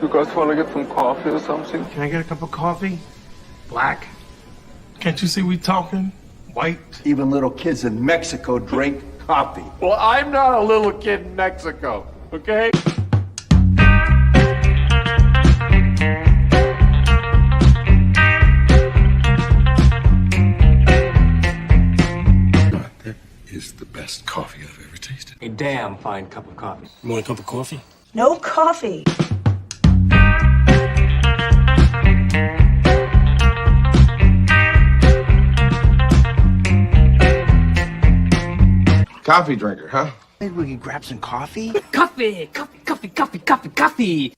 You guys want to get some coffee or something? Can I get a cup of coffee? Black? Can't you see we talking? White? Even little kids in Mexico drink coffee. Well, I'm not a little kid in Mexico, okay? That is the best coffee I've ever tasted. A damn fine cup of coffee. You want a cup of coffee? No coffee. Coffee drinker, huh? Maybe we can grab some coffee? Coffee, coffee, coffee, coffee, coffee, coffee.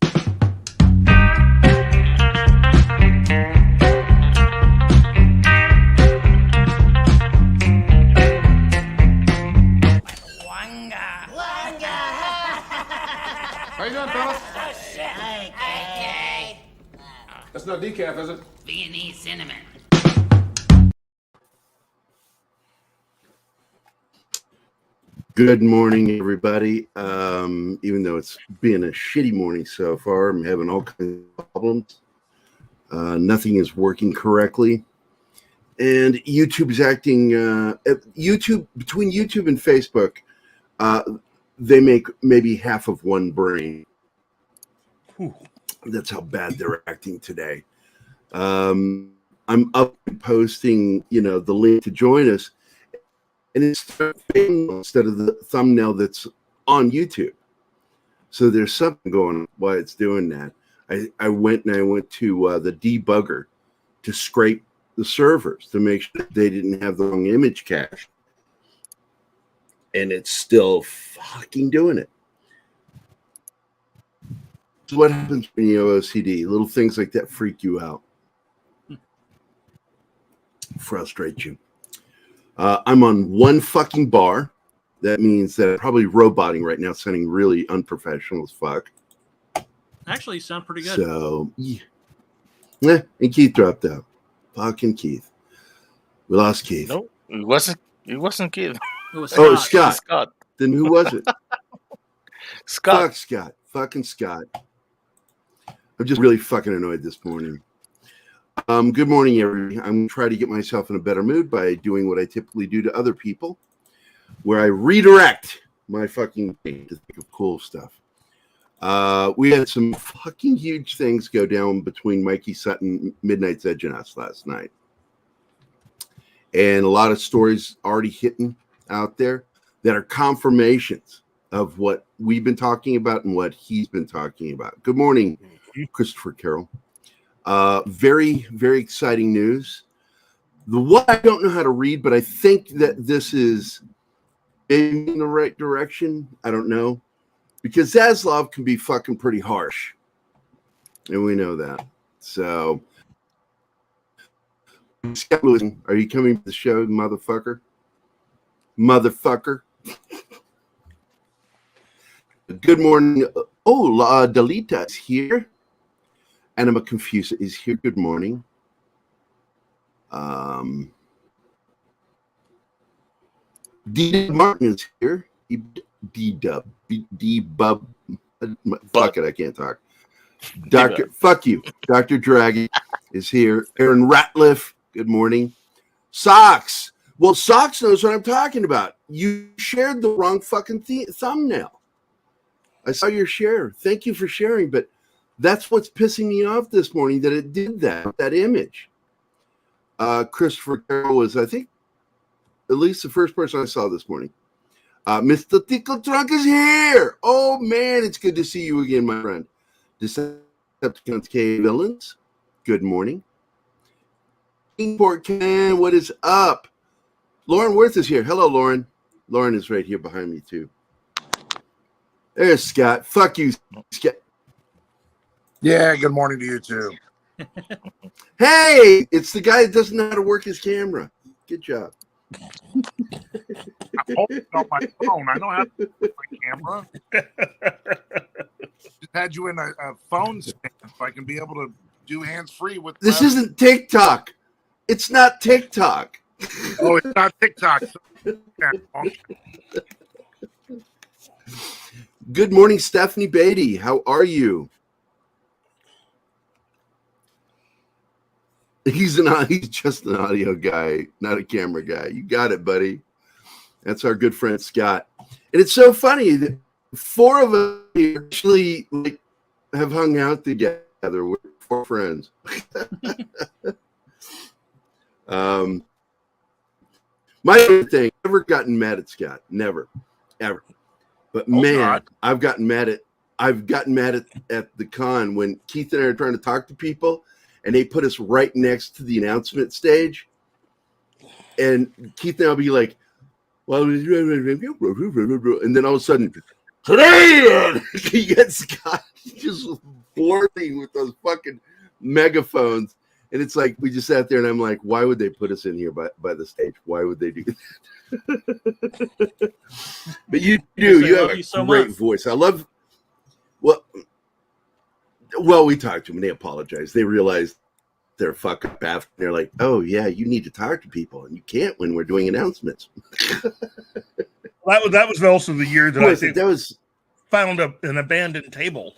How you doing, fellas? Okay. That's not decaf, is it? Viennese cinnamon. Good morning, everybody. Even though it's been a shitty morning so far, I'm having all kinds of problems. Nothing is working correctly. And YouTube is acting, between YouTube and Facebook, they make maybe half of one brain. Whew. That's how bad they're acting today. I'm up posting, the link to join us. And it's instead of the thumbnail that's on YouTube. So there's something going on why it's doing that. I went to the debugger to scrape the servers to make sure that they didn't have the wrong image cache. And it's still fucking doing it. So what happens when you have OCD? Little things like that freak you out. Frustrate you. I'm on one fucking bar. That means that I'm probably roboting right now, sounding really unprofessional as fuck. Actually, you sound pretty good. So, yeah. And Keith dropped out. Fucking Keith. We lost Keith. No, it wasn't Keith. It was Scott. Oh, Scott. Scott. Then who was it? Scott. Fuck Scott. Fucking Scott. I'm just really fucking annoyed this morning. Good morning, everybody. I'm trying to get myself in a better mood by doing what I typically do to other people, where I redirect my fucking brain to think of cool stuff. We had some fucking huge things go down between Mikey Sutton, Midnight's Edge, and us last night. And a lot of stories already hitting out there that are confirmations of what we've been talking about and what he's been talking about. Good morning, Christopher Carroll. Very, very exciting news. The one I don't know how to read, but I think that this is in the right direction. I don't know. Because Zaslav can be fucking pretty harsh. And we know that. So, Scott Lewis, are you coming to the show, motherfucker? Motherfucker. Good morning. Oh, Dalita is here. Anima Confusa is here. Good morning. D Martin is here. D-Bub. Fuck it, I can't talk. Fuck you. Dr. Dragon is here. Aaron Ratliff, good morning. Socks. Well, Socks knows what I'm talking about. You shared the wrong fucking thumbnail. I saw your share. Thank you for sharing, but that's what's pissing me off this morning, that it did that image. Christopher Carroll was, I think, at least the first person I saw this morning. Mr. Tickle Trunk is here. Oh, man, it's good to see you again, my friend. Decepticons K Villains, good morning. Kingport Can, what is up? Lauren Worth is here. Hello, Lauren. Lauren is right here behind me, too. There's Scott. Fuck you, Scott. Yeah, good morning to you, too. Hey, it's the guy that doesn't know how to work his camera. Good job. I'm holding it on my phone. I know how to work my camera. Just had you in a phone stand so I can be able to do hands-free with... This isn't TikTok. It's not TikTok. Oh, it's not TikTok. Good morning, Stephanie Beatty. How are you? He's just an audio guy, not a camera guy. You got it, buddy. That's our good friend Scott. And it's so funny that 4 of us here actually have hung out together. We're 4 friends. My favorite thing, I've never gotten mad at Scott. Never. Ever. But man, I've gotten mad at the con when Keith and I are trying to talk to people and they put us right next to the announcement stage. And Keith and I'll be like, well, and then all of a sudden, today, you get Scott just blurting with those fucking megaphones. And it's like, we just sat there and I'm like, why would they put us in here by the stage? Why would they do that? But you do. You have a great voice. I love, well, we talked to them and they apologized. They realized they're fucking baff. They're like, oh, yeah, you need to talk to people. And you can't when we're doing announcements. That was also the year that I think that was found an abandoned table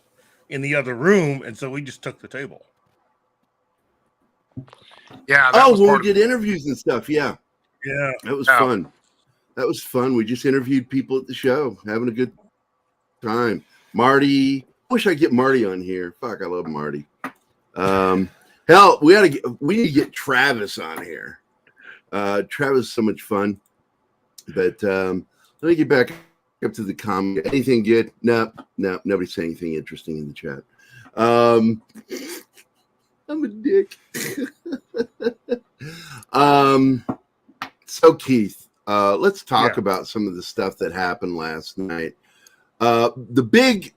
in the other room. And so we just took the table. Yeah. When we did interviews and stuff. Yeah. Yeah. That was fun. That was fun. We just interviewed people at the show, having a good time. Marty. I wish I'd get Marty on here. Fuck, I love Marty. Hell, we need to get Travis on here. Travis is so much fun. But let me get back up to the comment. Anything good? No, nobody's saying anything interesting in the chat. I'm a dick. So Keith, let's talk about some of the stuff that happened last night. The big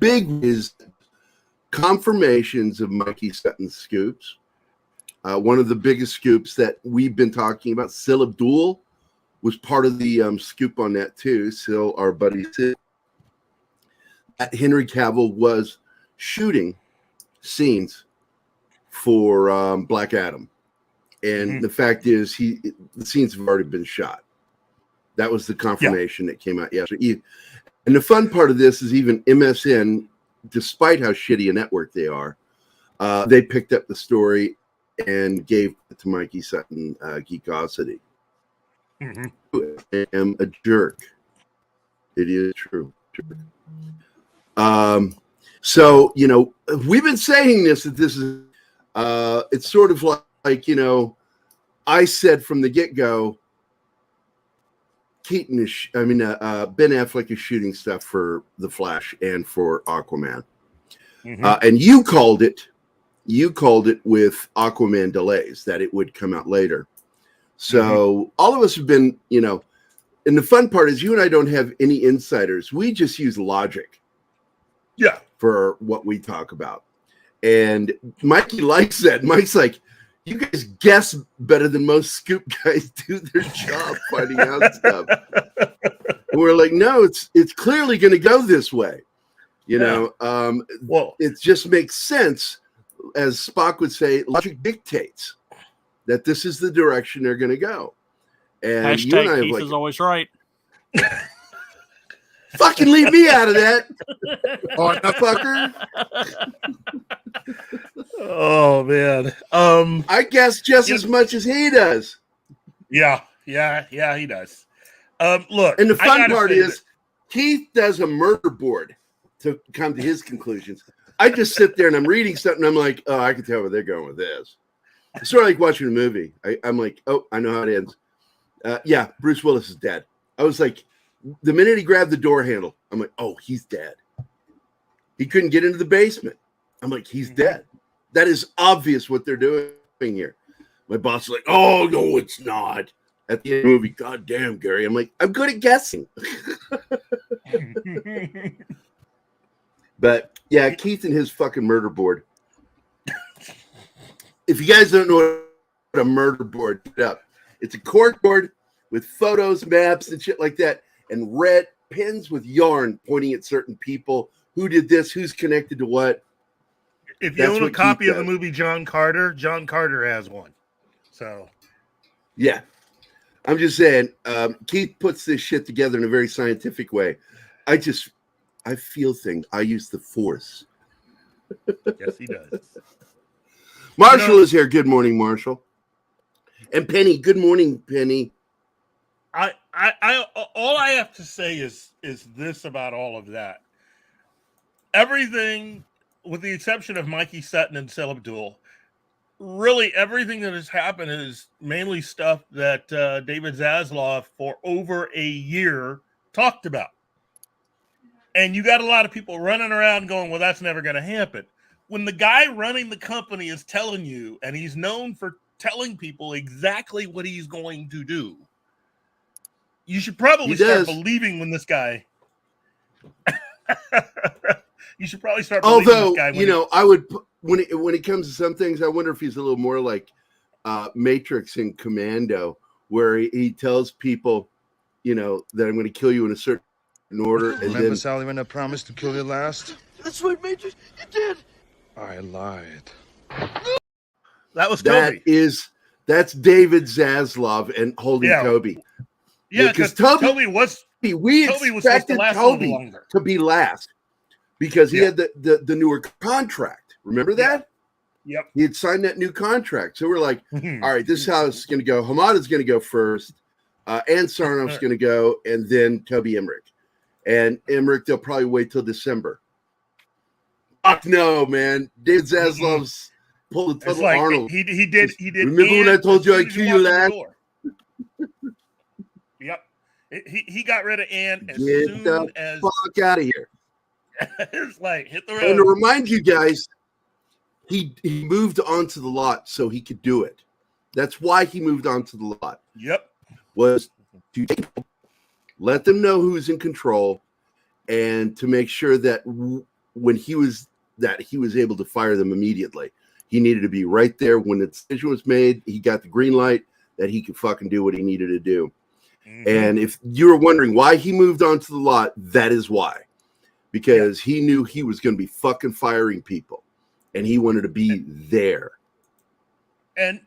is confirmations of Mikey Sutton's scoops. One of the biggest scoops that we've been talking about, Sil Abdul, was part of the scoop on that too. Sil, our buddy Sil, that Henry Cavill was shooting scenes for Black Adam. And the fact is, the scenes have already been shot. That was the confirmation that came out yesterday. And the fun part of this is even MSN, despite how shitty a network they are, they picked up the story and gave it to Mikey Sutton Geekosity. I am a jerk. It is true. So, we've been saying this, that this is, it's sort of like, I said from the get-go, Ben Affleck is shooting stuff for The Flash and for Aquaman. And you called it with Aquaman delays, that it would come out later. So all of us have been, and the fun part is you and I don't have any insiders. We just use logic. Yeah. For what we talk about. And Mikey likes that. Mike's like, you guys guess better than most scoop guys do their job finding out stuff. And we're like, no, it's clearly going to go this way. It just makes sense. As Spock would say, logic dictates that this is the direction they're going to go. And Hashtag Keith is always right. Fucking leave me out of that. Fucker. Oh man. I guess just as much as he does. Yeah, he does. Look, and the fun part is Keith does a murder board to come to his conclusions. I just sit there and I'm reading something. I'm like, oh, I can tell where they're going with this. It's sort of like watching a movie. I'm like, oh, I know how it ends. Yeah, Bruce Willis is dead. I was like, the minute he grabbed the door handle, I'm like, oh, he's dead. He couldn't get into the basement. I'm like, he's dead. That is obvious what they're doing here. My boss is like, oh, no, it's not. At the end of the movie, God damn, Gerry. I'm like, I'm good at guessing. But, yeah, Keith and his fucking murder board. If you guys don't know what a murder board is, it's a cork board with photos, maps, and shit like that, and red pins with yarn pointing at certain people. Who did this? Who's connected to what? If you own a copy of the movie John Carter has one. So, yeah. I'm just saying, Keith puts this shit together in a very scientific way. I feel things. I use the force. Yes, he does. Marshall is here. Good morning, Marshall. And Penny. Good morning, Penny. I all I have to say is this about all of that. Everything, with the exception of Mikey Sutton and Sel Abdul, really everything that has happened is mainly stuff that David Zaslav for over a year talked about. And you got a lot of people running around going, well, that's never going to happen. When the guy running the company is telling you, and he's known for telling people exactly what he's going to do, you should probably start believing when this guy. You should probably start believing this guy. I would when it comes to some things, I wonder if he's a little more like Matrix and Commando, where he tells people, that I'm going to kill you in a certain order. And remember, Sally, when I promised to kill you last? That's right, Major. You did. I lied. That was Toby. That's David Zaslav and holding Toby. Yeah, because Toby was. We expected Toby to be last because he had the newer contract. Remember that? Yep. He had signed that new contract. So we're like, all right, this is how it's going to go. Hamada's going to go first. And Sarnoff's going to go, and then Toby Emmerich. And Emmerich, they'll probably wait till December. Fuck no, man. David Zaslav's pulled a total Arnold. He did. Remember when I told you I'd kill you last? Yep. He got rid of Ann as Get soon the as fuck out of here. It's like hit the road. And to remind you guys, he moved onto the lot so he could do it. That's why he moved onto the lot. Yep. Was to let them know who's in control, and to make sure that when he was able to fire them immediately. He needed to be right there when the decision was made. He got the green light that he could fucking do what he needed to do. Mm-hmm. And if you were wondering why he moved onto the lot, that is why. Because he knew he was going to be fucking firing people, and he wanted to be there. And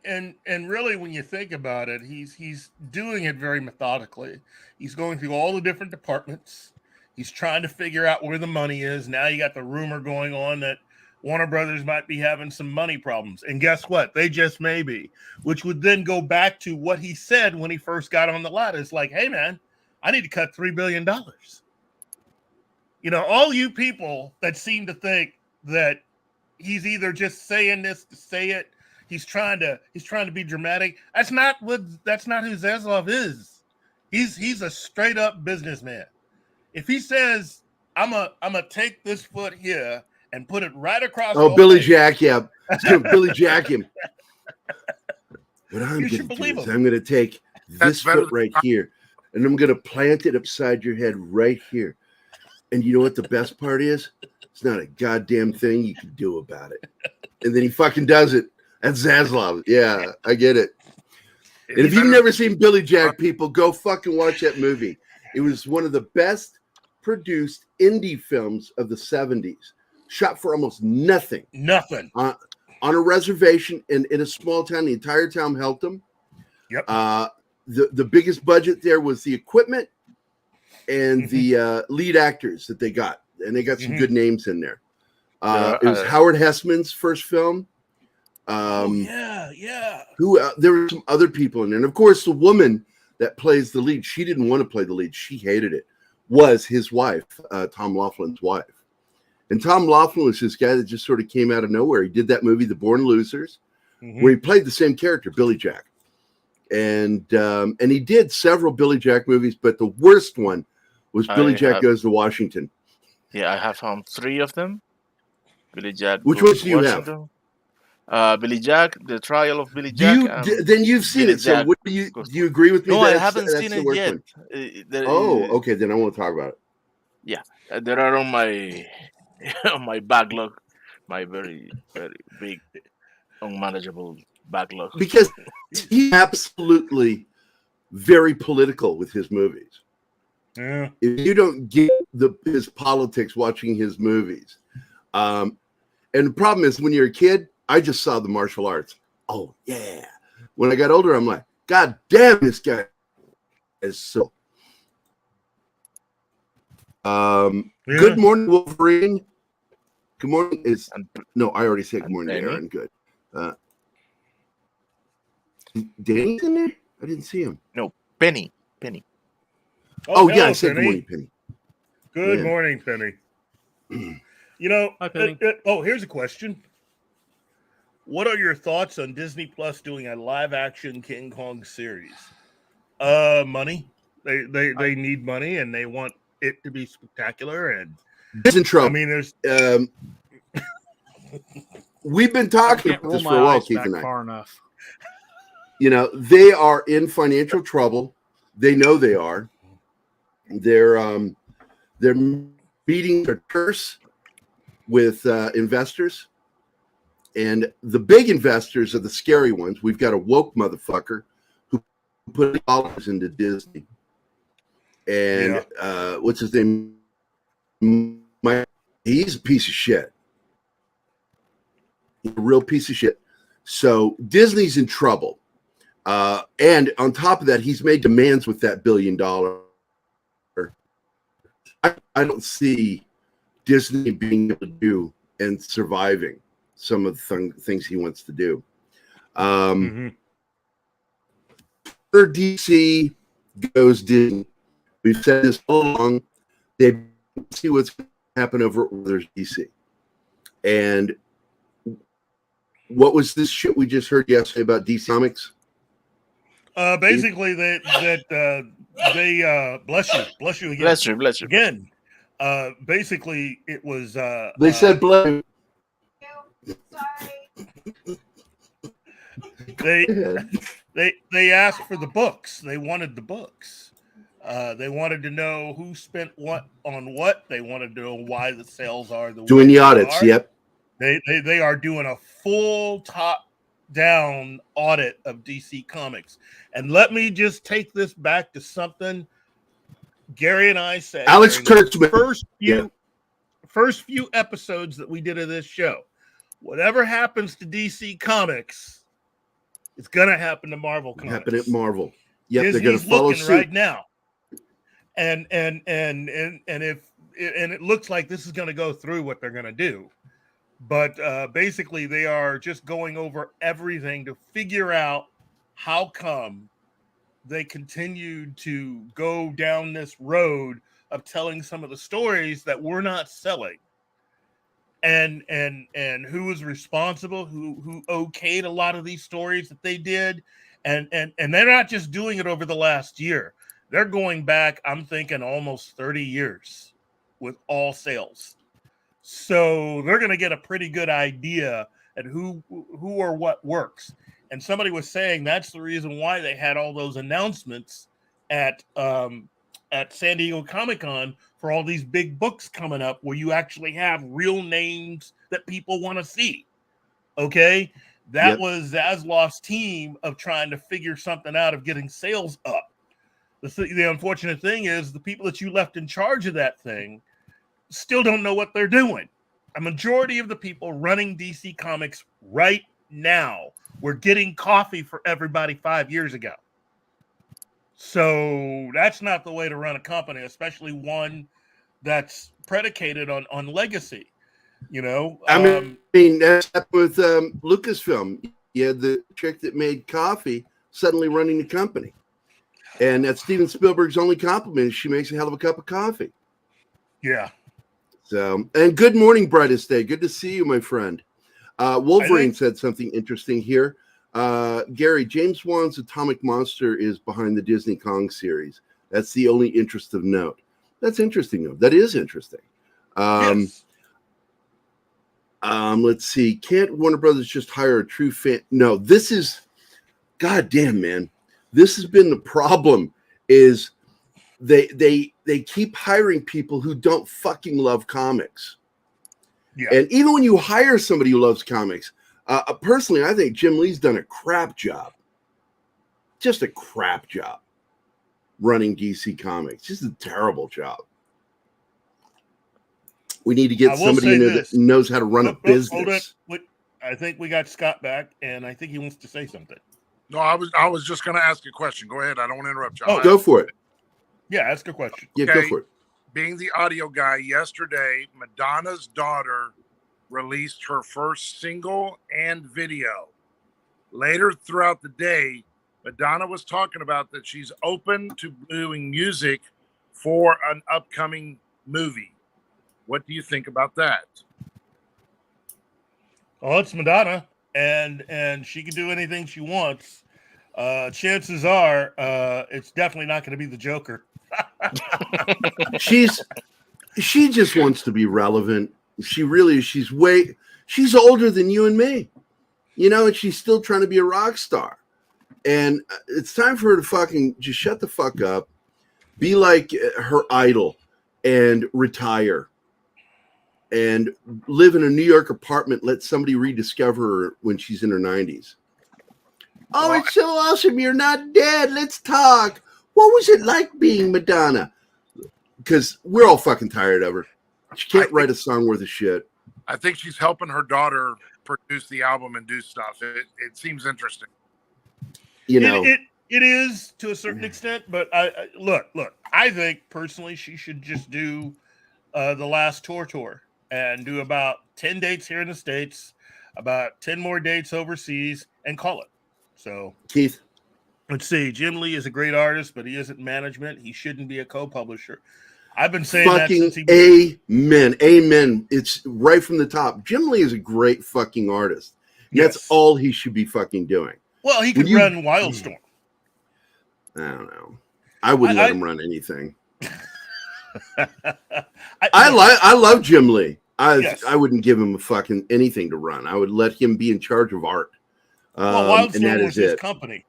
really, when you think about it, he's doing it very methodically. He's going through all the different departments. He's trying to figure out where the money is. Now you got the rumor going on that Warner Brothers might be having some money problems. And guess what? They just may be, which would then go back to what he said when he first got on the lot. It's like, hey, man, I need to cut $3 billion. All you people that seem to think that he's either just saying this to say it, he's trying to be dramatic. That's not who Zaslav is. He's a straight up businessman. If he says, I'm a take this foot here and put it right across. Oh, Billy Jack, yeah. Billy Jack him. What I'm going to do is I'm going to take this foot right here, and I'm going to plant it upside your head right here. And you know what the best part is? It's not a goddamn thing you can do about it. And then he fucking does it. That's Zaslav. Yeah, I get it. And if you've never seen Billy Jack, people, go fucking watch that movie. It was one of the best produced indie films of the 70s. Shot for almost nothing. Nothing. On a reservation in a small town. The entire town helped them. Yep. The biggest budget there was the equipment and the lead actors that they got. And they got some good names in there. It was Howard Hessman's first film. Yeah. There were some other people in there. And of course, the woman that plays the lead, she didn't want to play the lead. She hated it. Was his wife, Tom Laughlin's wife. And Tom Laughlin was this guy that just sort of came out of nowhere. He did that movie, The Born Losers, where he played the same character, Billy Jack. And he did several Billy Jack movies, but the worst one was Billy Jack Goes to Washington. Yeah, I have found 3 of them. Billy Jack. Which ones do you have? Billy Jack, The Trial of Billy Jack. Then you've seen Billy it. So what do you agree with me? No, I haven't seen it yet. Okay. Then I want to talk about it. Yeah, there are on my backlog, my very, very big, unmanageable backlog. Because he's absolutely very political with his movies. Yeah. If you don't get his politics watching his movies, and the problem is when you're a kid, I just saw the martial arts. Oh yeah. When I got older, I'm like, God damn, this guy is so. Good morning, Wolverine. Good morning. I already said good morning to Aaron. Good. Danny's in there? I didn't see him. No, Penny. Oh, yeah, hello, I said Penny. good morning, Penny. Good Yeah. morning, Penny. You know, Hi, Penny. Here's a question. What are your thoughts on Disney Plus doing a live-action King Kong series? Money. They need money, and they want it to be spectacular. And It's in trouble. I mean, there's we've been talking about this for a while, Keith and I. Far enough. You know, they are in financial trouble. They know they are. They're beating their purse with investors, and the big investors are the scary ones. We've got a woke motherfucker who put dollars into Disney, and what's his name? He's a piece of shit. He's a real piece of shit. So Disney's in trouble. And on top of that, he's made demands with that $1 billion. I don't see Disney being able to do and surviving some of the things he wants to do. For DC goes Disney. We've said this all along. They see what's going to happen over there's DC. And what was this shit we just heard yesterday about DC Comics? Basically they bless you again. Bless you. Again. Basically it was They said bless you. They asked for the books. They wanted the books. They wanted to know who spent what on what. They wanted to know why the sales are the doing way the audits. are. Yep. They are doing a full top down audit of DC Comics. And let me just take this back to something Gerry and I said. Alex Kurtzman. First few episodes that we did of this show. Whatever happens to DC Comics, it's gonna happen to Marvel Comics. Happen at Marvel. Yep, Disney's they're gonna follow looking suit right now. And it looks like this is gonna go through what they're gonna do. But basically, they are just going over everything to figure out how come they continued to go down this road of telling some of the stories that we're not selling, and who was responsible, who okayed a lot of these stories that they did, and they're not just doing it over the last year. They're going back, I'm thinking, almost 30 years with all sales. So they're going to get a pretty good idea at who or what works. And somebody was saying that's the reason why they had all those announcements at San Diego Comic-Con for all these big books coming up where you actually have real names that people want to see. Okay? That was Zaslav's team of trying to figure something out of getting sales up. The unfortunate thing is the people that you left in charge of that thing still don't know what they're doing. A majority of the people running DC Comics right now were getting coffee for everybody 5 years ago. So that's not the way to run a company, especially one that's predicated on legacy. You know, I mean that's with Lucasfilm. You had the chick that made coffee suddenly running the company, and that's Steven Spielberg's only compliment is she makes a hell of a cup of coffee. Yeah. So, and good morning, brightest day. Good to see you, my friend. Wolverine said something interesting here. Gerry, James Wan's Atomic Monster is behind the Disney Kong series. That's the only interest of note. That's interesting, though. That is interesting. Yes. Let's see. Can't Warner Brothers just hire a true fan? No, this is, goddamn, man. This has been the problem is they keep hiring people who don't fucking love comics. Yeah. And even when you hire somebody who loves comics, personally, I think Jim Lee's done a crap job. Just a crap job running DC Comics. Just a terrible job. We need to get somebody in there that knows how to run a business. I think we got Scott back, and I think he wants to say something. No, I was just going to ask a question. Go ahead. I don't want to interrupt you. Oh, go for it. Yeah, ask a question. Yeah, go for it. Being the audio guy, yesterday, Madonna's daughter released her first single and video. later throughout the day, Madonna was talking about that she's open to doing music for an upcoming movie. What do you think about that? Well, it's Madonna, and she can do anything she wants. Chances are, it's definitely not going to be the Joker. She just wants to be relevant. She's older than you and me, and she's still trying to be a rock star. And it's time for her to fucking just shut the fuck up, be like her idol, and retire. And live in a New York apartment, let somebody rediscover her when she's in her 90s. Oh, it's so awesome. You're not dead. Let's talk. What was it like being Madonna? Because we're all fucking tired of her. She can't write a song worth of shit. I think she's helping her daughter produce the album and do stuff. It seems interesting. It is to a certain extent, but look. I think personally she should just do the last tour and do about 10 dates here in the States, about 10 more dates overseas, and call it. So, Keith, let's see. Jim Lee is a great artist, but he isn't management. He shouldn't be a co-publisher. I've been saying fucking that since he amen. It's right from the top. Jim Lee is a great fucking artist. Yes. That's all he should be fucking doing. Well, he could run Wildstorm. I don't know. I wouldn't let him run anything. I love Jim Lee. I wouldn't give him a fucking anything to run. I would let him be in charge of art. Well, and that Wildstorm was is his it. company,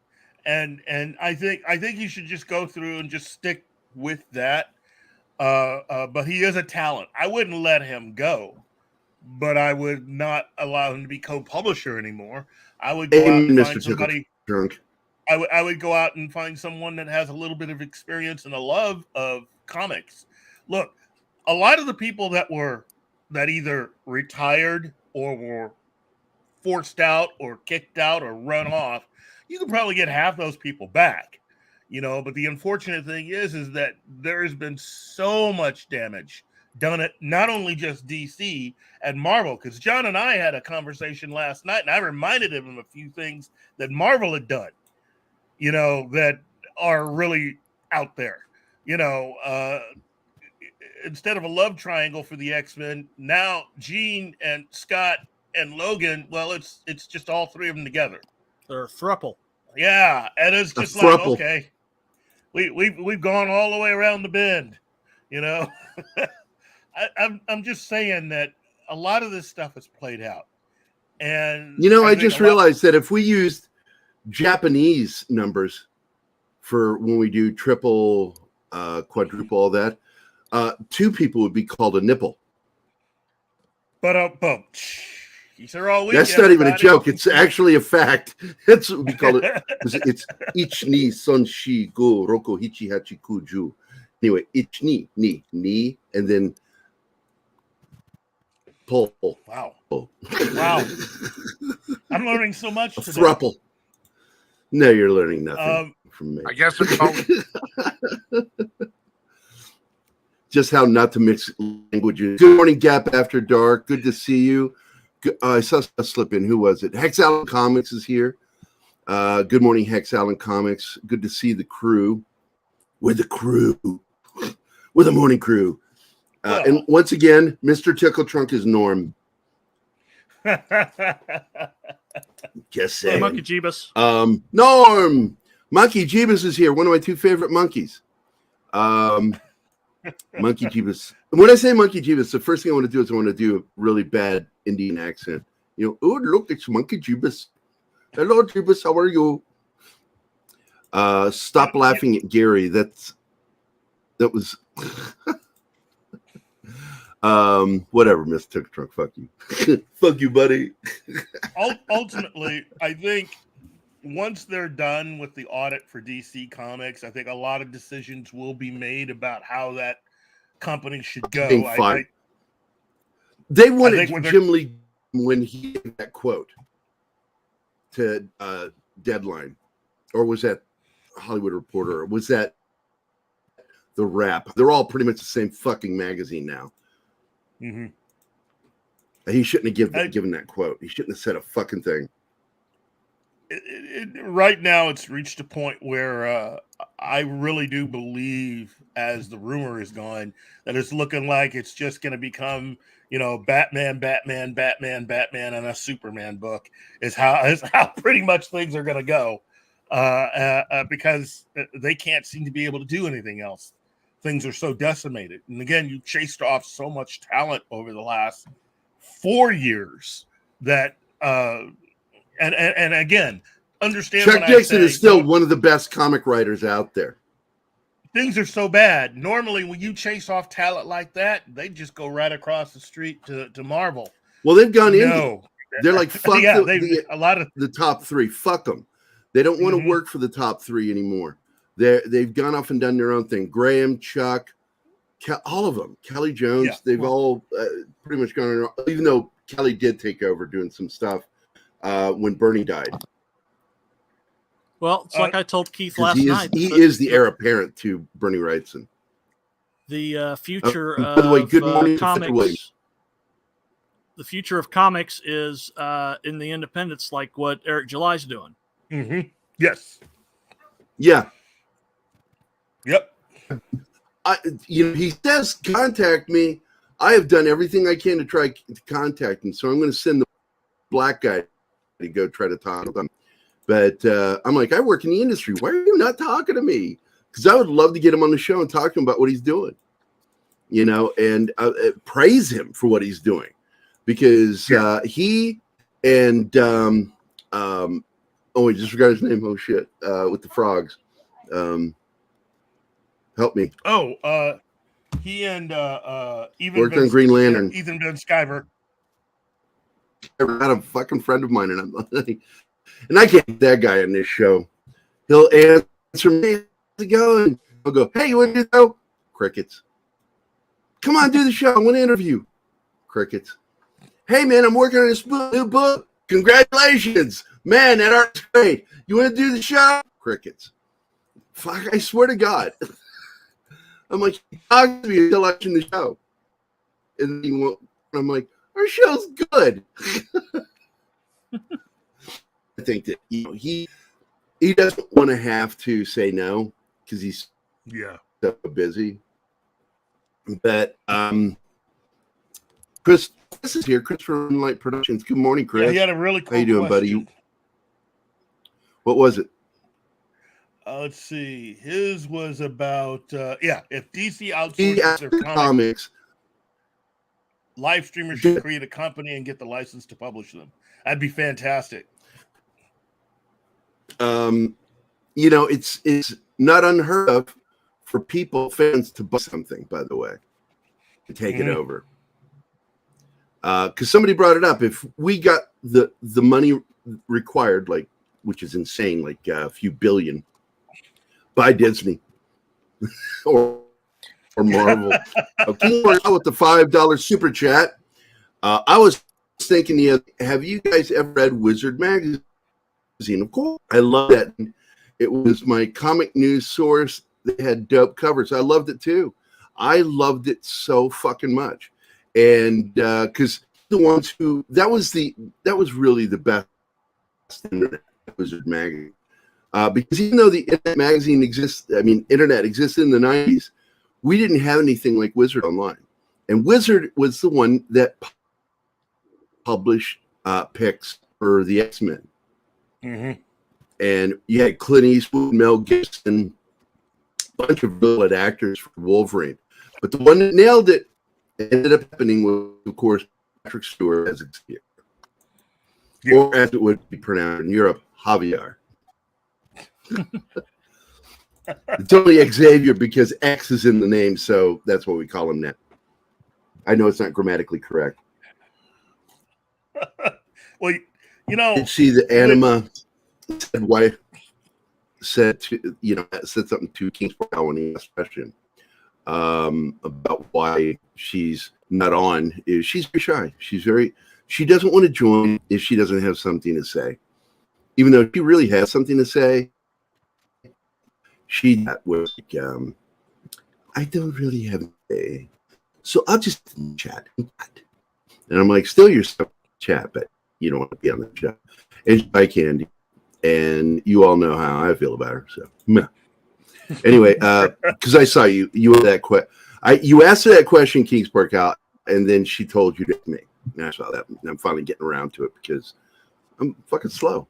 and I think he should just go through and just stick with that. But he is a talent. I wouldn't let him go, but I would not allow him to be co-publisher anymore. I would go out and find somebody. I would go out and find someone that has a little bit of experience and a love of comics. Look, a lot of the people that either retired or were forced out or kicked out or run off, you could probably get half those people back. But the unfortunate thing is that there has been so much damage done at not only just DC and Marvel, because John and I had a conversation last night, and I reminded him of a few things that Marvel had done, that are really out there. Instead of a love triangle for the X-Men, now Jean and Scott and Logan, well, it's just all three of them together. They're a thruple. Yeah, and it's just like, okay, we've gone all the way around the bend, I'm just saying that a lot of this stuff is played out, and I just realized that if we used Japanese numbers for when we do triple, quadruple, all that, two people would be called a nipple. But these are all that's not even a joke. It's actually a fact. That's what we call it. It's ich ni son shi go roko hichi hachi kuju. Anyway, ich ni, and then pull. Wow. Wow. I'm learning so much today. Thruple. No, you're learning nothing from me. I guess it's always... just how not to mix languages. Good morning, Gap After Dark. Good to see you. I saw a slip in. Who was it? Hex Allen Comics is here. Good morning, Hex Allen Comics. Good to see the crew. With the morning crew. And once again, Mr. Tickle Trunk is Norm. Just saying. Monkey Jeebus. Norm. Monkey Jeebus is here. One of my two favorite monkeys. Monkey Jeebus. When I say Monkey Jeebus, the first thing I want to do is I want to do a really bad Indian accent. Oh, look, it's Monkey Jeebus. Hello, Jeebus. How are you? Stop laughing at Gerry. That was whatever, Mr. Tickle Trunk. Fuck you. Fuck you, buddy. Ultimately, I think once they're done with the audit for DC Comics, I think a lot of decisions will be made about how that company should go. They wanted Jim Lee when he gave that quote to Deadline, or was that Hollywood Reporter, or was that The Wrap? They're all pretty much the same fucking magazine now. Mm-hmm. He shouldn't have given that quote. He shouldn't have said a fucking thing. right now it's reached a point where I really do believe, as the rumor is going, that it's looking like it's just going to become, Batman, Batman, Batman, Batman, and a Superman book is how pretty much things are going to go, because they can't seem to be able to do anything else. Things are so decimated, and again, you chased off so much talent over the last 4 years that. And again, understand. Chuck Dixon is still one of the best comic writers out there. Things are so bad. Normally, when you chase off talent like that, they just go right across the street to Marvel. Well, they've gone in. They're like, fuck a lot of the top three. Fuck them. They don't want to work for the top three anymore. They've gone off and done their own thing. Graham, Chuck, all of them. Kelly Jones. They've all pretty much gone. Even though Kelly did take over doing some stuff. When Bernie died. Well, it's like I told Keith last night. He is the heir apparent to Bernie Wrightson. The future by the way, good morning, comics. The future of comics is in the independents, like what Eric July's doing. Mm-hmm. Yes. Yeah. Yep. He says contact me. I have done everything I can to try to contact him, so I'm going to send the black guy to go try to talk to them. But I'm like, I work in the industry. Why are you not talking to me? Because I would love to get him on the show and talk to him about what he's doing, and praise him for what he's doing. Because he and I just forgot his name. Oh shit! With the frogs, help me. He and even worked on Green Lantern. Ethan Van Sciver. Not a fucking friend of mine, and I can't get that guy on this show. He'll answer me, how's it going? I'll go, hey, you want to do the show? Crickets. Come on, do the show. I want to interview. Crickets. Hey, man, I'm working on this new book. Congratulations. Man, that art's great. You want to do the show? Crickets. Fuck, I swear to God. I'm like, talk to me until I watching the show. And I'm like, our show's good. I think that he doesn't want to have to say no because he's so busy. But Chris is here. Chris from Light Productions. Good morning, Chris. Yeah, he had a really cool How you doing, question. buddy? What was it? Let's see. His was about if DC outsources their comics. Live streamers should create a company and get the license to publish them. That'd be fantastic. It's not unheard of for fans to buy something, by the way, to take it over. Because somebody brought it up. If we got the money required, which is insane, like a few billion, by Disney or Marvel. Okay, with the $5 super chat. I was thinking, have you guys ever read Wizard magazine? Of course, I love that. It was my comic news source. They had dope covers. I loved it too. I loved it so fucking much, and because the ones who that was really the best internet Wizard magazine. Because even though the internet magazine internet existed in the 90s, we didn't have anything like Wizard Online. And Wizard was the one that published picks for the X-Men. Mm-hmm. And you had Clint Eastwood, Mel Gibson, a bunch of good actors for Wolverine. But the one that nailed it ended up happening was, of course, Patrick Stewart as Xavier. Yeah. Or as it would be pronounced in Europe, Javier. It's only Xavier because X is in the name, so that's what we call him now. I know it's not grammatically correct. Well, you see the anima said something to King's Corral when he asked a question about why she's not on. She's very shy. She doesn't want to join if she doesn't have something to say. Even though she really has something to say, she was like, I don't really have a, so I'll just chat. And I'm like, still you're stuff chat, but you don't want to be on the show. And I candy. and you all know how I feel about her. So meh. Anyway, because I saw you had that you asked her that question, Kings Park out, and then she told you to me. And I saw that, and I'm finally getting around to it because I'm fucking slow.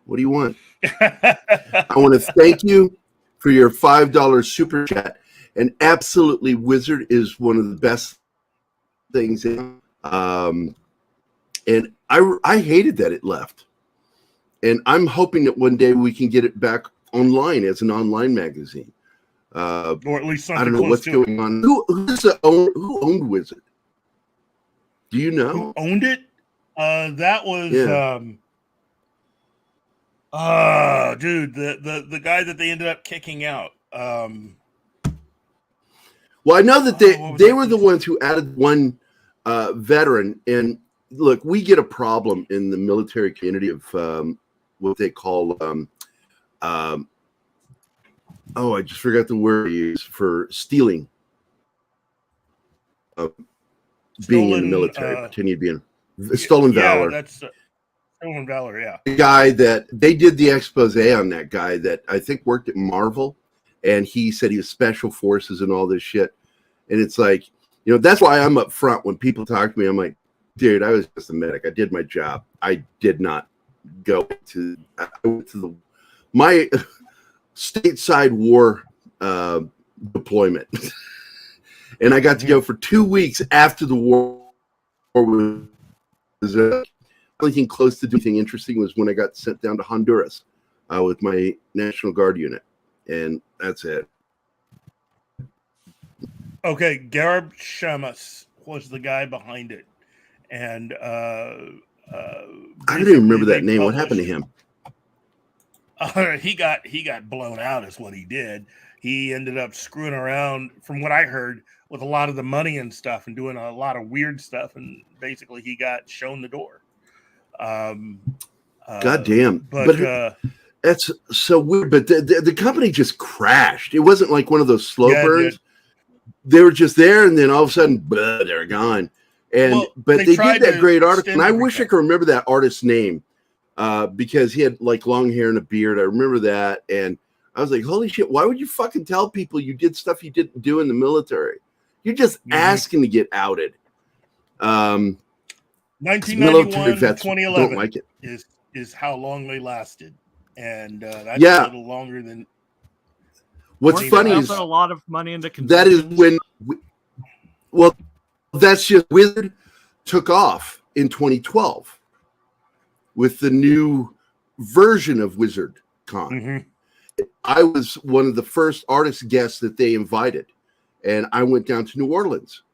What do you want? I want to thank you for your $5 super chat. And absolutely, Wizard is one of the best things. And I hated that it left. And I'm hoping that one day we can get it back online as an online magazine. Or at least something. I don't know what's going on. Who owned Wizard? Do you know? Who owned it? That was dude, the guy that they ended up kicking out. Well, I know that they were the ones who added one veteran. And look, we get a problem in the military community of what they call I just forgot the word they use for stealing. Being in the military, pretending to be in stolen valor. That's stolen valor, yeah. The guy that they did the expose on, that guy that I think worked at Marvel, and he said he was special forces and all this shit. And it's like, that's why I'm up front when people talk to me. I'm like, dude, I was just a medic. I did my job. I did not go to. I went to my stateside war deployment. And I got to go for 2 weeks after the war was the only thing close to doing anything interesting was when I got sent down to Honduras with my National Guard unit. And that's it. Okay, Garib Shamus was the guy behind it. And I don't even remember that name. What happened to him? He got blown out is what he did. He ended up screwing around, from what I heard, with a lot of the money and stuff and doing a lot of weird stuff. And basically he got shown the door. God damn. But that's so weird. But the company just crashed. It wasn't like one of those slow burns. They were just there, and then all of a sudden, they're gone. And but they did that great article, and I wish I could remember that artist's name because he had like long hair and a beard. I remember that, and I was like, "Holy shit! Why would you fucking tell people you did stuff you didn't do in the military? You're just asking to get outed." 1991 to 2011 don't like it. Is how long they lasted, and that's a little longer than. What's funny is a lot of money into that is when. That's just Wizard took off in 2012 with the new version of Wizard Con. Mm-hmm. I was one of the first artist guests that they invited, and I went down to New Orleans,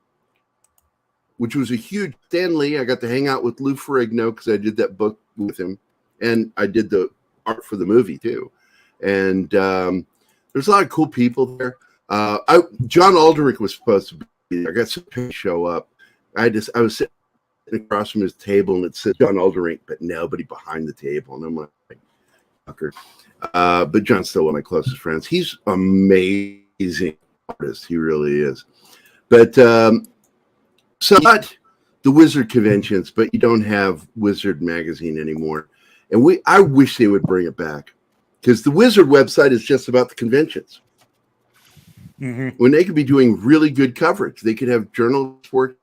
which was a huge Stan Lee. I got to hang out with Lou Ferrigno because I did that book with him, and I did the art for the movie too. And there's a lot of cool people there. John Aldrich was supposed to be. I got some people show up. I was sitting across from his table, and it said John Aldrich, but nobody behind the table. And I'm like, fucker. But John's still one of my closest friends. He's amazing artist. He really is. But so not the Wizard conventions, but you don't have Wizard magazine anymore. And I wish they would bring it back because the Wizard website is just about the conventions. Mm-hmm. When they could be doing really good coverage, they could have journalists working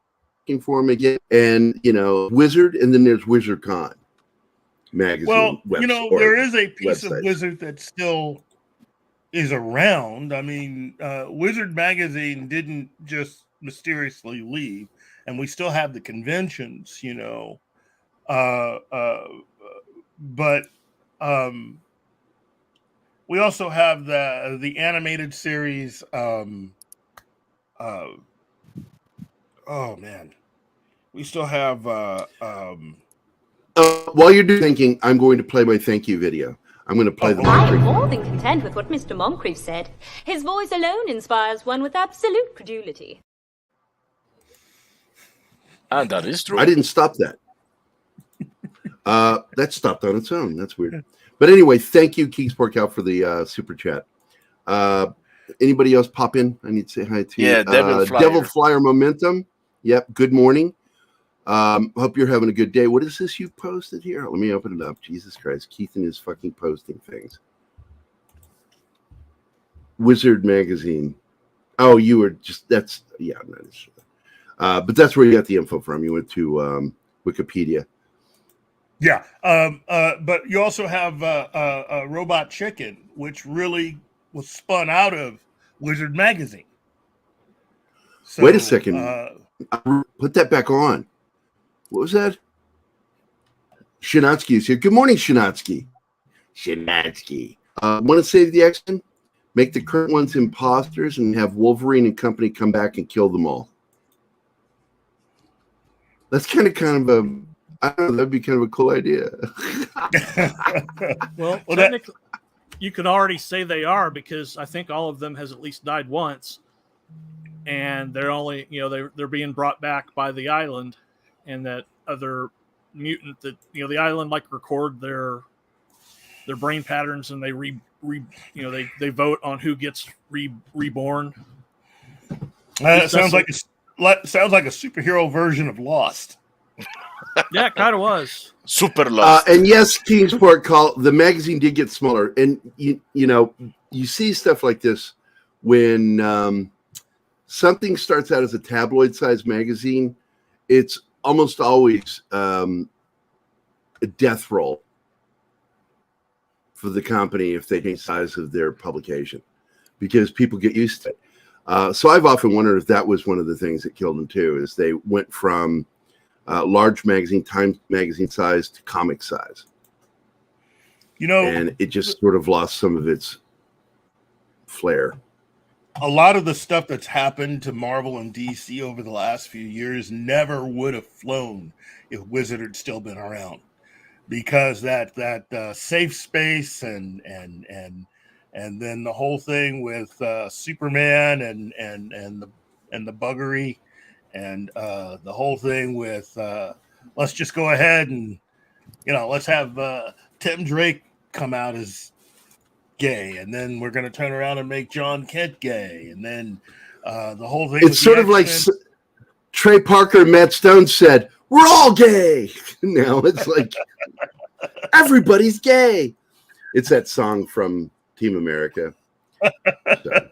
for them again, and Wizard, and then there's WizardCon magazine. Well, there is a piece of Wizard that still is around. I mean, Wizard magazine didn't just mysteriously leave, and we still have the conventions, but we also have the animated series. Oh man, we still have. While you're thinking, I'm going to play my thank you video. I'm going to play the. I am more than content with what Mr. Moncrief said. His voice alone inspires one with absolute credulity. And that is true. I didn't stop that. That stopped on its own. That's weird. But anyway, thank you, Keeks Porkout, for the super chat. Anybody else pop in? I need to say hi to Devil Flyer. Devil Flyer Momentum. Yep. Good morning. Hope you're having a good day. What is this you've posted here? Let me open it up. Jesus Christ. Keith and his fucking posting things. Wizard Magazine. Oh, you were just, that's, yeah, I'm not sure. But that's where you got the info from. You went to Wikipedia. Yeah. But you also have Robot Chicken, which really was spun out of Wizard Magazine. So, Wait a second. Put that back on. What was that? Shinatsky is here. Good morning, Shinatsky. Shinatsky. Want to save the X-Men? Make the current ones imposters and have Wolverine and company come back and kill them all. That's kind of a, I don't know, that'd be kind of a cool idea. Well, technically, you could already say they are, because I think all of them has at least died once, and they're only, they're being brought back by the island, and that other mutant that, the island record their brain patterns, and they they vote on who gets reborn. Sounds like a superhero version of Lost. Yeah, it kind of was. Super Lost. And yes, Kingsport call, the magazine did get smaller. And you see stuff like this when something starts out as a tabloid sized magazine, it's almost always a death roll for the company if they change the size of their publication, because people get used to it. So I've often wondered if that was one of the things that killed them too, is they went from large magazine, Time magazine size to comic size. And it just sort of lost some of its flair. A lot of the stuff that's happened to Marvel and DC over the last few years never would have flown if Wizard had still been around, because that safe space and then the whole thing with Superman and the buggery, and the whole thing with let's just go ahead and let's have Tim Drake come out as gay, and then we're going to turn around and make John Kent gay, and then the whole thing. It's sort of like Trey Parker and Matt Stone said, "We're all gay." Now it's like everybody's gay. It's that song from Team America. So.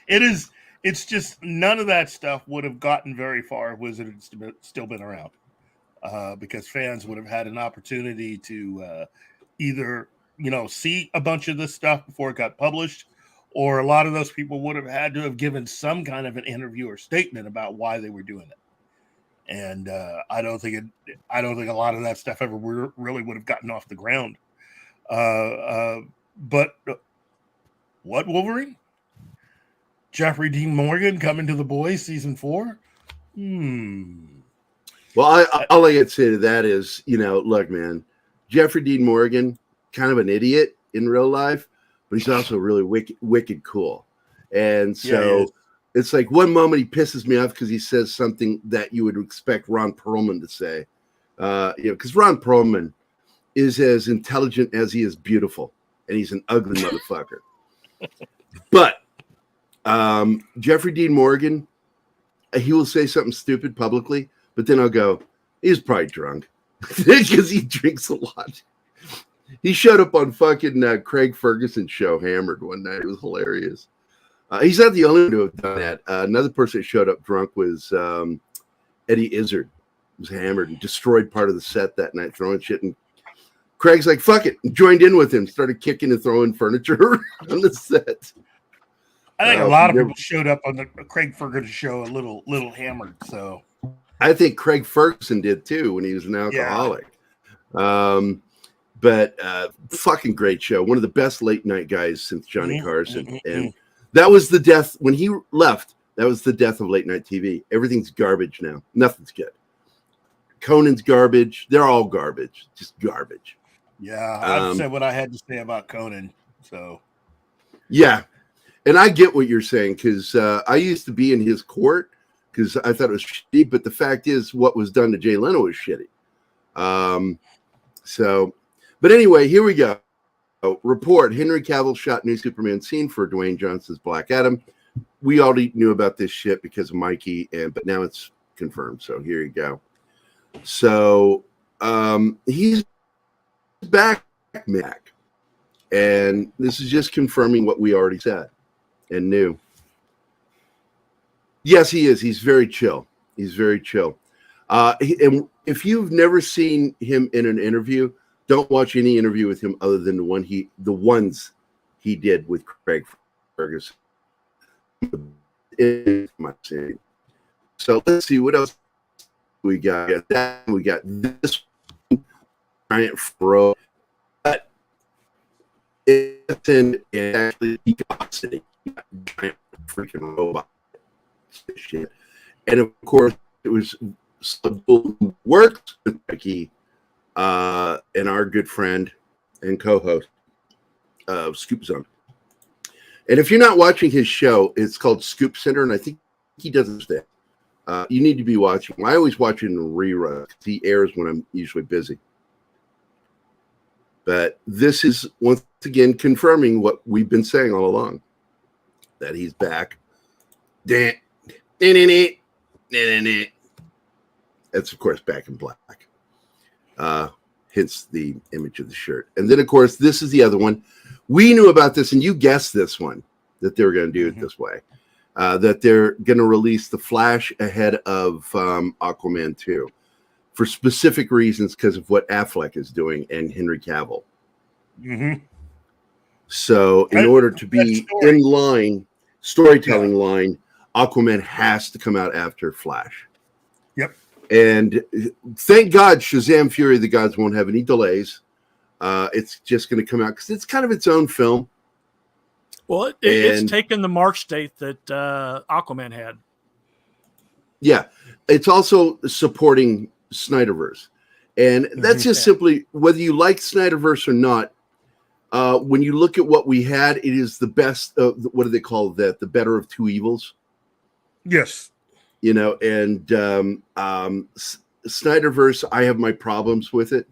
It is. It's just none of that stuff would have gotten very far if Wizard had still been around, because fans would have had an opportunity to either see a bunch of this stuff before it got published, or a lot of those people would have had to have given some kind of an interview or statement about why they were doing it. And I don't think a lot of that stuff ever really would have gotten off the ground. But what, Wolverine? Jeffrey Dean Morgan coming to The Boys season 4? Well, all I got to say to that is, look, man, Jeffrey Dean Morgan, kind of an idiot in real life, but he's also really wicked cool. And so it's like one moment he pisses me off because he says something that you would expect Ron Perlman to say. Because Ron Perlman is as intelligent as he is beautiful, and he's an ugly motherfucker. But Jeffrey Dean Morgan, he will say something stupid publicly, but then I'll go, he's probably drunk because he drinks a lot. He showed up on fucking Craig Ferguson's show hammered one night. It was hilarious. He's not the only one to have done that. Another person that showed up drunk was Eddie Izzard. He was hammered and destroyed part of the set that night, throwing shit. And Craig's like, fuck it. And joined in with him, started kicking and throwing furniture on the set. I think a lot of people showed up on the Craig Ferguson show a little hammered. So I think Craig Ferguson did too when he was an alcoholic. But fucking great show. One of the best late night guys since Johnny Carson. And that was the death when he left. That was the death of late night TV. Everything's garbage now. Nothing's good. Conan's garbage. They're all garbage. Just garbage. Yeah, I've said what I had to say about Conan. So yeah. And I get what you're saying, because I used to be in his court because I thought it was shitty. But the fact is, what was done to Jay Leno was shitty. But anyway, here we go. Report: Henry Cavill shot new Superman scene for Dwayne Johnson's Black Adam. We already knew about this shit because of Mikey, but now it's confirmed. So here you go. So he's back, Mac. And this is just confirming what we already said and knew. Yes, he is. He's very chill. He's very chill. And if you've never seen him in an interview, don't watch any interview with him other than the ones he did with Craig Ferguson. So let's see what else we got. We got this giant fro, but it's in actually giant freaking robot shit. And of course, it was who works with Becky, and our good friend and co-host of Scoop Zone. And if you're not watching his show, it's called Scoop Center, and I think he doesn't stay. You need to be watching. I always watch it in reruns. He airs when I'm usually busy. But this is once again confirming what we've been saying all along, that he's back. That's, of course, Back in Black. Hence the image of the shirt. And then, of course, this is the other one. We knew about this, and you guessed this one, that they were going to do it this way. That they're going to release The Flash ahead of Aquaman 2 for specific reasons because of what Affleck is doing and Henry Cavill. Mm-hmm. So in order to be in line, storytelling line, Aquaman has to come out after Flash. Yep. And thank God Shazam! Fury of the Gods won't have any delays. It's just going to come out because it's kind of its own film. Well, it's taken the March date that Aquaman had. Yeah. It's also supporting Snyderverse. And that's just simply, whether you like Snyderverse or not, when you look at what we had, it is the best. What do they call that? The better of two evils. Yes. You know, and Snyderverse, I have my problems with it.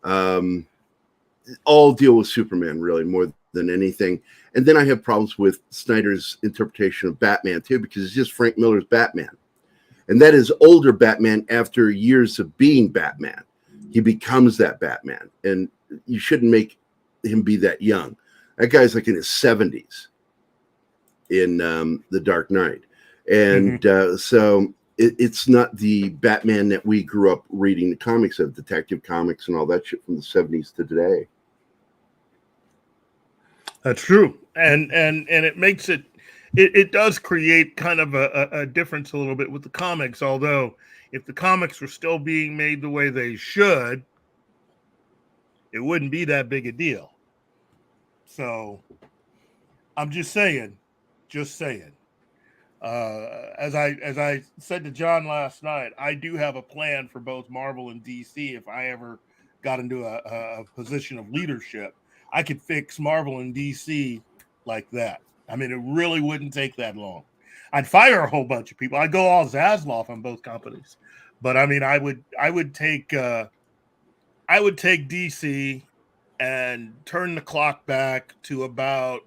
All deal with Superman, really, more than anything. And then I have problems with Snyder's interpretation of Batman, too, because it's just Frank Miller's Batman. And that is older Batman after years of being Batman. He becomes that Batman. And you shouldn't make him be that young. That guy's like in his 70s in The Dark Knight. And so it's not the Batman that we grew up reading the comics of, Detective Comics and all that shit from the 70s to today. That's true. And it makes it does create kind of a difference a little bit with the comics, although if the comics were still being made the way they should, it wouldn't be that big a deal. So I'm just saying. As I said to John last night, I do have a plan for both Marvel and DC. If I ever got into a position of leadership, I could fix Marvel and DC like that. I mean, it really wouldn't take that long. I'd fire a whole bunch of people. I'd go all Zaslav on both companies. But I mean, I would take DC and turn the clock back to about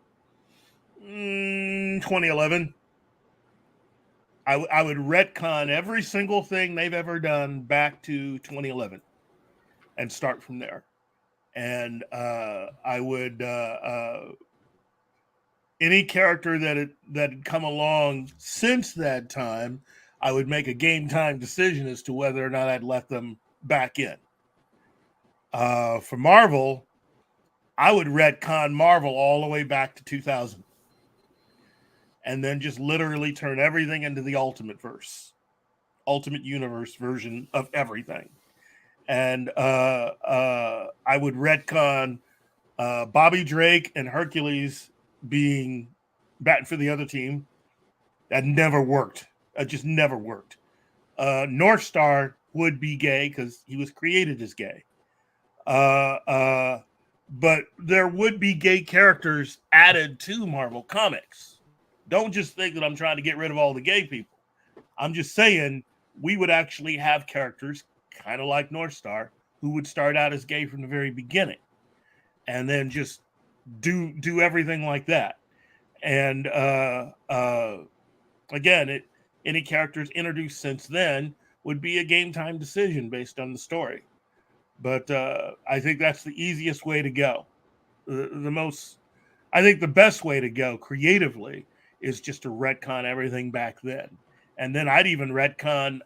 2011. I would retcon every single thing they've ever done back to 2011 and start from there. And I would any character that had come along since that time, I would make a game time decision as to whether or not I'd let them back in. For Marvel, I would retcon Marvel all the way back to 2000. And then just literally turn everything into the Ultimate Universe version of everything. And I would retcon Bobby Drake and Hercules being batting for the other team. That never worked. It just never worked. North Star would be gay because he was created as gay. But there would be gay characters added to Marvel Comics. Don't just think that I'm trying to get rid of all the gay people. I'm just saying we would actually have characters kind of like North Star who would start out as gay from the very beginning and then just do everything like that. And again, any characters introduced since then would be a game time decision based on the story. But I think that's the easiest way to go. I think the best way to go creatively is just to retcon everything back then. And then I'd even retcon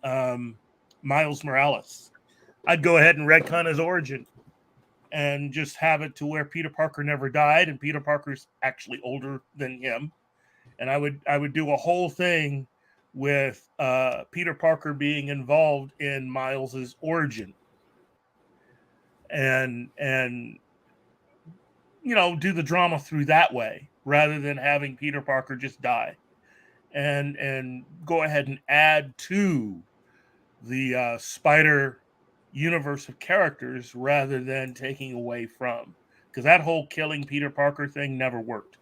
Miles Morales. I'd go ahead and retcon his origin and just have it to where Peter Parker never died and Peter Parker's actually older than him. And I would do a whole thing with Peter Parker being involved in Miles's origin. And you know, do the drama through that way rather than having Peter Parker just die. And go ahead and add to the Spider universe of characters rather than taking away from. Because that whole killing Peter Parker thing never worked.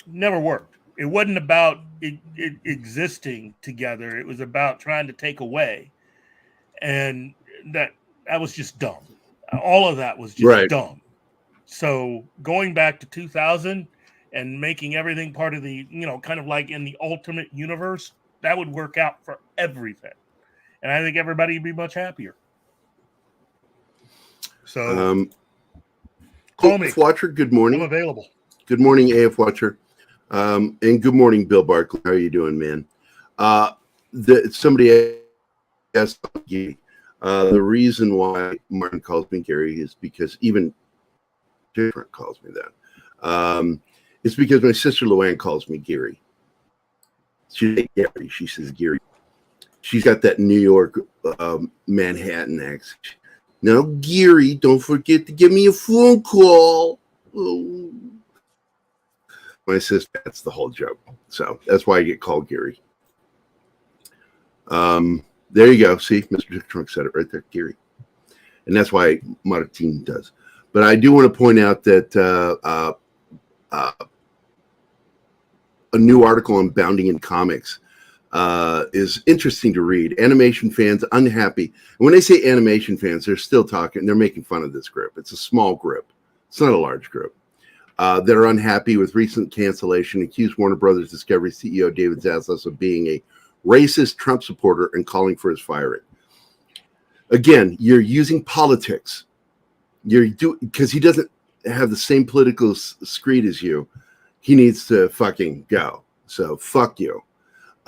Never worked. It wasn't about it existing together. It was about trying to take away. And that was just dumb. All of that was just dumb. So going back to 2000 and making everything part of the, you know, kind of like in the ultimate universe, that would work out for everything. And I think everybody would be much happier. So call me. AF Watcher, good morning. I'm available. Good morning, AF Watcher. And good morning, Bill Barkley. How are you doing, man? Somebody asked Gerry. The reason why Martin calls me Gerry is because even different calls me that. It's because my sister Luann calls me Gerry. She says Gerry. She says Gerry. She's got that New York, Manhattan accent. Now, Gerry, don't forget to give me a phone call. Oh. My sister, that's the whole joke. So that's why I get called Gerry. There you go. See, Mr. Trunk said it right there, Gerry. And that's why Martin does. But I do want to point out that a new article on Bounding in Comics is interesting to read. Animation fans unhappy. And when they say animation fans, they're still talking. They're making fun of this group. It's a small group. It's not a large group. That are unhappy with recent cancellation, accused Warner Brothers Discovery CEO David Zaslav of being a racist Trump supporter and calling for his firing. Again, you're using politics. Because he doesn't have the same political screed as you. He needs to fucking go. So fuck you.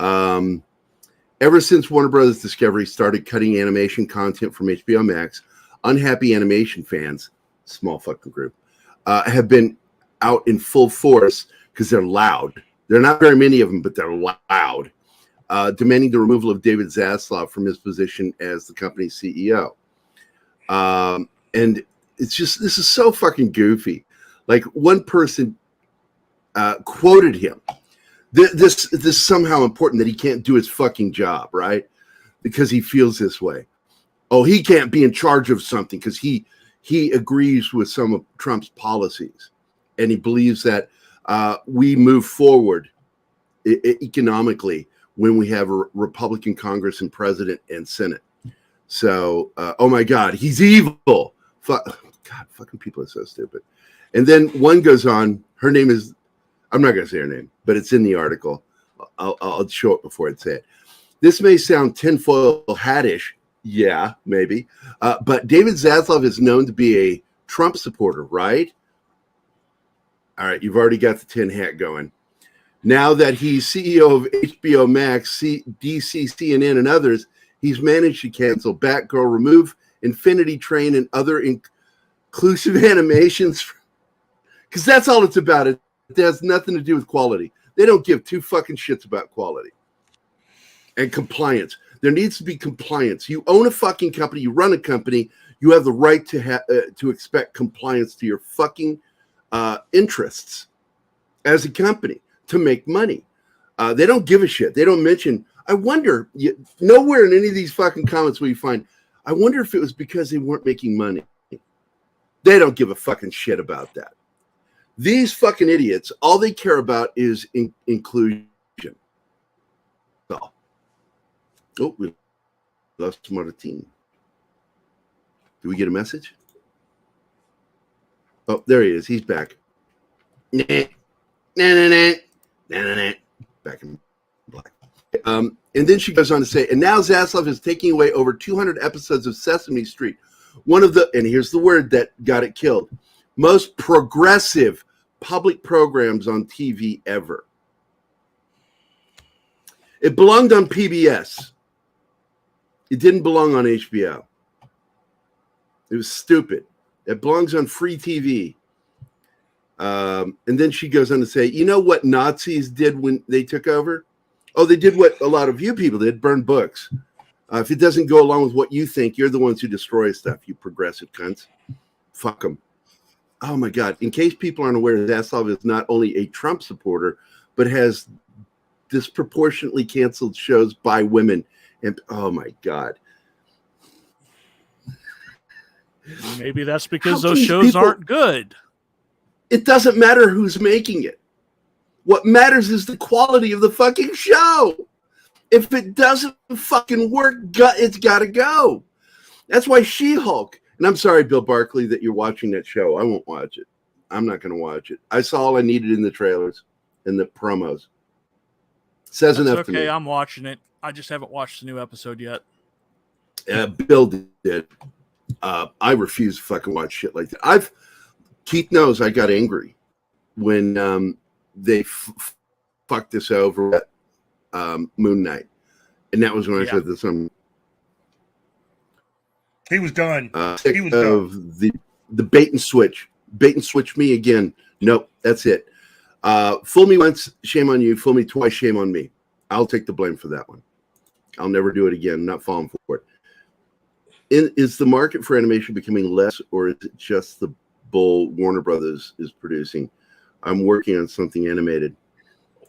Ever since Warner Brothers Discovery started cutting animation content from HBO Max, unhappy animation fans, small fucking group, have been out in full force because they're loud. There are not very many of them, but they're loud, demanding the removal of David Zaslav from his position as the company's CEO. And it's just, this is so fucking goofy. Like one person quoted him. This is somehow important that he can't do his fucking job, right? Because he feels this way. Oh, he can't be in charge of something because he agrees with some of Trump's policies. And he believes that we move forward economically when we have a Republican Congress and president and Senate. So, oh my God, he's evil. God, fucking people are so stupid. And then one goes on. Her name is, I'm not going to say her name, but it's in the article. I'll show it before I say it. This may sound tinfoil hat-ish. Yeah, maybe. But David Zaslav is known to be a Trump supporter, right? All right, you've already got the tin hat going. Now that he's CEO of HBO Max, DC, CNN, and others, he's managed to cancel Batgirl, remove Infinity Train, and other inclusive animations. Because that's all it's about. It has nothing to do with quality. They don't give two fucking shits about quality. And compliance. There needs to be compliance. You own a fucking company. You run a company. You have the right to expect compliance to your fucking interests as a company to make money. They don't give a shit. They don't mention. I wonder, nowhere in any of these fucking comments will you find, I wonder if it was because they weren't making money. They don't give a fucking shit about that. These fucking idiots, all they care about is inclusion. So, oh, we lost Martin. Do we get a message? Oh, there he is. He's back. Back in black. And then she goes on to say, and now Zaslav is taking away over 200 episodes of Sesame Street. One of the, and here's the word that got it killed, most progressive public programs on TV ever. It belonged on PBS. It didn't belong on HBO. It was stupid. It belongs on free TV. And then she goes on to say, you know what Nazis did when they took over? Oh, they did what a lot of you people did, burn books. If it doesn't go along with what you think, you're the ones who destroy stuff, you progressive cunts. Fuck them. Oh, my God. In case people aren't aware, Zaslav is not only a Trump supporter, but has disproportionately canceled shows by women. And, oh, my God. Maybe that's because those shows aren't good. It doesn't matter who's making it. What matters is the quality of the fucking show. If it doesn't fucking work, it's got to go. That's why She-Hulk, and I'm sorry, Bill Barkley, that you're watching that show. I won't watch it. I'm not going to watch it. I saw all I needed in the trailers and the promos. Says That's enough to me. Okay, I'm watching it. I just haven't watched the new episode yet. Bill did. I refuse to fucking watch shit like that. Keith knows I got angry when they fucked us over at Moon Knight, and that was when I said this. He was done. He was done. The bait and switch me again. Nope, that's it. Fool me once, shame on you. Fool me twice, shame on me. I'll take the blame for that one. I'll never do it again. I'm not falling for it. Is the market for animation becoming less, or is it just the bull Warner Brothers is producing? I'm working on something animated.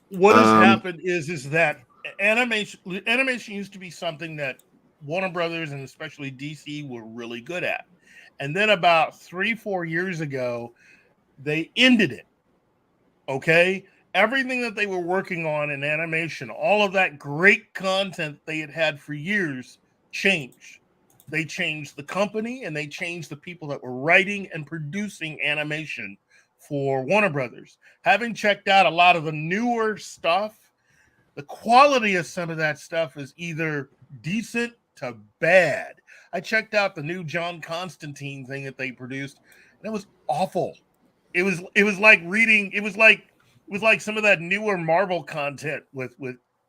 What has happened is that animation used to be something that Warner Brothers and especially DC were really good at. And then about 3-4 years ago, they ended it. Okay? Everything that they were working on in animation, all of that great content they had for years changed. They changed the company and they changed the people that were writing and producing animation for Warner Brothers. Having checked out a lot of the newer stuff, the quality of some of that stuff is either decent to bad. I checked out the new John Constantine thing that they produced, and it was awful. It was like reading. It was like some of that newer Marvel content with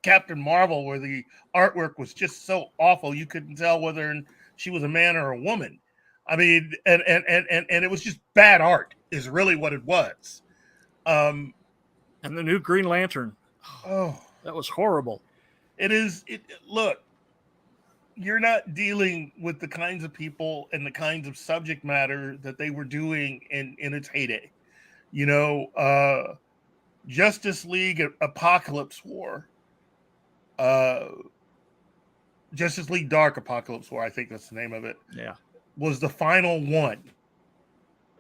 Captain Marvel, where the artwork was just so awful you couldn't tell whether she was a man or a woman. I mean, and it was just bad art is really what it was. And the new Green Lantern. Oh, that was horrible. Look, you're not dealing with the kinds of people and the kinds of subject matter that they were doing in its heyday. You know, Justice League Apocalypse War. Justice League Dark Apocalypse War, I think that's the name of it. Yeah. Was the final one.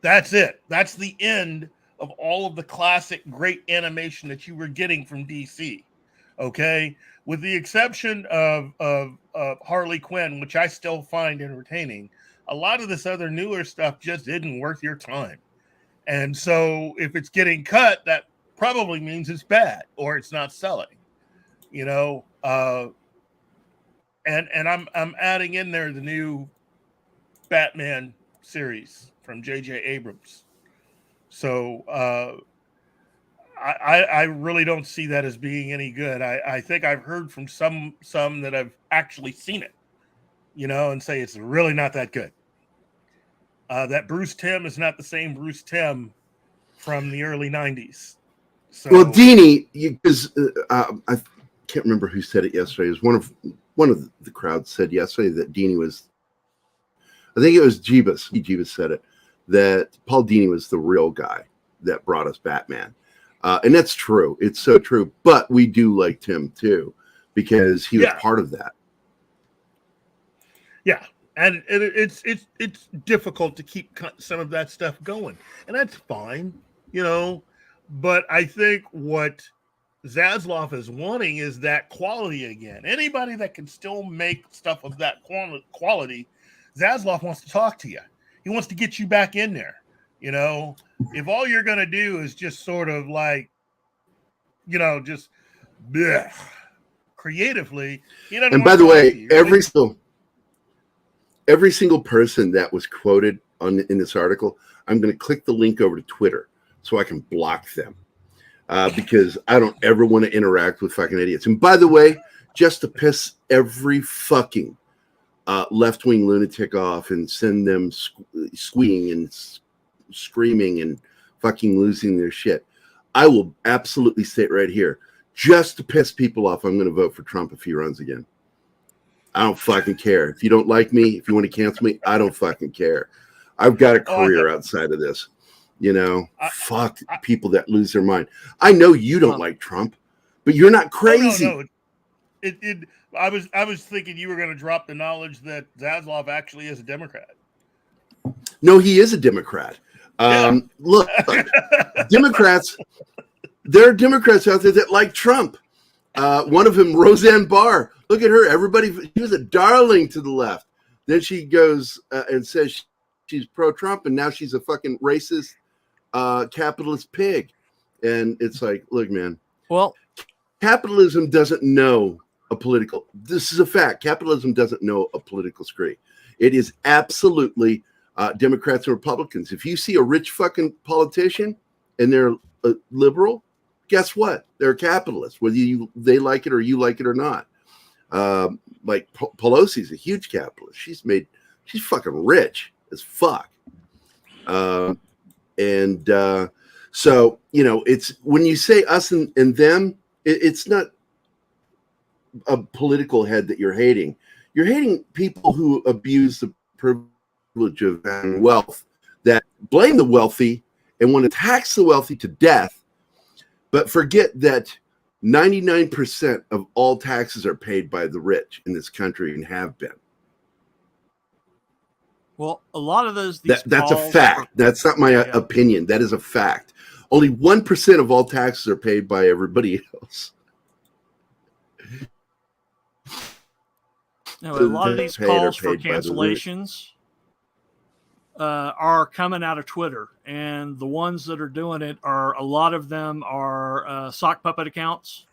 That's it. That's the end of all of the classic great animation that you were getting from DC. Okay? With the exception of Harley Quinn, which I still find entertaining, a lot of this other newer stuff just isn't worth your time. And so if it's getting cut, that probably means it's bad or it's not selling. You know, and I'm adding in there the new Batman series from J.J. Abrams. So I really don't see that as being any good. I think I've heard from some that have actually seen it, you know, and say it's really not that good. That Bruce Timm is not the same Bruce Timm from the early 90s. So, well, Deanie, because I can't remember who said it yesterday. It was one of the crowd said yesterday that Deanie was, I think it was Jeebus. Jeebus said it, that Paul Dini was the real guy that brought us Batman. And that's true. It's so true. But we do like Tim too, because he was part of that. Yeah. And it's difficult to keep some of that stuff going. And that's fine, you know. But I think what Zaslav is wanting is that quality again. Anybody that can still make stuff of that quality, Zaslav wants to talk to you. He wants to get you back in there. You know, if all you're going to do is just sort of like, you know, just bleh, creatively. He doesn't. And wanna by the talk way, to you. every single person that was quoted in this article, I'm going to click the link over to Twitter so I can block them because I don't ever want to interact with fucking idiots. And by the way, just to piss every fucking left-wing lunatic off and send them squealing and screaming and fucking losing their shit, I will absolutely say it right here. Just to piss people off, I'm going to vote for Trump if he runs again. I don't fucking care. If you don't like me, if you want to cancel me, I don't fucking care. I've got a career outside of this. You know, fuck people that lose their mind. I know you don't like Trump, but you're not crazy. Oh, no. I was thinking you were going to drop the knowledge that Zaslav actually is a Democrat. No, he is a Democrat. Look, Democrats, there are Democrats out there that like Trump. One of them, Roseanne Barr. Look at her. Everybody, she was a darling to the left. Then she goes and says she's pro-Trump, and now she's a fucking racist, capitalist pig. And it's like, look, man. Well, capitalism doesn't know a political. This is a fact. Capitalism doesn't know a political scree. It is absolutely Democrats and Republicans. If you see a rich fucking politician and they're a liberal, guess what? They're capitalists, whether they like it or you like it or not. Like Pelosi's a huge capitalist. She's fucking rich as fuck. So, you know, it's when you say us and them, it's not a political head that you're hating. You're hating people who abuse the privilege of having wealth, that blame the wealthy and want to tax the wealthy to death, but forget that 99% of all taxes are paid by the rich in this country and have been. Well, a lot of those. That's a fact. That's not my opinion. That is a fact. Only 1% of all taxes are paid by everybody else. No, a lot of these calls for cancellations are coming out of Twitter, and the ones that are doing it are, a lot of them are sock puppet accounts.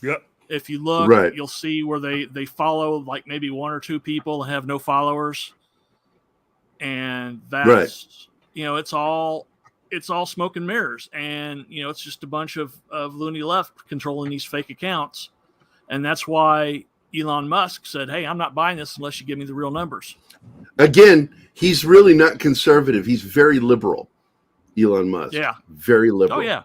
Yep. If you look, right, you'll see where they follow like maybe one or two people and have no followers. And that's, right, you know, it's all smoke and mirrors. And, you know, it's just a bunch of loony left controlling these fake accounts. And that's why Elon Musk said, hey, I'm not buying this unless you give me the real numbers. Again, he's really not conservative. He's very liberal, Elon Musk. Yeah. Very liberal. Oh, yeah.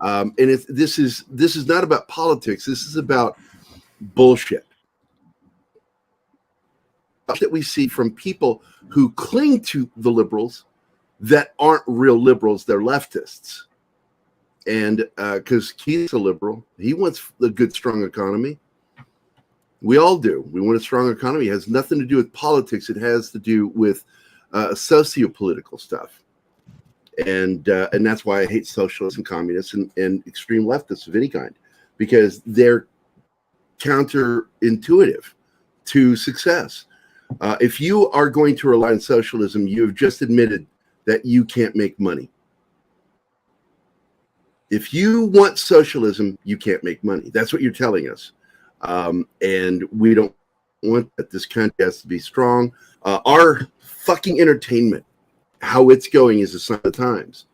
And this is not about politics. This is about bullshit that we see from people who cling to the liberals that aren't real liberals. They're leftists. And because he's a liberal, he wants a good, strong economy. We all do. We want a strong economy. It has nothing to do with politics. It has to do with socio-political stuff. And that's why I hate socialists and communists and extreme leftists of any kind, because they're counterintuitive to success. If you are going to rely on socialism, you have just admitted that you can't make money. If you want socialism, you can't make money. That's what you're telling us. And we don't want that. This country has to be strong. Our fucking entertainment, how it's going, is a sign of the times.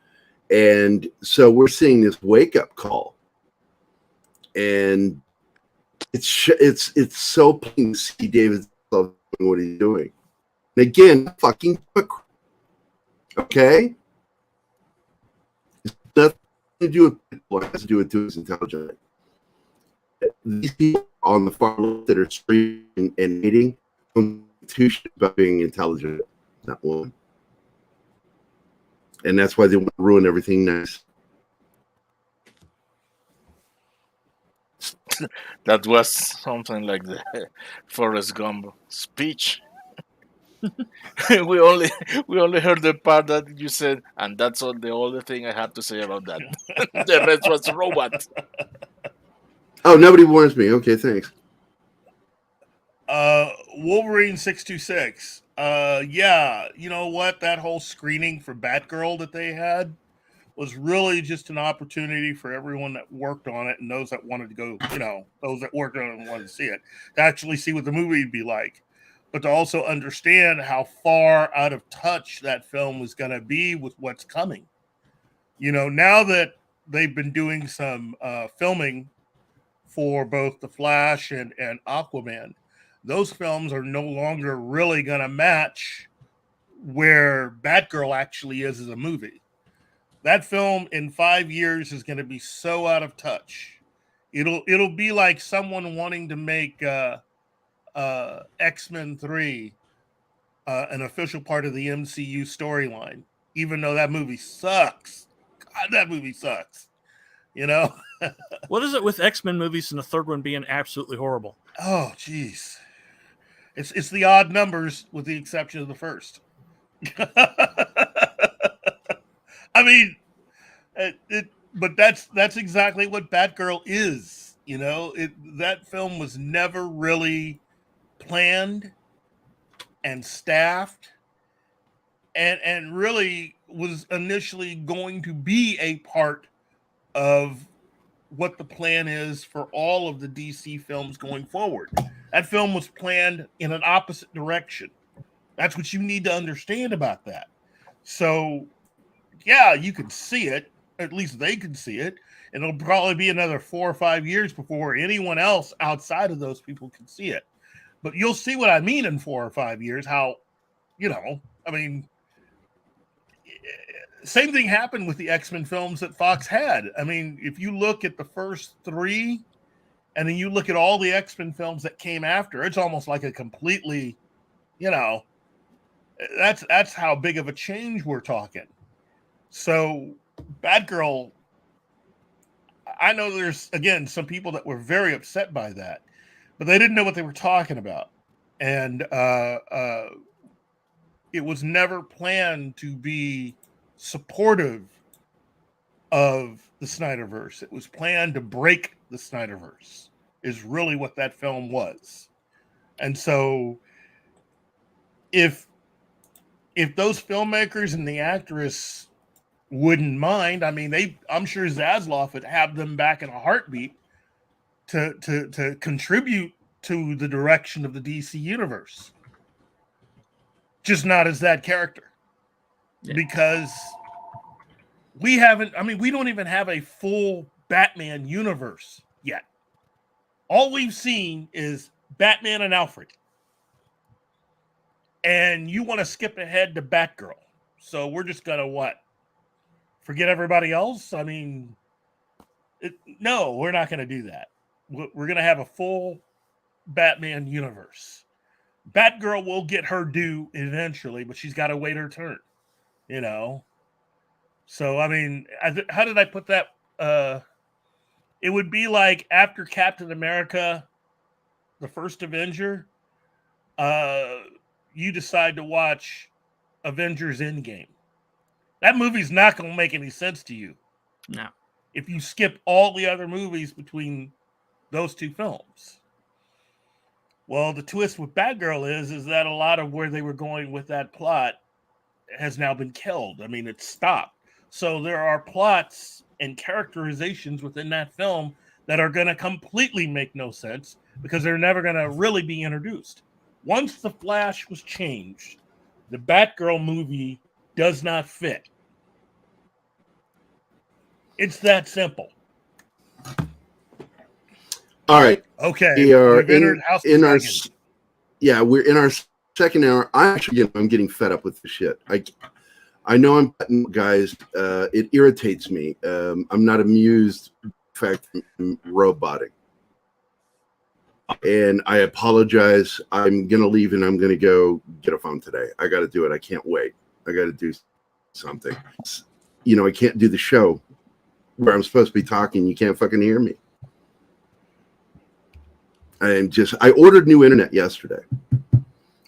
And so we're seeing this wake-up call. And it's so plain to see David what he's doing. And again, fucking okay? It's nothing to do with people. It has to do with his intelligence. These people on the far left that are screaming and hating too shit about being intelligent. Not one. And that's why they want to ruin everything nice. That was something like the Forrest Gump speech. we only heard the part that you said, and that's all the only thing I had to say about that. The rest was robot. Oh, nobody warns me. Okay, thanks. Wolverine 626. Yeah, you know what? That whole screening for Batgirl that they had was really just an opportunity for everyone that worked on it and those that wanted to go, those that worked on it and wanted to see it, to actually see what the movie would be like, but to also understand how far out of touch that film was going to be with what's coming. Now that they've been doing some filming for both The Flash and Aquaman, those films are no longer really going to match where Batgirl actually is as a movie. That film in 5 years is going to be so out of touch. It'll be like someone wanting to make X-Men 3 an official part of the MCU storyline, even though that movie sucks. God, that movie sucks. What is it with X-Men movies and the third one being absolutely horrible? Oh, jeez. It's the odd numbers with the exception of the first. I mean, but that's exactly what Batgirl is. That film was never really planned and staffed, and really was initially going to be a part of what the plan is for all of the DC films going forward. That film was planned in an opposite direction. That's what you need to understand about that. So, yeah, you can see it. At least they can see it. And it'll probably be another 4 or 5 years before anyone else outside of those people can see it. But you'll see what I mean in 4 or 5 years, how, same thing happened with the X-Men films that Fox had. I mean, if you look at the first 3 and then you look at all the X-Men films that came after, it's almost like a completely, that's how big of a change we're talking. So Batgirl, I know there's, again, some people that were very upset by that, but they didn't know what they were talking about. And it was never planned to be supportive of the Snyderverse. It was planned to break the Snyderverse, is really what that film was. And so if those filmmakers and the actress wouldn't mind, I'm sure Zaslav would have them back in a heartbeat to contribute to the direction of the DC universe. Just not as that character. Yeah. Because we don't even have a full Batman universe yet. All we've seen is Batman and Alfred. And you want to skip ahead to Batgirl. So we're just going to what? Forget everybody else? No, we're not going to do that. We're going to have a full Batman universe. Batgirl will get her due eventually, but she's got to wait her turn. So, how did I put that? It would be like after Captain America, the first Avenger, you decide to watch Avengers Endgame. That movie's not going to make any sense to you. No. If you skip all the other movies between those two films. Well, the twist with Batgirl is that a lot of where they were going with that plot has now been killed. It's stopped. So there are plots and characterizations within that film that are going to completely make no sense because they're never going to really be introduced. Once The Flash was changed, the Batgirl movie does not fit. It's that simple. All right. Okay. We are in our we're in our second hour. I'm getting fed up with the shit. I know I'm cutting guys. It irritates me. I'm not amused by the fact that I'm roboting. And I apologize. I'm going to leave and I'm going to go get a phone today. I got to do it. I can't wait. I got to do something. I can't do the show where I'm supposed to be talking. You can't fucking hear me. I ordered new internet yesterday.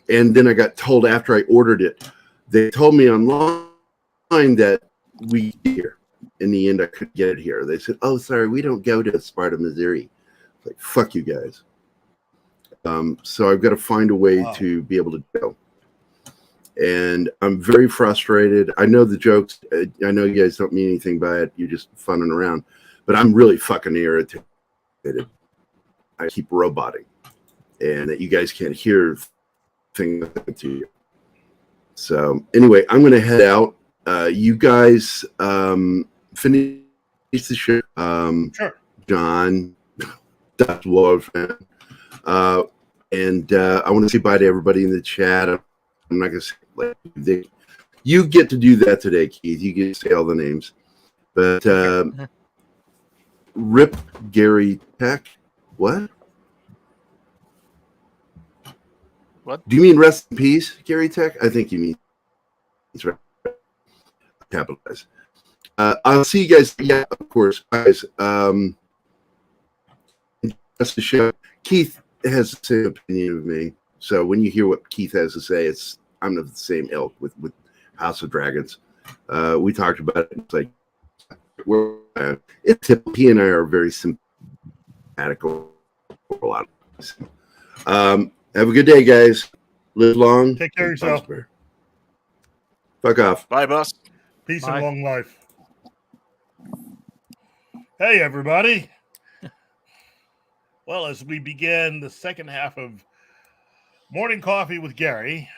And then I got told after I ordered it, they told me online that we here. In the end, I couldn't get it here. They said, "Oh, sorry, we don't go to Sparta, Missouri." It's like, fuck you guys. So I've got to find a way to be able to go. and I'm very frustrated. I know the jokes. I know you guys don't mean anything by it. You're just funning around, but I'm really fucking irritated. I keep roboting, and that you guys can't hear things to you. So anyway, I'm going to head out. You guys finish the show. Sure. John, Dr. Wolfman. And I want to say bye to everybody in the chat. I'm not going to say like you get to do that today, Keith. You get to say all the names. But Rip Gerry Tech. What? What? Do you mean rest in peace, Gerry Tech? I think you mean that's right. Capitalize. I'll see you guys. Yeah, of course, guys. That's the show. Keith has the same opinion of me. So when you hear what Keith has to say, I'm of the same ilk with House of Dragons. We talked about it. It's like he and I are very simpatical. A lot. Have a good day, guys. Live long. Take care of yourself. Prosper. Fuck off. Bye, boss. Peace Bye. and long life. Hey, everybody. Well, as we begin the second half of Morning Coffee with Gerry,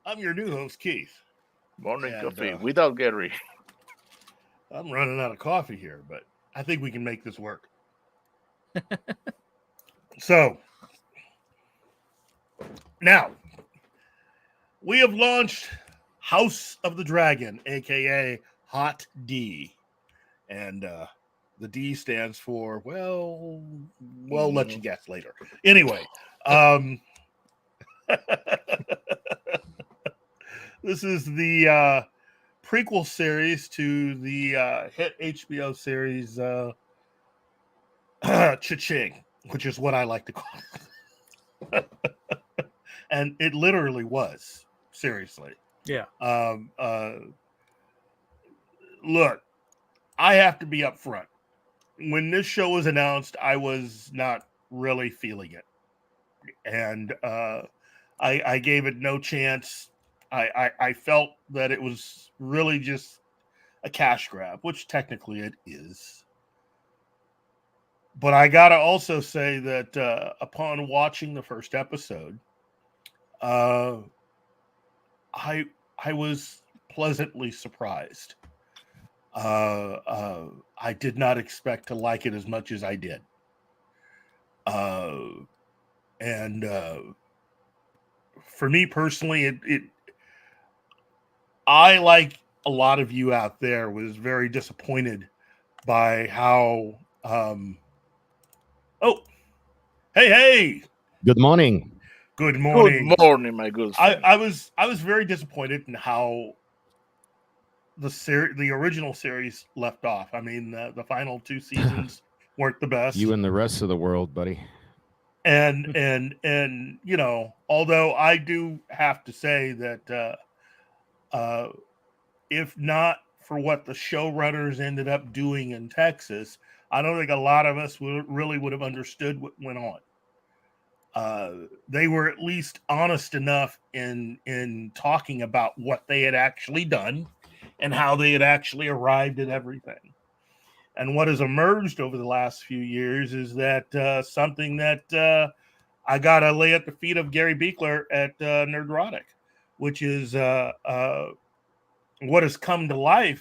I'm your new host, Keith. Morning And, coffee without Gerry. I'm running out of coffee here, but I think we can make this work. So, now, we have launched House of the Dragon, a.k.a. Hot D. And the D stands for, well, we'll let you guess later. Anyway, this is the prequel series to the hit HBO series Cha-Ching, which is what I like to call it. And it literally was, seriously. Yeah. Look, I have to be upfront. When this show was announced, I was not really feeling it. And I gave it no chance. I felt that it was really just a cash grab, which technically it is. But I got to also say that upon watching the first episode, I was pleasantly surprised. I did not expect to like it as much as I did. And for me personally, I, like a lot of you out there, was very disappointed by how hey, good morning. Good morning. Good morning, my good friend. I was very disappointed in how the original series left off. I mean, the final two seasons weren't the best. You and the rest of the world, buddy. And you know, although I do have to say that if not for what the showrunners ended up doing in Texas, I don't think a lot of us really would have understood what went on. They were at least honest enough in talking about what they had actually done and how they had actually arrived at everything. And what has emerged over the last few years is that something that I got to lay at the feet of Gary Beekler at Nerdrotic, which is what has come to light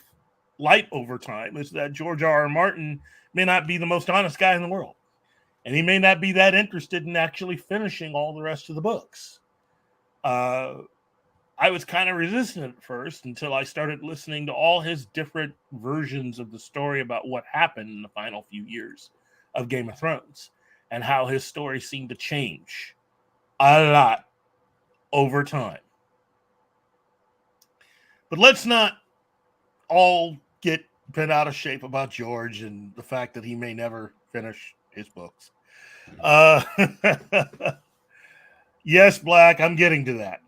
over time, is that George R.R. Martin may not be the most honest guy in the world. And he may not be that interested in actually finishing all the rest of the books. I was kind of resistant at first until I started listening to all his different versions of the story about what happened in the final few years of Game of Thrones and how his story seemed to change a lot over time. But let's not all get bent out of shape about George and the fact that he may never finish his books. Yes, Black, I'm getting to that.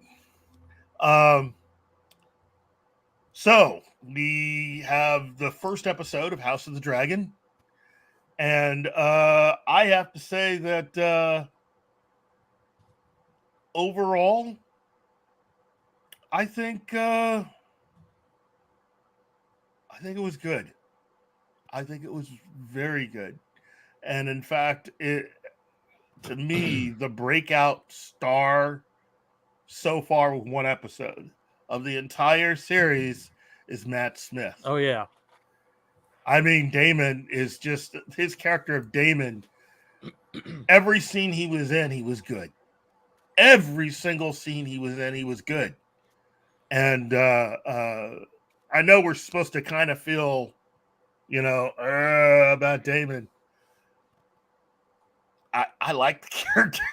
So we have the first episode of House of the Dragon, and I have to say that overall, I think it was good. I think it was very good. And in fact, to me, the breakout star so far with one episode of the entire series is Matt Smith. Oh yeah. I mean, Damon is just his character of Damon. Every scene he was in, he was good. Every single scene he was in, he was good. And I know we're supposed to kind of feel, about Damon. I like the character.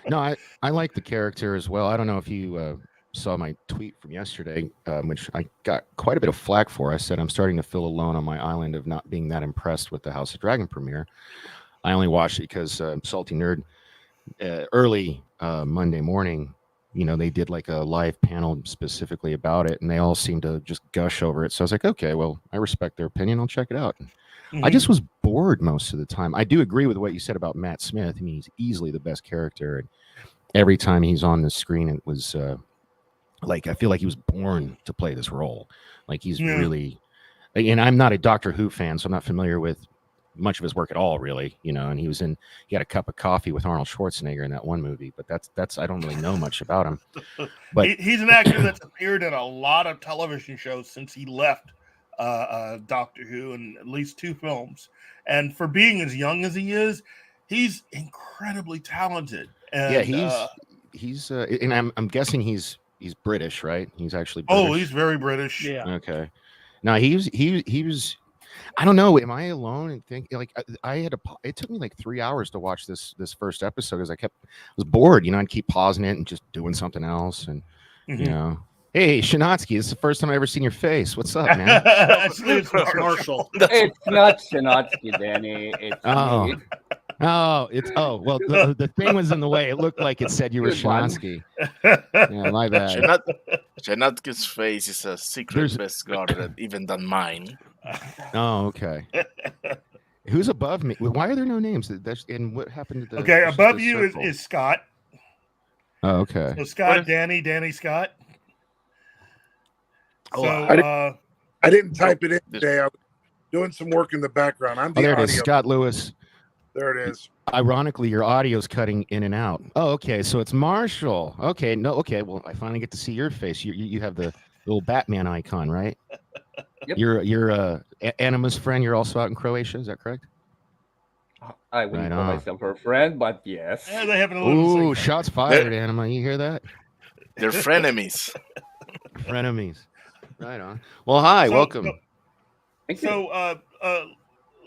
No, I like the character as well. I don't know if you saw my tweet from yesterday, which I got quite a bit of flack for. I said I'm starting to feel alone on my island of not being that impressed with the House of Dragon premiere. I only watched it because Salty Nerd early Monday morning, they did like a live panel specifically about it, and they all seemed to just gush over it. So I was like, okay, well, I respect their opinion. I'll check it out. Mm-hmm. I just was bored most of the time. I do agree with what you said about Matt Smith. I mean, he's easily the best character, and every time he's on the screen, it was I feel like he was born to play this role. Like he's really, and I'm not a Doctor Who fan, so I'm not familiar with much of his work at all, really. And he had a cup of coffee with Arnold Schwarzenegger in that one movie, but that's I don't really know much about him. But he's an actor that's appeared in a lot of television shows since he left Doctor Who, in at least 2 films. And for being as young as he is, he's incredibly talented. And, he's and I'm guessing he's British, right? He's actually British. Oh, he's very British. Yeah. Okay. Now he was. I don't know. Am I alone and think like it took me like 3 hours to watch this first episode because I was bored. I'd keep pausing it and just doing something else, and Hey, Shinatsky, this is the first time I've ever seen your face. What's up, man? It's Marshall. It's not Shinatsky, Danny. It's me. Well, the thing was in the way. It looked like it said you were Shinatsky. Yeah, my bad. Shinatsky's face is a secret best guarded even than mine. Oh, okay. Who's above me? Why are there no names? And what happened to the? Okay, above you is Scott. Oh, okay. So Scott, Danny, Scott. So I didn't type it in today. I was doing some work in the background. I'm the there audio. it is, Scott Lewis. There it is. Ironically, your audio's cutting in and out. Oh, okay. So it's Marshall. Okay, okay. Well, I finally get to see your face. You have the little Batman icon, right? Yep. You're Anima's friend. You're also out in Croatia. Is that correct? I wouldn't call myself her friend, but yes. Yeah, they have a little. Ooh, shots fired, Anima. You hear that? They're frenemies. Frenemies. Right on. Well, hi, welcome.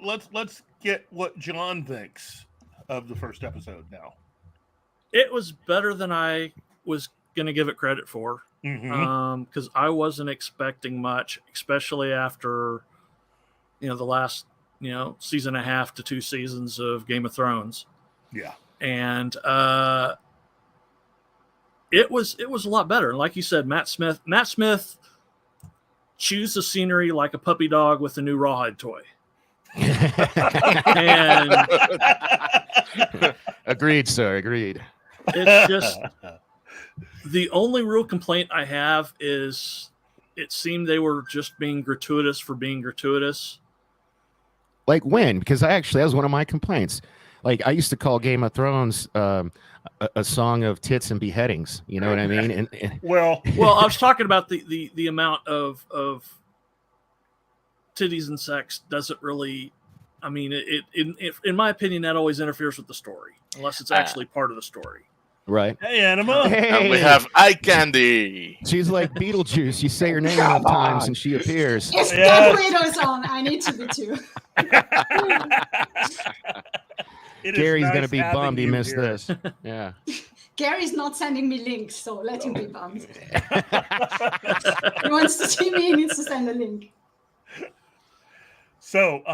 Let's get what John thinks of the first episode now. It was better than I was going to give it credit for. Because I wasn't expecting much, especially after the last season and a half to 2 seasons of Game of Thrones. Yeah, and it was a lot better. And like you said, Matt Smith chews the scenery like a puppy dog with a new rawhide toy. And agreed, sir. Agreed. It's just. The only real complaint I have is it seemed they were just being gratuitous for being gratuitous. Like when? Because that was one of my complaints. Like I used to call Game of Thrones a song of tits and beheadings. You know what I mean? And well, I was talking about the amount of titties and sex doesn't really. I mean, in my opinion, that always interferes with the story unless it's actually part of the story. Right. Hey, Anima. Hey. And we have eye candy. She's like Beetlejuice. You say her name enough times and she appears. If Black Widow's on, I need to be too. Gary's going to be bummed he missed this. Yeah. Gary's not sending me links, so let him be bummed. He wants to see me, he needs to send a link. So,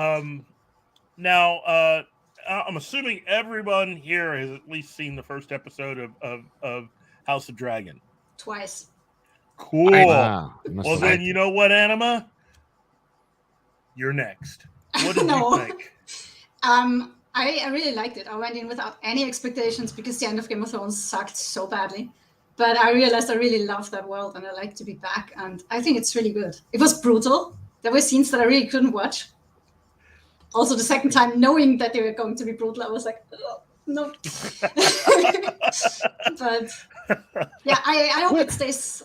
now, I'm assuming everyone here has at least seen the first episode of House of Dragon. Twice. Cool. Wow. Well, then you know what, Anima? You're next. What did you think? I really liked it. I went in without any expectations because the end of Game of Thrones sucked so badly. But I realized I really love that world and I like to be back. And I think it's really good. It was brutal. There were scenes that I really couldn't watch. Also, the second time, knowing that they were going to be brutal, I was like, oh, no. But yeah, I hope it stays.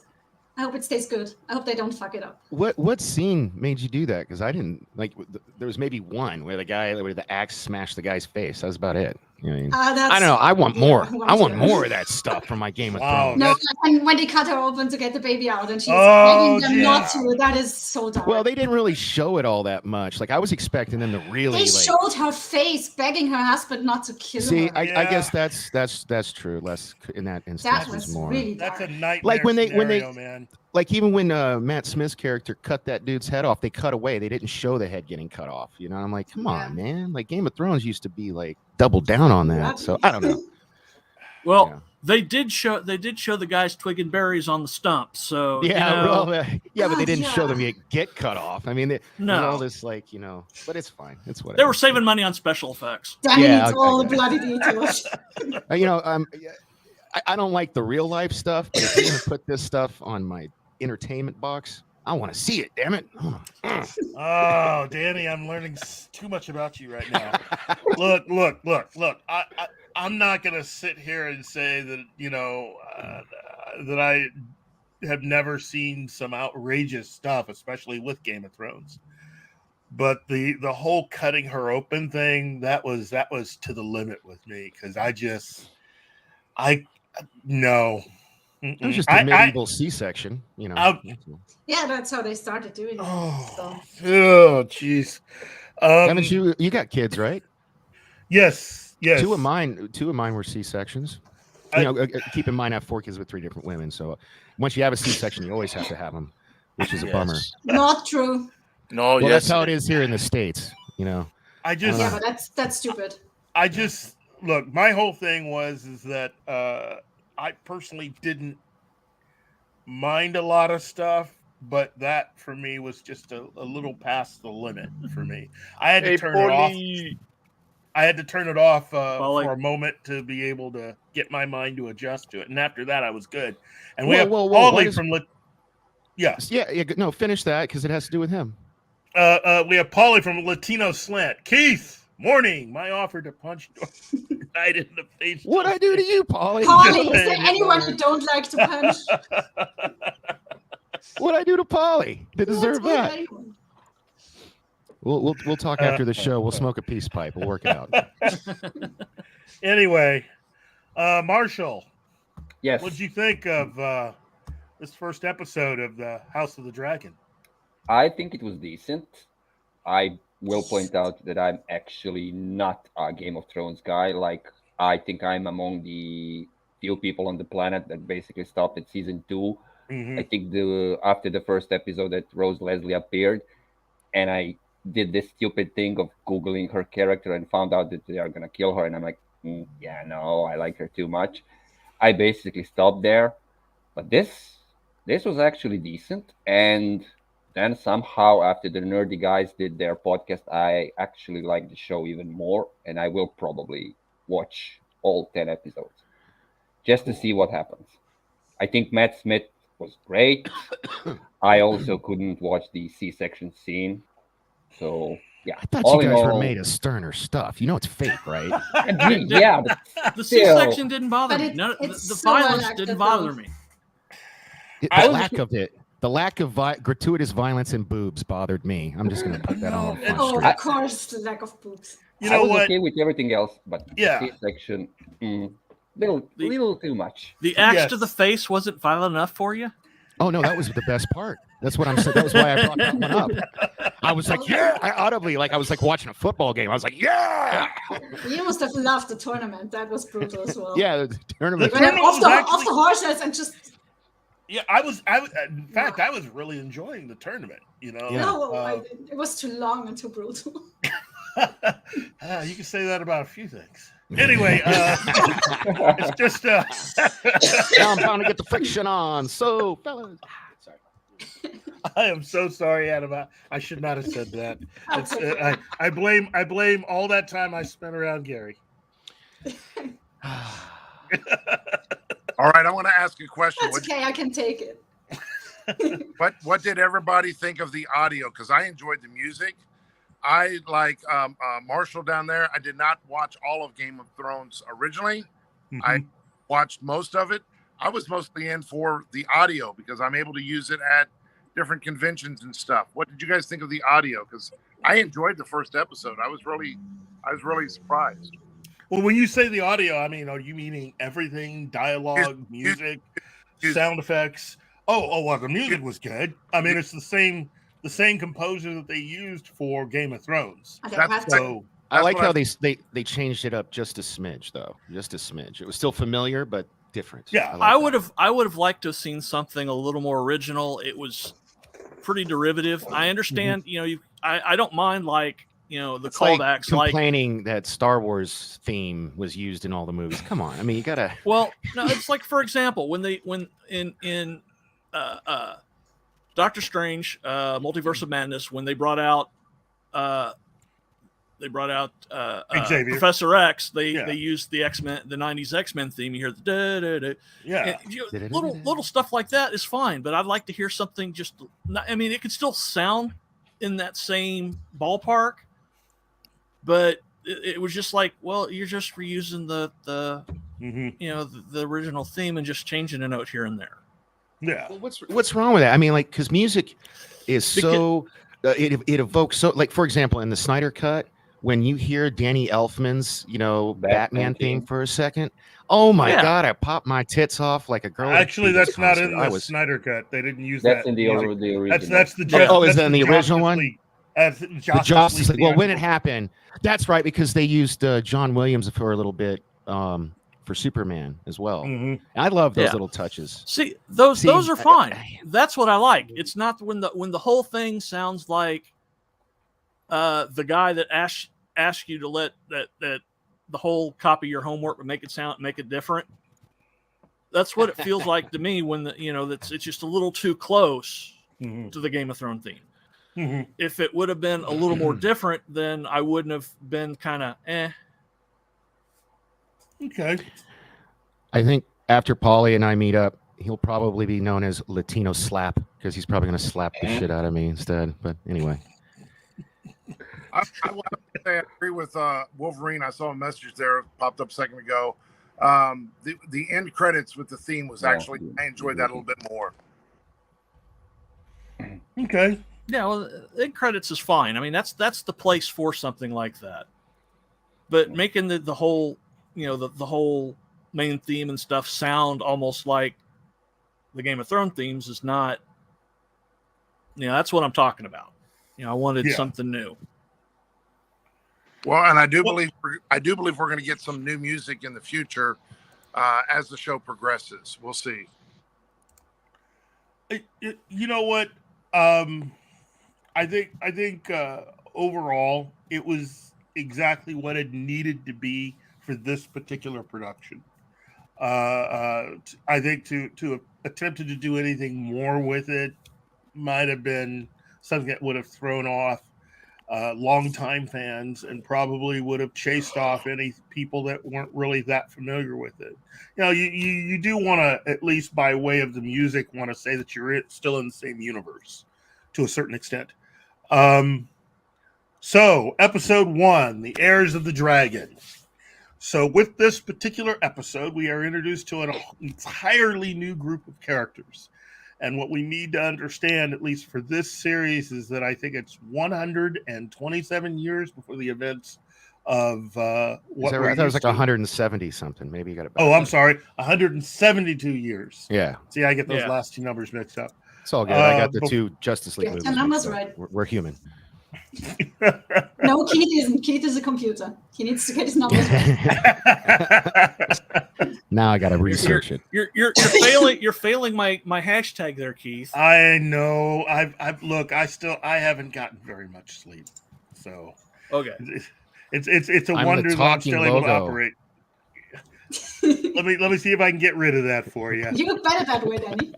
I hope it stays good. I hope they don't fuck it up. What scene made you do that? Because I didn't like. There was maybe one where the axe smashed the guy's face. That was about it. You know, I don't know. I want more. I want more of that stuff from my Game of Thrones. No, and when they cut her open to get the baby out, and she's begging them not to. That is so dark. Well, they didn't really show it all that much. Like I was expecting them to really. They showed her face begging her husband not to kill her. See, I guess that's true. Less in that instance. That was more. really dark. That's a nightmare. Like when they man. Like even when Matt Smith's character cut that dude's head off, they cut away. They didn't show the head getting cut off. You know, I'm like, come on, man. Like Game of Thrones used to be like double down on that. So I don't know. Well, they did show the guys twigging berries on the stump. So yeah, but they didn't show them get cut off. I mean, all this like but it's fine. It's whatever. They were saving money on special effects. All the bloody details. I don't like the real life stuff, but if you're gonna put this stuff on my entertainment box, I want to see it. Damn it! Oh, Danny, I'm learning too much about you right now. Look. I'm not gonna sit here and say that that I have never seen some outrageous stuff, especially with Game of Thrones. But the whole cutting her open thing, that was to the limit with me because no. It was just a medieval C-section, Yeah, that's how they started doing it. Oh, jeez. Haven't you got kids, right? Yes. Two of mine were C-sections. Keep in mind I have 4 kids with 3 different women. So once you have a C-section, you always have to have them, which is a bummer. Not true. No, well, that's how it is here in the States. But that's stupid. Look, my whole thing is that I personally didn't mind a lot of stuff, but that for me was just a little past the limit for me. I had to turn it off. I had to turn it off for a moment to be able to get my mind to adjust to it, and after that, I was good. And we have Paulie from no, finish that because it has to do with him. We have Paulie from Latino Slant. Keith. Morning. My offer to punch right in the face. What'd I do to you, Paulie? Paulie, is there anyone you don't like to punch? What'd I do to Paulie to deserve that? We'll talk after the show. We'll smoke a peace pipe. We'll work it out. Anyway, Marshall. Yes. What'd you think of this first episode of the House of the Dragon? I think it was decent. I will point out that I'm actually not a Game of Thrones guy. Like, I think I'm among the few people on the planet that basically stopped at season 2. Mm-hmm. I think after the first episode that Rose Leslie appeared, and I did this stupid thing of Googling her character and found out that they are going to kill her. And I'm like, no, I like her too much. I basically stopped there. But this was actually decent. And then somehow after the nerdy guys did their podcast, I actually like the show even more. And I will probably watch all 10 episodes just to see what happens. I think Matt Smith was great. I also couldn't watch the C-section scene. So, yeah. I thought you guys were made of sterner stuff. You know it's fake, right? Yeah. The C-section didn't bother me. The violence didn't bother me. The lack of gratuitous violence and boobs bothered me. I'm just going to put that on. Of course, the lack of boobs. I was okay with everything else, but the C-section, little too much. The axe to the face wasn't violent enough for you? Oh no, that was the best part. That's what I'm saying. That was why I brought that one up. I was like, yeah. I audibly, I was like watching a football game. I was like, yeah. You must have loved the tournament. That was brutal as well. Yeah, the tournament. Off the horses and just. Yeah, I was. In fact, I was really enjoying the tournament. No, it was too long and too brutal. You can say that about a few things. Anyway, it's just. Now I'm bound to get the friction on. So, fellas. Sorry. I am so sorry, Adam. I should not have said that. I blame all that time I spent around Gerry. All right, I want to ask you a question. That's okay. I can take it. What did everybody think of the audio? Because I enjoyed the music. I like Marshall down there. I did not watch all of Game of Thrones originally. I watched most of it. I was mostly in for the audio because I'm able to use it at different conventions and stuff. What did you guys think of the audio? Because I enjoyed the first episode. I was really surprised. Well, when you say the audio, I mean, are you meaning everything? Dialogue, music, sound effects? Oh, well, the music was good. I mean, it's the same composer that they used for Game of Thrones. I like how they changed it up just a smidge, though. Just a smidge. It was still familiar, but different. Yeah, I would have liked to have seen something a little more original. It was pretty derivative. I understand, I don't mind the It's callbacks, complaining that Star Wars theme was used in all the movies. Come on, I mean, you gotta. Well, no, it's like, for example, when in Doctor Strange, Multiverse of Madness, when they brought out Xavier. Professor X, they used the X-Men, the 90s X-Men theme. You hear the da-da-da. Yeah. And, little stuff like that is fine, but I'd like to hear something it could still sound in that same ballpark, but it was just like, well, you're just reusing the original theme and just changing a note here and there. Yeah. Well, what's wrong with that? I mean, like, because music is so it evokes so, like, for example, in the Snyder Cut, when you hear Danny Elfman's Batman theme for a second, oh my God, I popped my tits off like a girl. Actually, that's not in the Snyder Cut. They didn't use that. That's in the original. That's the is that in the original one? The Justice League. Well, when it happened, that's right, because they used John Williams for a little bit for Superman as well. I love those little touches. See, those are fine. That's what I like. It's not when the whole thing sounds like the guy that asked you to let that the whole copy your homework but make it different. That's what it feels like to me when it's just a little too close to the Game of Thrones theme. If it would have been a little more different, then I wouldn't have been kind of Okay. I think after Paulie and I meet up, he'll probably be known as Latino Slap, because he's probably going to slap the shit out of me instead. But anyway. I want to say I agree with Wolverine. I saw a message there popped up a second ago. The end credits with the theme was actually, I enjoyed that a little bit more. Okay. Yeah, well, end credits is fine. I mean, that's the place for something like that. But making the whole, the whole main theme and stuff sound almost like the Game of Thrones themes is not. That's what I'm talking about. I wanted something new. Well, and I do believe we're going to get some new music in the future as the show progresses. We'll see. You know what? I think overall it was exactly what it needed to be for this particular production. I think to attempted to do anything more with it might have been something that would have thrown off longtime fans and probably would have chased off any people that weren't really that familiar with it. You do want to, at least by way of the music, want to say that you're still in the same universe to a certain extent. So episode 1, The Heirs of the Dragon. So with this particular episode, we are introduced to an entirely new group of characters. And what we need to understand, at least for this series, is that I think it's 127 years before the events of what I thought it was like 170 something. Maybe you got it back. Oh, I'm sorry. 172 years. Yeah. See, I get those last two numbers mixed up. It's all good. I got the two Justice League movies. The numbers right. We're human. No, Keith isn't. Keith is a computer. He needs to get his numbers right. Now I got to research it. You're failing. You're failing my hashtag there, Keith. I know. I haven't gotten very much sleep. So okay. It's a wonder that I'm still able to operate. let me see if I can get rid of that for you. You look better that way, Danny.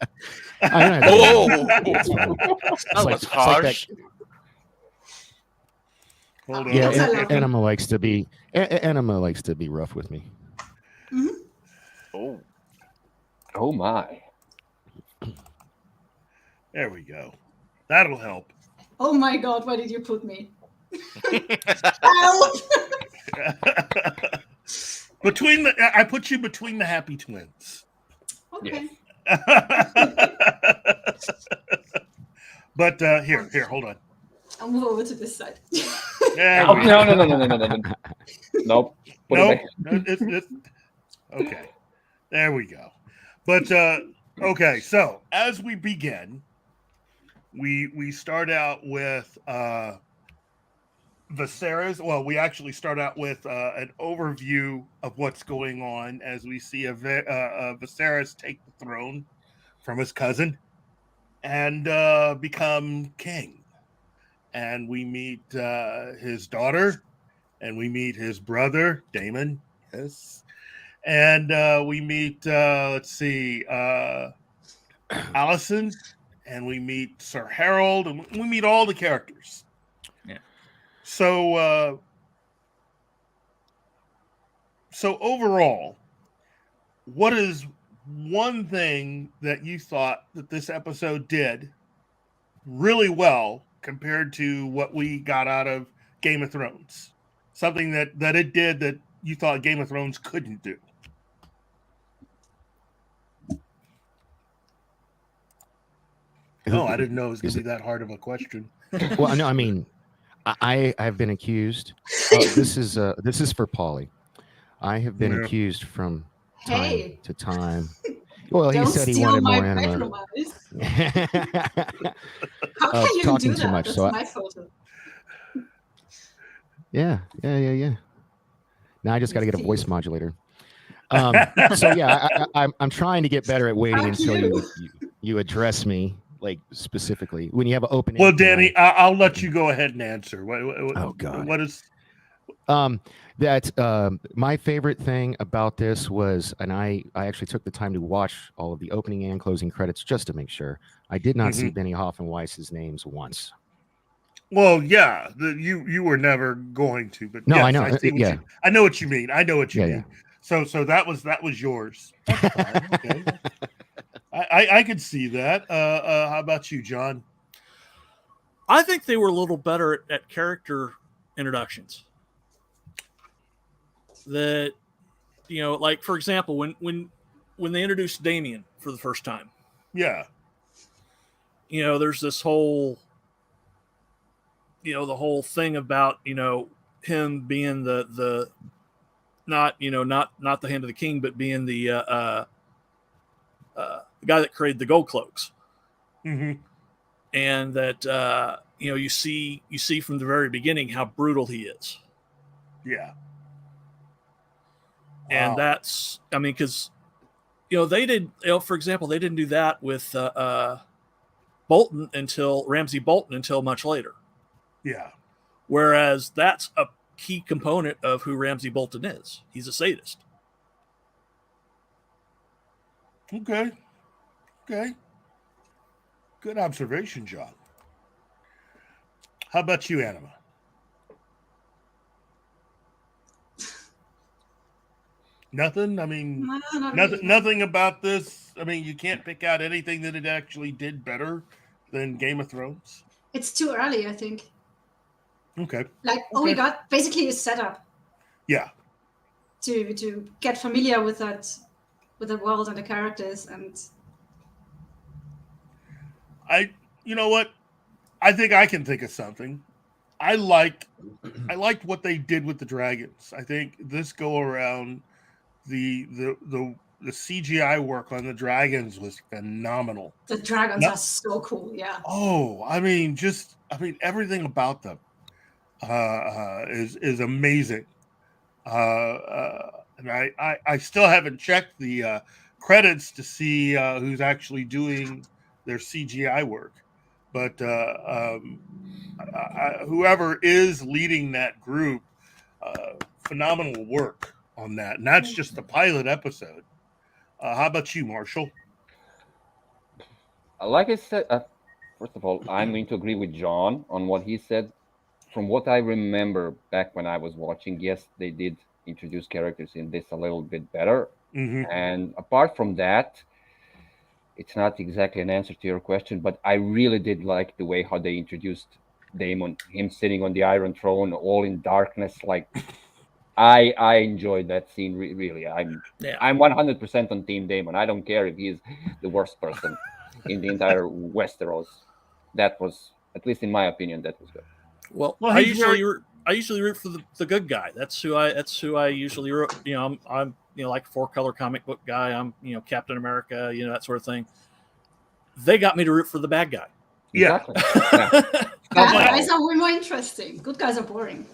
That was harsh. Hold on. Yeah, Enema likes to be rough with me. Mm-hmm. Oh. Oh my. There we go. That'll help. Oh my God, where did you put me? Help! I put you between the happy twins. Okay. But here, hold on. I'll move over to this side. No. Nope. Put it back. Okay. There we go. But okay, so as we begin, we start out with Viserys. Well, we actually start out with an overview of what's going on as we see Viserys take the throne from his cousin and become king. And we meet his daughter, and we meet his brother, Daemon. Yes. And we meet, Allison, and we meet Sir Harold, and we meet all the characters. Yeah. So overall, what is one thing that you thought that this episode did really well compared to what we got out of Game of Thrones? Something that it did that you thought Game of Thrones couldn't do? Oh, I didn't know it was going to be that hard of a question. Well, no, I mean, I've been accused. This is for Polly. I have been accused from time to time. Well, he said he wanted more anime. How can you talking do that? too much, That's so my photo. Yeah. Now I just got to get a voice modulator. So yeah, I'm trying to get better at waiting until you address me, like specifically when you have an opening. Well, Danny, I'll let you go ahead and answer. Oh God, what is? My favorite thing about this was, and I actually took the time to watch all of the opening and closing credits just to make sure. I did not see Benny Hoffenweiss's names once. Well, yeah, you were never going to, but no, yes, I know. I know what you mean. I know what you mean. Yeah. So that was yours. That's fine. Okay. I could see that. How about you, John? I think they were a little better at character introductions. That, like for example, when they introduced Damien for the first time. Yeah. There's this whole the whole thing about him being the not the hand of the king, but being the guy that created the gold cloaks. Mm-hmm. And that you see from the very beginning how brutal he is. Yeah. And that's, because they did, for example, they didn't do that with Ramsay Bolton until much later. Yeah. Whereas that's a key component of who Ramsay Bolton is. He's a sadist. Okay. Good observation, John. How about you, Anima? Nothing? I mean, nothing about this. I mean, you can't pick out anything that it actually did better than Game of Thrones? It's too early, I think. Okay. We got basically a setup. Yeah. To get familiar with the world and the characters, and you know what? I think I can think of something. I liked what they did with the dragons. I think this go around the CGI work on the dragons was phenomenal. The dragons are so cool, yeah. Oh, I mean, everything about them is amazing. And I still haven't checked the credits to see who's actually doing their CGI work, but whoever is leading that group, phenomenal work on that. And that's just the pilot episode. How about you, Marshall? Like I said, first of all, I'm going to agree with John on what he said. From what I remember back when I was watching, yes, they did introduce characters in this a little bit better. Mm-hmm. And apart from that, it's not exactly an answer to your question, but I really did like the way how they introduced Damon, him sitting on the Iron Throne, all in darkness. Like, I enjoyed that scene really. I'm 100% on Team Damon. I don't care if he's the worst person in the entire Westeros. That was, at least in my opinion, that was good. Well, I usually root for the good guy. That's who I usually root. I'm like a 4-color comic book guy. I'm Captain America, that sort of thing. They got me to root for the bad guy. Yeah. Exactly. Bad guys are way more interesting. Good guys are boring.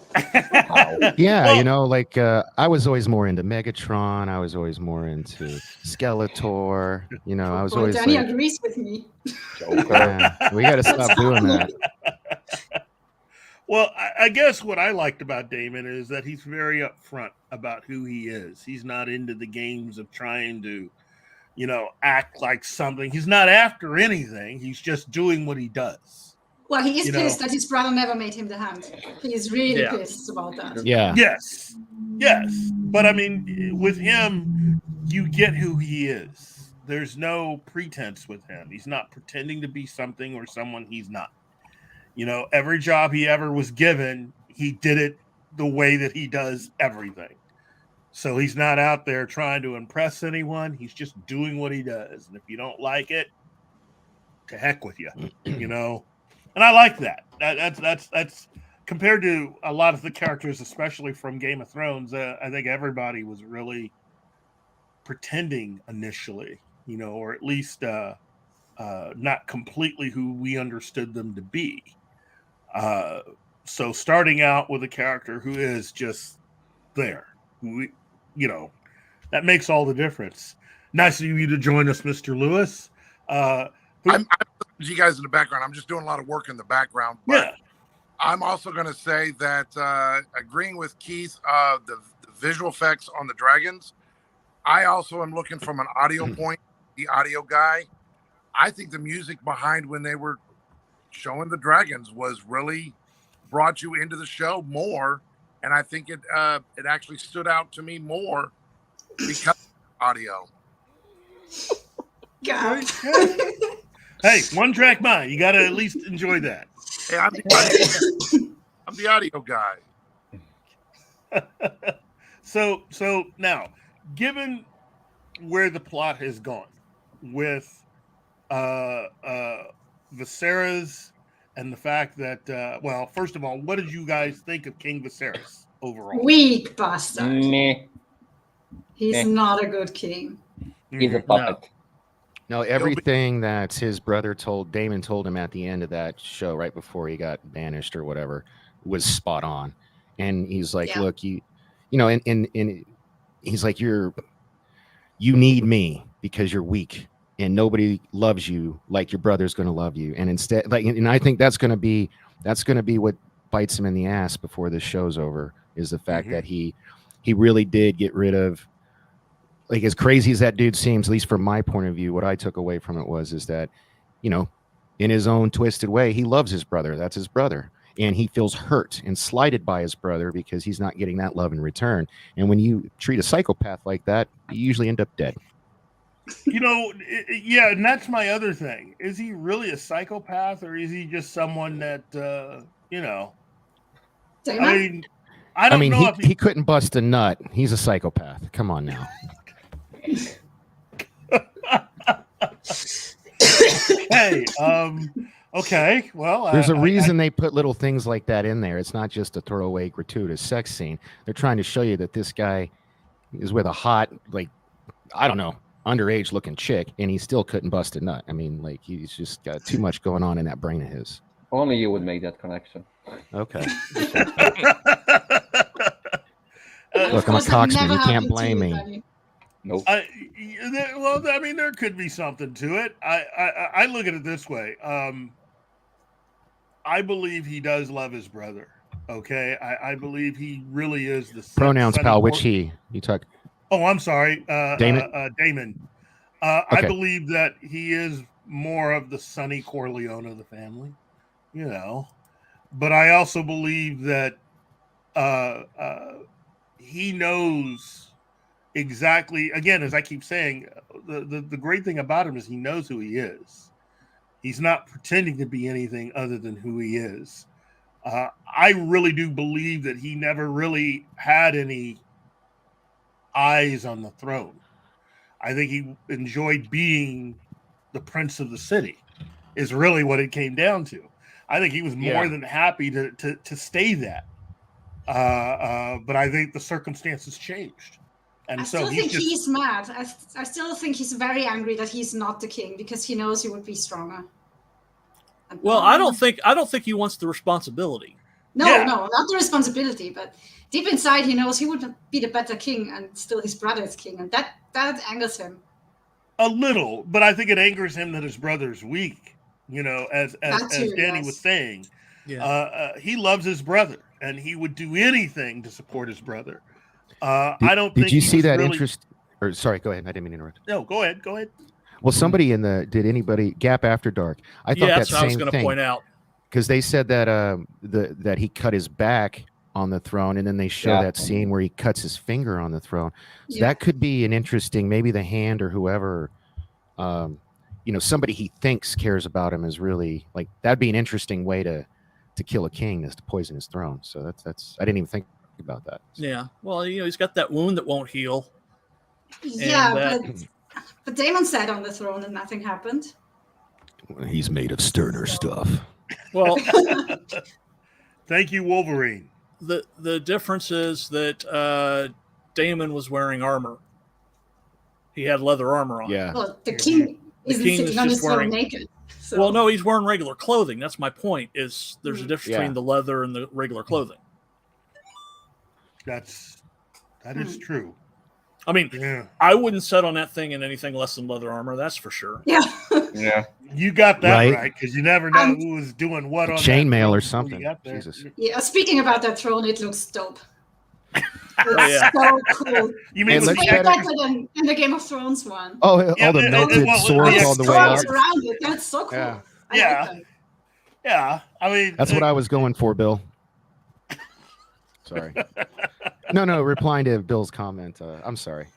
Yeah, I was always more into Megatron. I was always more into Skeletor. I was always. Danny agrees with me. We got to stop doing that. Well, I guess what I liked about Damon is that he's very upfront about who he is. He's not into the games of trying to, act like something. He's not after anything. He's just doing what he does. Well, he is pissed that his brother never made him the hand. He is really pissed about that. Yeah. Yes. But I mean, with him, you get who he is. There's no pretense with him. He's not pretending to be something or someone he's not. Every job he ever was given, he did it the way that he does everything. So he's not out there trying to impress anyone. He's just doing what he does. And if you don't like it, to heck with you, And I like that. That's compared to a lot of the characters, especially from Game of Thrones. I think everybody was really pretending initially, or at least not completely who we understood them to be. So starting out with a character who is just there, that makes all the difference. Nice of you to join us, Mr. Lewis. I'm listening to you guys in the background. I'm just doing a lot of work in the background. But I'm also going to say that agreeing with Keith, the visual effects on the dragons, I also am looking from an audio point, the audio guy. I think the music behind when they were showing the dragons was really brought you into the show more. And I think it actually stood out to me more because of audio. God. Hey, one track mind. You got to at least enjoy that. Hey, I'm the audio guy. So now, given where the plot has gone with Viserys and the fact that, first of all, what did you guys think of King Viserys overall? Weak bastard. Meh. He's not a good king. He's a puppet. No, everything that his brother Damon told him at the end of that show, right before he got banished or whatever, was spot on. And he's like, look, and he's like, you need me because you're weak and nobody loves you like your brother's going to love you. And instead, and I think that's going to be what bites him in the ass before this show's over, is the fact that he really did get rid of, like, as crazy as that dude seems, at least from my point of view, what I took away from it is that, in his own twisted way, he loves his brother. That's his brother. And he feels hurt and slighted by his brother because he's not getting that love in return. And when you treat a psychopath like that, you usually end up dead. And that's my other thing. Is he really a psychopath, or is he just someone that, I mean, he couldn't bust a nut. He's a psychopath. Come on now. Hey, okay. Well, there's a reason they put little things like that in there. It's not just a throwaway gratuitous sex scene. They're trying to show you that this guy is with a hot, underage looking chick, and he still couldn't bust a nut. I mean, he's just got too much going on in that brain of his. Only you would make that connection. Okay. Look, I'm a cocksman. You can't blame me. Nope. There could be something to it. I look at it this way. I believe he does love his brother. Okay, I believe he really is the pronouns, pal. Which he? You talk. Oh, I'm sorry. Damon. Damon. Okay. I believe that he is more of the Sonny Corleone of the family. But I also believe that he knows exactly, again, as I keep saying, the great thing about him is he knows who he is. He's not pretending to be anything other than who he is. I really do believe that he never really had any eyes on the throne. I think he enjoyed being the prince of the city, is really what it came down to. I think he was more than happy to stay that. But I think the circumstances changed. And I so still think he's mad. I still think he's very angry that he's not the king because he knows he would be stronger. Well, I don't think he wants the responsibility. No, not the responsibility, but deep inside he knows he would be the better king, and still his brother is king, and that angers him. A little, but I think it angers him that his brother's weak. You know, as Danny was saying, he loves his brother, and he would do anything to support his brother. I don't. Did think you he see was that really... interest? Or sorry, go ahead. I didn't mean to interrupt. No, go ahead. Well, somebody did anybody Gap After Dark? I thought that's that what I was same going to thing point out, because they said that that he cut his back on the throne, and then they show that scene where he cuts his finger on the throne. So that could be an interesting, maybe the hand or whoever, somebody he thinks cares about him is really like that'd be an interesting way to kill a king, is to poison his throne. So that's I didn't even think about that. Yeah, well, he's got that wound that won't heal. Yeah, but Daemon sat on the throne and nothing happened. He's made of sterner stuff. Well, thank you, Wolverine. The difference is that Daemon was wearing armor. He had leather armor on. Yeah. Well, the king isn't sitting on his throne naked. So. Well, no, he's wearing regular clothing. That's my point. Is there's a difference between the leather and the regular clothing. That is true. I mean, I wouldn't set on that thing in anything less than leather armor. That's for sure. Yeah. Yeah. You got that right, because you never know who was doing what on chainmail or something. Jesus. Yeah. Speaking about that throne, it looks dope. It's so cool. You mean it's way better than in the Game of Thrones one? Oh, all the melted swords all the way up. Around it. That's so cool. Yeah. Yeah. I mean, that's what I was going for, Bill. Sorry. No. Replying to Bill's comment. I'm sorry.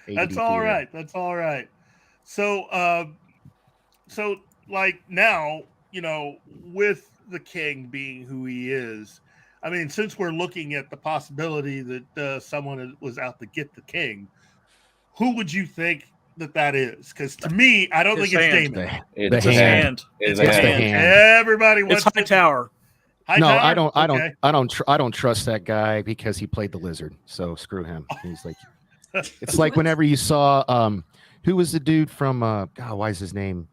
That's all right. That's all right. So, like now, with the king being who he is, I mean, since we're looking at the possibility that someone was out to get the king, who would you think that is? Because to me, I don't think it's Daemon. It's the hand. It's the hand. Everybody wants It's Hightower. No, I don't trust that guy because he played the lizard. So screw him. He's like, it's like whenever you saw who was the dude from why is his name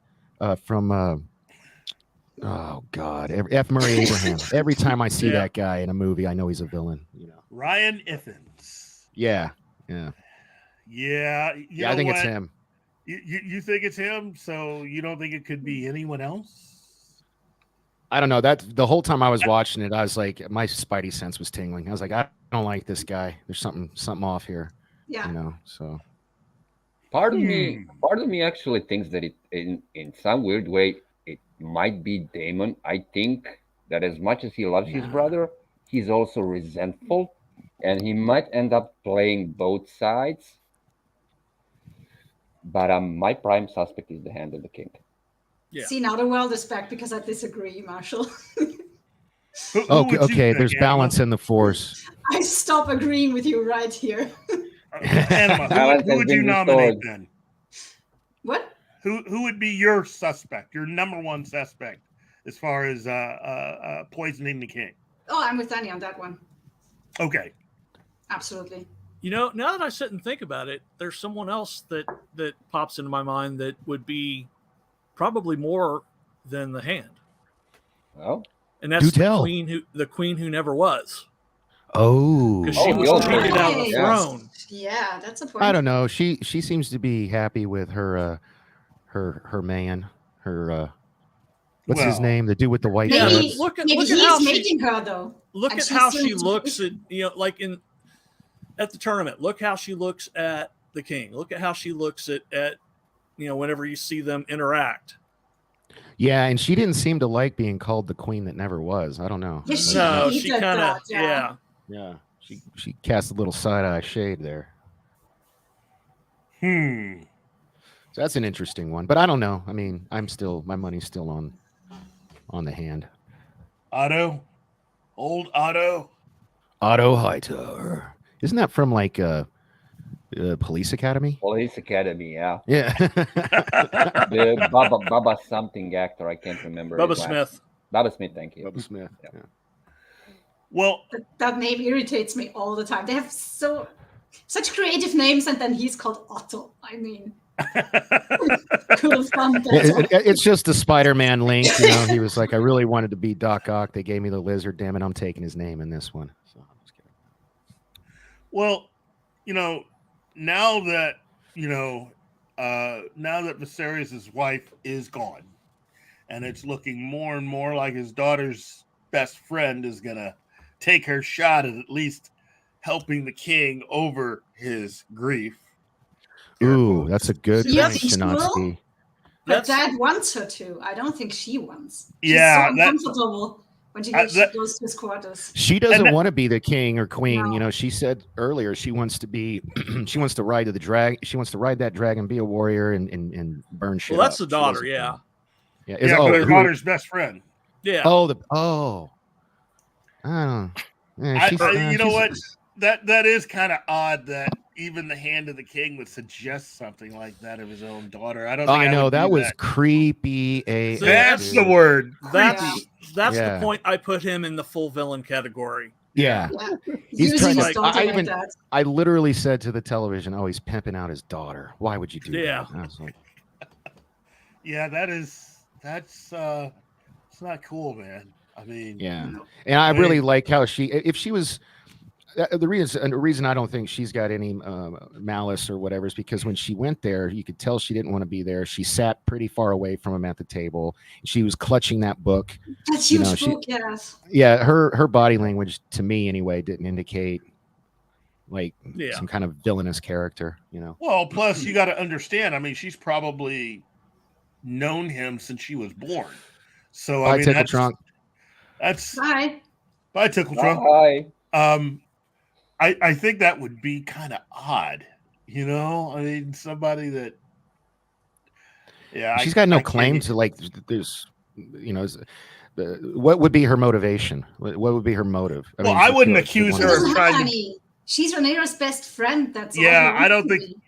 from oh God, F. Murray Abraham. Every time I see that guy in a movie, I know he's a villain. Ryan Iffens. Yeah. I think it's him. You think it's him? So you don't think it could be anyone else? I don't know. That the whole time I was watching it, I was like, my spidey sense was tingling. I was like, I don't like this guy. There's something off here. Yeah. So part of me actually thinks that it in some weird way it might be Daemon. I think that as much as he loves his brother, he's also resentful, and he might end up playing both sides. But my prime suspect is the hand of the king. Yeah. See, now the world is back because I disagree, Marshall. Okay. There's balance in the force. I stop agreeing with you right here. Anima, who would you nominate then? What? Who would be your suspect, your number one suspect, as far as poisoning the king? Oh, I'm with Danny on that one. Okay. Absolutely. Now that I sit and think about it, there's someone else that pops into my mind that would be probably more than the hand. Oh, and that's the queen who never was. Oh, because she was treated out of the throne. Yeah, that's a point. I don't know. She seems to be happy with her man. What's his name? The dude with the white shirts. Look at he's how making her though. Look at how she looks at like at the tournament. Look how she looks at the king. Look at how she looks at whenever you see them interact. Yeah, and she didn't seem to like being called the queen that never was. I don't know. No, she kind of Yeah. She cast a little side-eye shade there. So that's an interesting one, but I don't know. I mean, my money's still on the hand. Otto, old Otto. Otto Hightower. Isn't that from like Police Academy? Police Academy, yeah. Yeah. The Baba something actor, I can't remember. Bubba his last- Smith. Bubba Smith, thank you. Bubba Smith. Yeah. Well, That name irritates me all the time. They have such creative names, and then he's called Otto. I mean, could have done better. It's just a Spider-Man link. You know, he was like, I really wanted to be Doc Ock. They gave me the lizard. Damn it, I'm taking his name in this one. So I'm just kidding. Well, you know, now that Viserys' wife is gone, and it's looking more and more like his daughter's best friend is gonna take her shot at least helping the king over his grief. Ooh, that's a good Yes, point, she will. Shinansky. But Dad wants her to. I don't think she wants. She's Yeah, so uncomfortable when she goes to his quarters. She doesn't want to be the king or queen. No. You know, she said earlier she wants to be. She wants to ride to the drag. She wants to ride that dragon, be a warrior, and burn shit. Well, that's up. the She daughter, doesn't- yeah. Yeah. But her daughter's best friend. Yeah. I don't. You know what? That is kind of odd that even the Hand of the King would suggest something like that of his own daughter. I don't. Think I know would that do was that. creepy. That's the word. That's Yeah. the point. I put him in the full villain category. Yeah. He's Using trying his to, daughter I like even, that. I literally said to the television, "Oh, he's pimping out his daughter. Why would you do that?" And I was like, Yeah, that's it's not cool, man. I mean, yeah. And I really like how if she was. The reason I don't think she's got any malice or whatever is because when she went there, you could tell she didn't want to be there. She sat pretty far away from him at the table. She was clutching that book. That You huge know, book, yes. Yeah, her body language to me anyway didn't indicate like some kind of villainous character. You know. Well, plus you got to understand. I mean, she's probably known him since she was born. So I Bye, mean, Tickle that's Trunk. Bye. Bye, Tickle Trunk. Bye. I think that would be kind of odd, you know. I mean, somebody that, She's got no claim to like. There's, you know, what would be her motivation? What would be her motive? Well, I wouldn't accuse She her doesn't of trying have to. any. She's Rhaenyra's best friend. That's all Yeah, he I don't wants to think. be.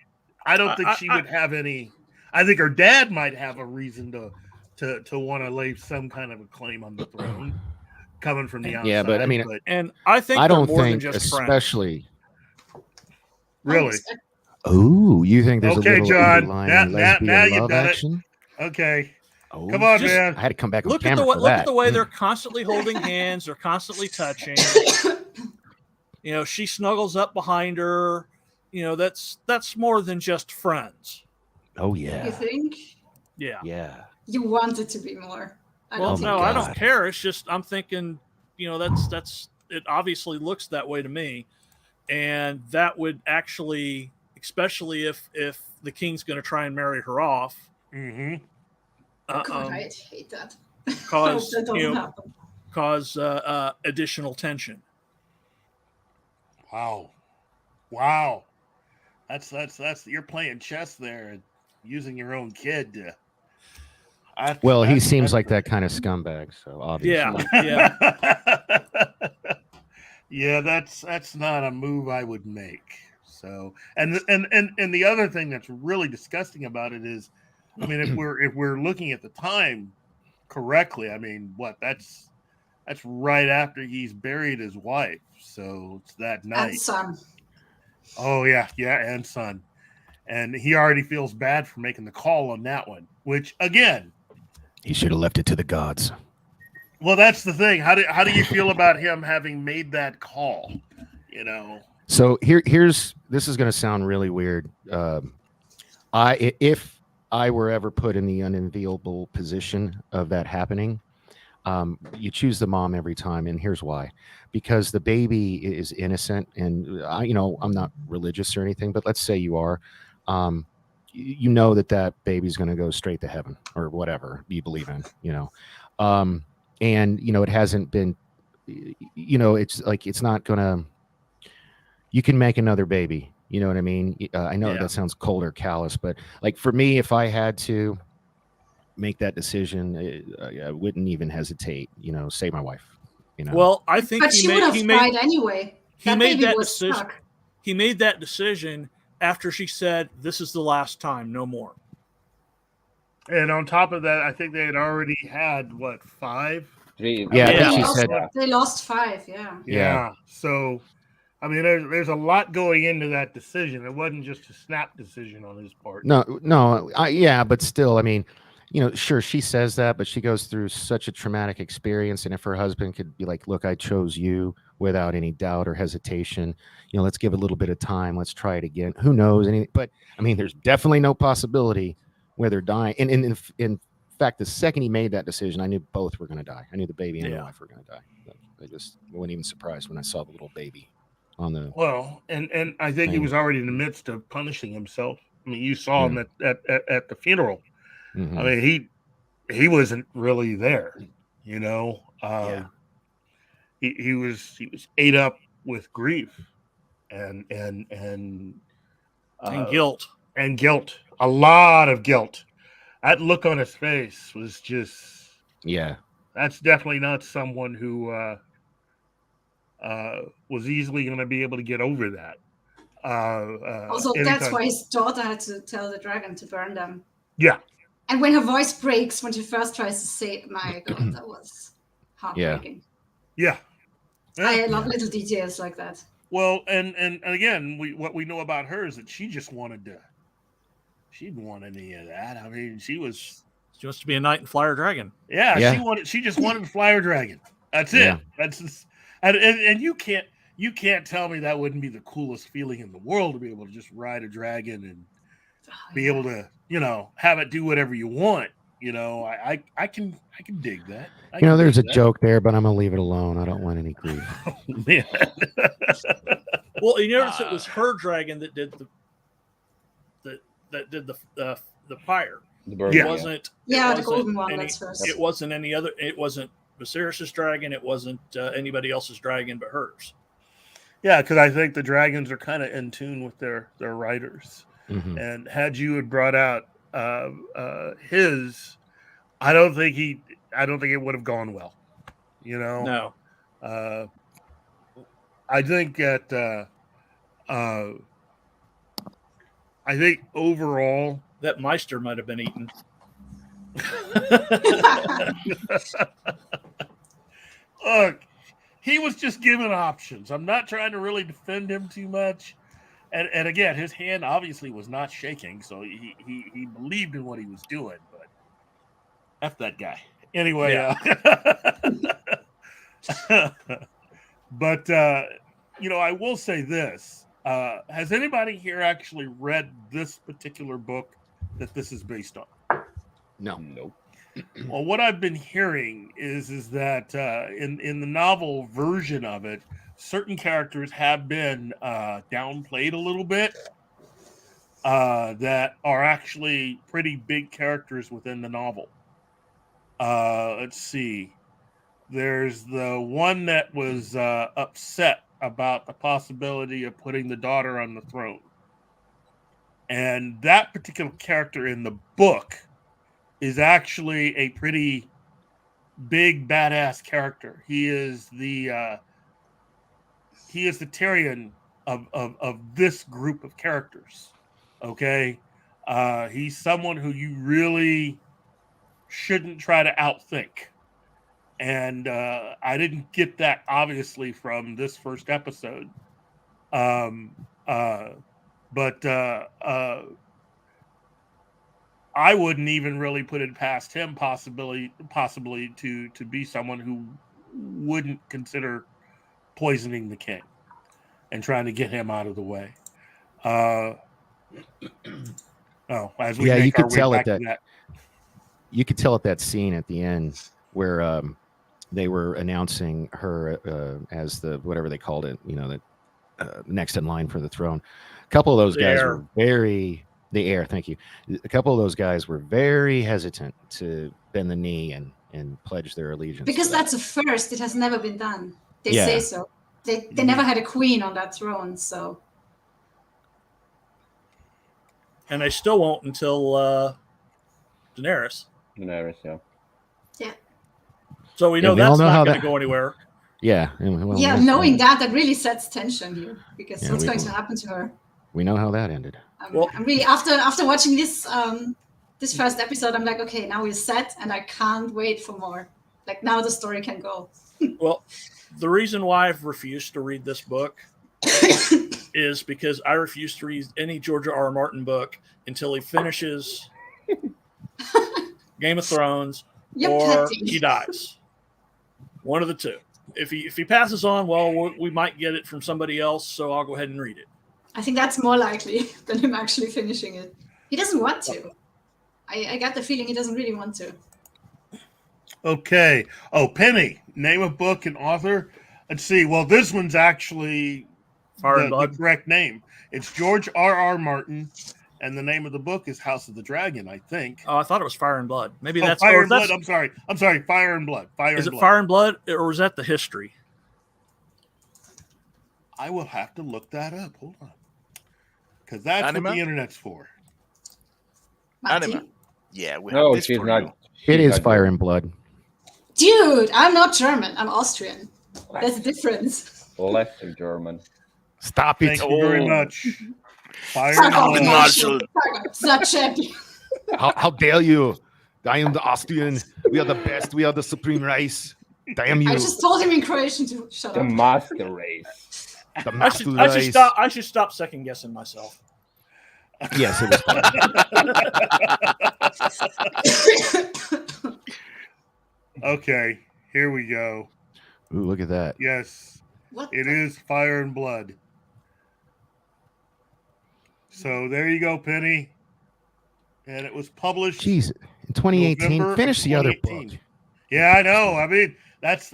I don't think she would have any. I think her dad might have a reason to want to lay some kind of a claim on the throne, coming from the outside. Yeah, but I mean, And I think I they're don't more than think, just friends. especially. Really? Oh, you think there's Okay, a little John. underlying Now lesbian you've love done action? it. Okay. Oh, Come on, Just man. I had to come back on Look at camera the for look that. at the way they're constantly holding hands. They're constantly touching. You know, she snuggles up behind her. You know, that's more than just friends. Oh You yeah, think? Yeah. yeah. You want it to be more. I Well, don't no, think I it is. don't care. It's just I'm thinking, you know, that's it. Obviously, looks that way to me, and that would actually, especially if the king's going to try and marry her off, Mm-hmm. God, I hate that. cause that doesn't you know, happen. cause additional tension. Wow. That's you're playing chess there and using your own kid to. Well, he seems like that kind of scumbag, so obviously. Yeah. Yeah, that's not a move I would make. So, and the other thing that's really disgusting about it is, I mean, if we're looking at the time correctly, I mean, that's right after he's buried his wife, so it's that night. And son. Oh yeah, and son, and he already feels bad for making the call on that one, which again, He should have left it to the gods. well, that's the thing. How do you feel about him having made that call? You know. So here's this is going to sound really weird. If I were ever put in the unenviable position of that happening, you choose the mom every time, and here's why: because the baby is innocent, and I'm not religious or anything, but let's say you are. You know that baby's going to go straight to heaven or whatever you believe in, and it hasn't been, it's like it's not gonna. You can make another baby You know what I mean? I know Yeah. that sounds cold or callous, but like for me, if I had to make that decision, I wouldn't even hesitate. You know, save my wife. You know. Well, I think But she would have cried anyway. He That made baby that was decision. stuck. He made that decision after she said, "This is the last time, no more." And on top of that, I think they had already had what 5? 3. Yeah, I think They she lost, said. they lost 5. Yeah. Yeah. So, I mean, there's a lot going into that decision. It wasn't just a snap decision on his part. No, but still, I mean, you know, sure, she says that, but she goes through such a traumatic experience. And if her husband could be like, look, I chose you without any doubt or hesitation, you know, let's give a little bit of time. Let's try it again. Who knows? But I mean, there's definitely no possibility where they're dying. And in fact, the second he made that decision, I knew both were going to die. I knew the baby and the wife were going to die. I just wasn't even surprised when I saw the little baby on the. Well, and I think he thing. was already in the midst of punishing himself. I mean, you saw him at the funeral. Mhm. I mean, he wasn't really there, you know. He was ate up with grief and guilt. And guilt. A lot of guilt. That look on his face was just that's definitely not someone who was easily going to be able to get over that. Also, that's why his daughter had to tell the dragon to burn them. Yeah. And when her voice breaks when she first tries to say it, my God, that was heartbreaking. Yeah. I love little details like that. Well, and again, what we know about her is that she just wanted to. She didn't want any of that. I mean, she wants to be a knight and flyer dragon. Yeah. She just wanted to fly her dragon. That's it. Yeah. That's just, and you can't tell me that wouldn't be the coolest feeling in the world to be able to just ride a dragon and be able to, you know, have it do whatever you want. You know, I can dig that. You know, there's a joke there, but I'm gonna leave it alone. I don't want any grief. Man. Well, you notice it was her dragon that did the fire. It wasn't. Yeah, it the wasn't golden one. any- That's first. It wasn't any other. It wasn't Viserys's dragon. It wasn't anybody else's dragon but hers. Yeah, because I think the dragons are kind of in tune with their riders. Mm-hmm. And had you had brought out his, I don't think it would have gone well. You know, No. I think that I think overall that Meister might have been eaten. Look, he was just given options. I'm not trying to really defend him too much. And again, his hand obviously was not shaking, so he believed in what he was doing. But F that guy. Anyway, but you know, I will say this: has anybody here actually read this particular book that this is based on? Nope. Well, what I've been hearing is that in the novel version of it, certain characters have been downplayed a little bit that are actually pretty big characters within the novel. Let's see. There's the one that was upset about the possibility of putting the daughter on the throne. And that particular character in the book is actually a pretty big badass character. He is the Tyrion of this group of characters. Okay, he's someone who you really shouldn't try to outthink, and I didn't get that obviously from this first episode, but I wouldn't even really put it past him possibly to be someone who wouldn't consider poisoning the king and trying to get him out of the way. As we you make our could way tell back at to that. You could tell at that scene at the end where they were announcing her as the whatever they called it, you know, the next in line for the throne. A couple of those guys were the heir. Thank you. A couple of those guys were very hesitant to bend the knee and pledge their allegiance. Because that's a first. It has never been done. They Yeah. say so. They never had a queen on that throne, so. and they still won't until Daenerys. Daenerys, yeah. Yeah. So we Yeah, know we all that's know not how going to that- go anywhere. Yeah. Well, Yeah, knowing that really sets tension here because Yeah, what's we- going to happen to her? We know how that ended. I'm really after watching this this first episode, I'm like, okay, now we're set, and I can't wait for more. Like now the story can go. Well, the reason why I've refused to read this book is because I refuse to read any George R. Martin book until he finishes Game of Thrones You're or petty. he dies. One of the two. If he passes on, well, we might get it from somebody else, so I'll go ahead and read it. I think that's more likely than him actually finishing it. He doesn't want to. I got the feeling he doesn't really want to. Okay. Oh, Penny, name of book and author. Let's see. Well, this one's actually Fire and the Blood. correct name. It's George R.R. Martin, and the name of the book is House of the Dragon, I think. Oh, I thought it was Fire and Blood. Maybe Oh, that's Fire or and Blood. that's- I'm sorry. Fire and Blood. Is it Fire and Blood, or was that the history? I will have to look that up. Hold on. Because that's Anima? what the internet's for. Anima. Yeah, we No, have this she's for not. you. It is Fire and Blood. Dude, I'm not German. I'm Austrian. There's a difference. Lesser German. Stop it. Thank you very much. Fire Fuck and off, Blood. Marshall. Fuck off, slut champion. How dare you? I am the Austrian. We are the best. We are the supreme race. Damn you. I just told him in Croatian to shut The up. master race. The I master should race. stop. I should stop second guessing myself. Yes, it was fun. Okay, here we go. Ooh, look at that. Yes, What it the- is Fire and Blood. So there you go, Penny. And it was published. Jeez, in 2018. November of Finish the other 2018. book. Yeah, I know. I mean, that's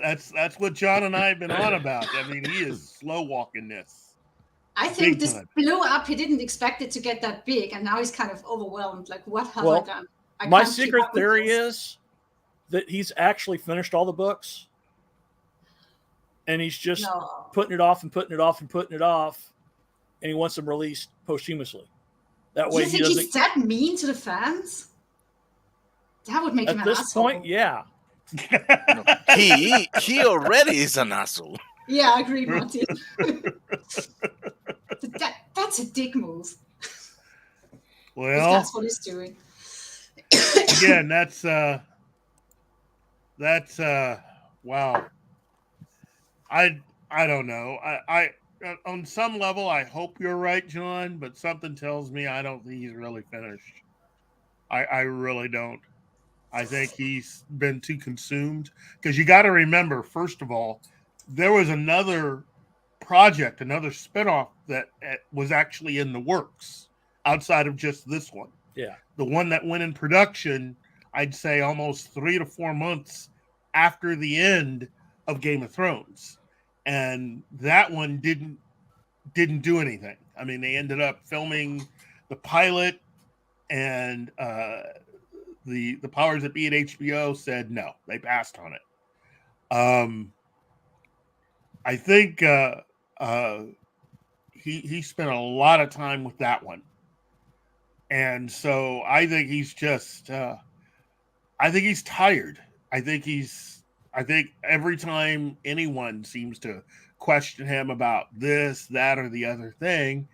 what John and I have been on about. I mean, he is slow walking this. I think Big this time. blew up. He didn't expect it to get that big, and now he's kind of overwhelmed. Like, what have Well, I done? I My can't keep secret up with theory this. is that he's actually finished all the books, and he's just No. putting it off and putting it off and putting it off, and he wants them released posthumously. That Do way you he think doesn't. he's that mean to the fans? That would make him At an this asshole. point, yeah. He already is an asshole. Yeah, I agree, Martin. That's a dick move. If Well, that's what he's doing. again, that's wow. I don't know. I on some level I hope you're right, John, but something tells me I don't think he's really finished. I really don't. I think he's been too consumed because you got to remember, first of all, there was another project, another spinoff that was actually in the works outside of just this one. Yeah. The one that went in production, I'd say almost 3 to 4 months after the end of Game of Thrones. And that one didn't do anything. I mean, they ended up filming the pilot, and the powers that be at HBO said no, they passed on it. I think he spent a lot of time with that one, and so I think he's just I think he's tired. I think every time anyone seems to question him about this, that, or the other thing,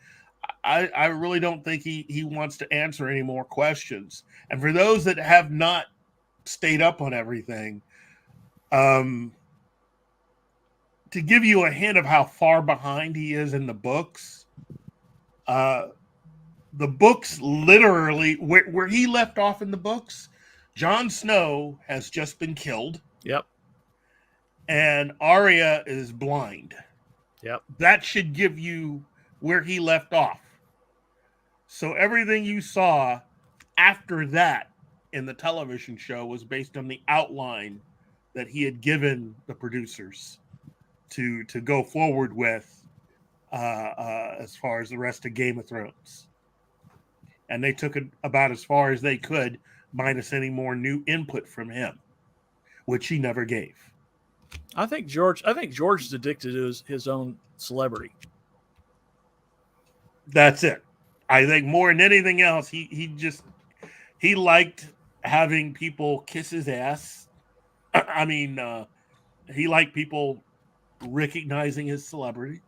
I really don't think he wants to answer any more questions. And for those that have not stayed up on everything, to give you a hint of how far behind he is in the books, the books literally, where he left off in the books, Jon Snow has just been killed. Yep. And Arya is blind. Yep. That should give you where he left off. So everything you saw after that in the television show was based on the outline that he had given the producers to go forward with as far as the rest of Game of Thrones. And they took it about as far as they could, minus any more new input from him, which he never gave. I think George is addicted to his own celebrity. That's it. I think more than anything else, he liked having people kiss his ass. I mean, he liked people recognizing his celebrity.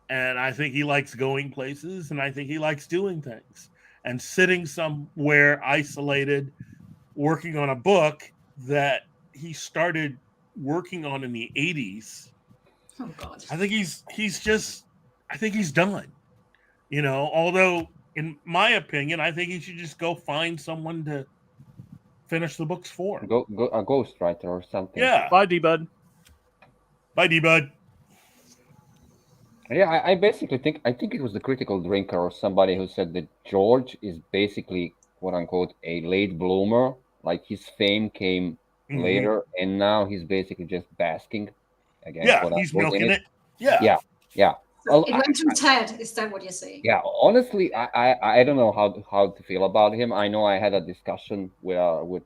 And I think he likes going places, and I think he likes doing things. And sitting somewhere isolated, working on a book that he started working on in the 80s. Oh God. I think he's done. You know, although in my opinion, I think he should just go find someone to finish the books for. Go a ghostwriter or something. Yeah. Bye, D-Bud. Bye, D-Bud. Yeah, I basically think it was the Critical Drinker or somebody who said that George is basically quote unquote a late bloomer. Like his fame came later, and now he's basically just basking again. Yeah, he's milking it. Yeah. So it went through Ted. Is that what you're saying? Yeah, honestly, I don't know how to feel about him. I know I had a discussion with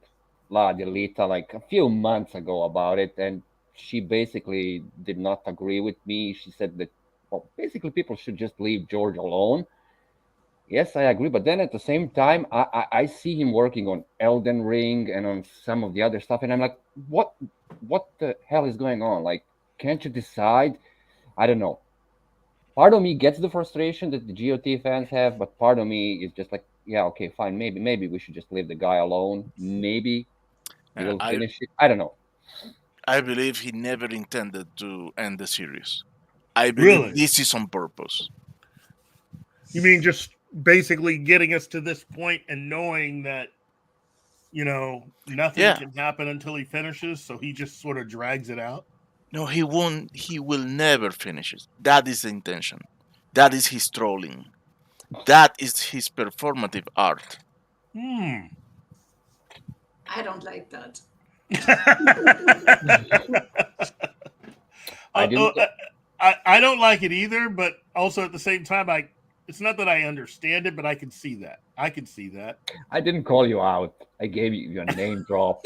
La Delita like a few months ago about it, and she basically did not agree with me. She said that, well, basically people should just leave George alone. Yes, I agree, but then at the same time, I see him working on Elden Ring and on some of the other stuff, and I'm like, what the hell is going on? Like, can't you decide? I don't know. Part of me gets the frustration that the GOT fans have, but part of me is just like, yeah, okay, fine. Maybe we should just leave the guy alone. Maybe he'll finish it. I don't know. I believe he never intended to end the series. I believe this is on purpose. You mean just basically getting us to this point and knowing that, you know, nothing can happen until he finishes, so he just sort of drags it out? No, he won't. He will never finish it. That is the intention. That is his trolling. That is his performative art. I don't like that. I don't like it either, but also at the same time, it's not that I understand it, but I can see that. I didn't call you out. I gave you your name drop.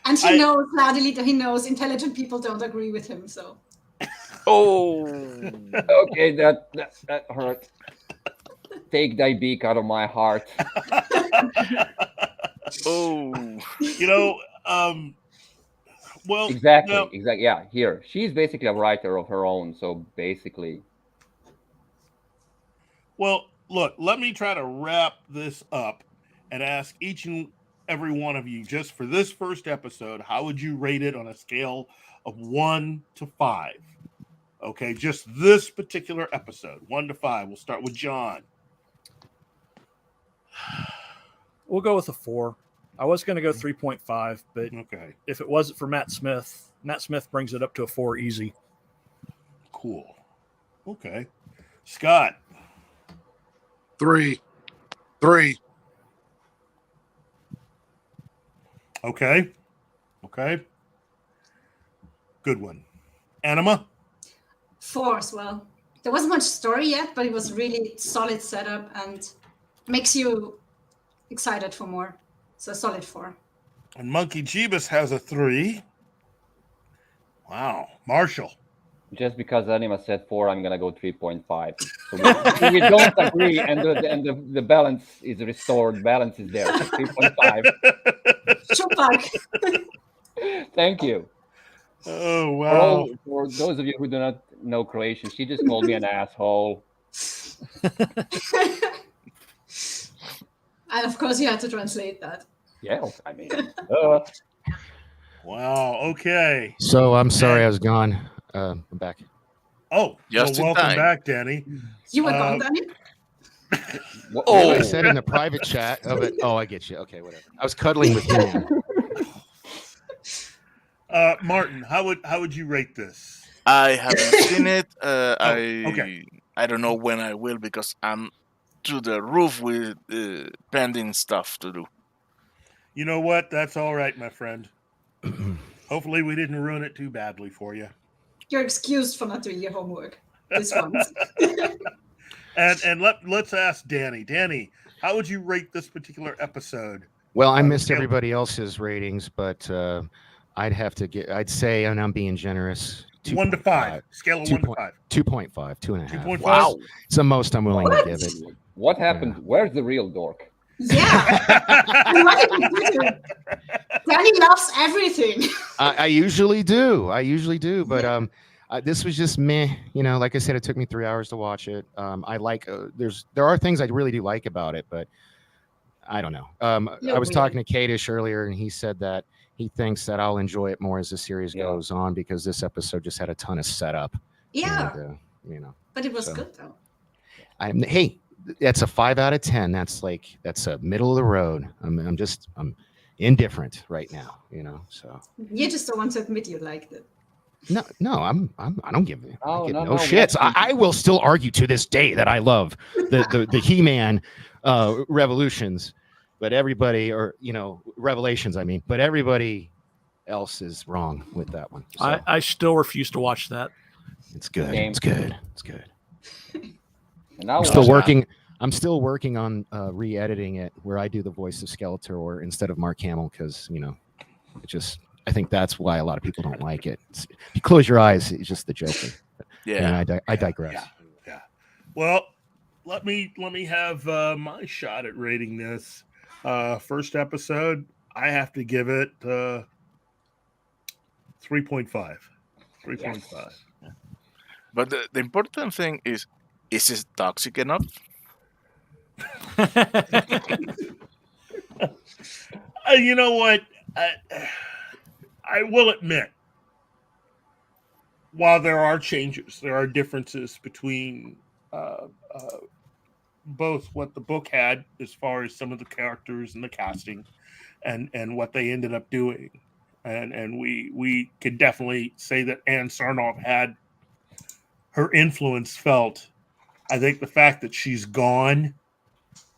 And he knows, Ladelita, he knows intelligent people don't agree with him, so. Oh, okay, that hurt. Take thy beak out of my heart. Oh, you know, well, exactly. Yeah, here she's basically a writer of her own, so basically. Well, look, let me try to wrap this up and ask each and every one of you, just for this first episode, how would you rate it on a scale of 1 to 5? Okay, just this particular episode, 1 to 5. We'll start with John. We'll go with a 4. I was going to go 3.5, but if it wasn't for Matt Smith brings it up to a 4 easy. Cool. Okay. Scott. 3. Okay. Good one. Anima? 4 as well. There wasn't much story yet, but it was really solid setup and makes you excited for more. So a solid 4. And Monkey Jeebus has a 3. Wow. Marshall. Just because Anima said 4, I'm gonna go 3.5. So we don't agree, and the balance is restored. Balance is there. 3.5. Thank you. Oh wow! For those of you who do not know Croatian, she just called me an asshole. And of course, you had to translate that. Yeah, I mean. Wow. Okay. So I'm sorry I was gone. I'm back. Oh, just well, welcome back, Danny. You were gone, Danny? I said in the private chat of it. Oh, I get you. Okay, whatever. I was cuddling with you. Martin, how would you rate this? I haven't seen it. Okay. I don't know when I will because I'm to the roof with pending stuff to do. You know what? That's all right, my friend. Hopefully, we didn't ruin it too badly for you. You're excused for not doing your homework this once. And let's ask Danny. Danny, how would you rate this particular episode? Well, I missed everybody else's ratings, but I'd say, and I'm being generous, 1 to 5. Scale of 1 to 5. 2.5, 2.5. 2.5. Wow. It's the most I'm willing to give it. What happened? Where's the real dork? And what did you do? Danny loves everything. I usually do, but this was just meh. You know, like I said, it took me 3 hours to watch it. I like there are things I really do like about it, but I don't know. I was talking to Kadish earlier, and he said that he thinks that I'll enjoy it more as the series goes on because this episode just had a ton of setup. Yeah. And, you know, but it was good though. Hey, that's a 5 out of 10. That's a middle of the road. I'm indifferent right now, you know. So You just don't want to admit you liked it. No, I don't give Oh, no no, shits. I will still argue to this day that I love the He-Man revolutions, but everybody, or you know, revelations. I mean, but everybody else is wrong with that one. So, I still refuse to watch that. it's good. Same. It's good. It's good. And now I'm still working. I'm still working on re-editing it where I do the voice of Skeletor instead of Mark Hamill because you know, it just. I think that's why a lot of people don't like it. If you close your eyes, it's just the Joker. Yeah. And I digress. Yeah. Well, let me have my shot at rating this. First episode, I have to give it 3.5. 3.5. But the important thing is it toxic enough? You know what? I will admit, while there are changes, there are differences between both what the book had as far as some of the characters and the casting and what they ended up doing. And we could definitely say that Ann Sarnoff had her influence felt. I think the fact that she's gone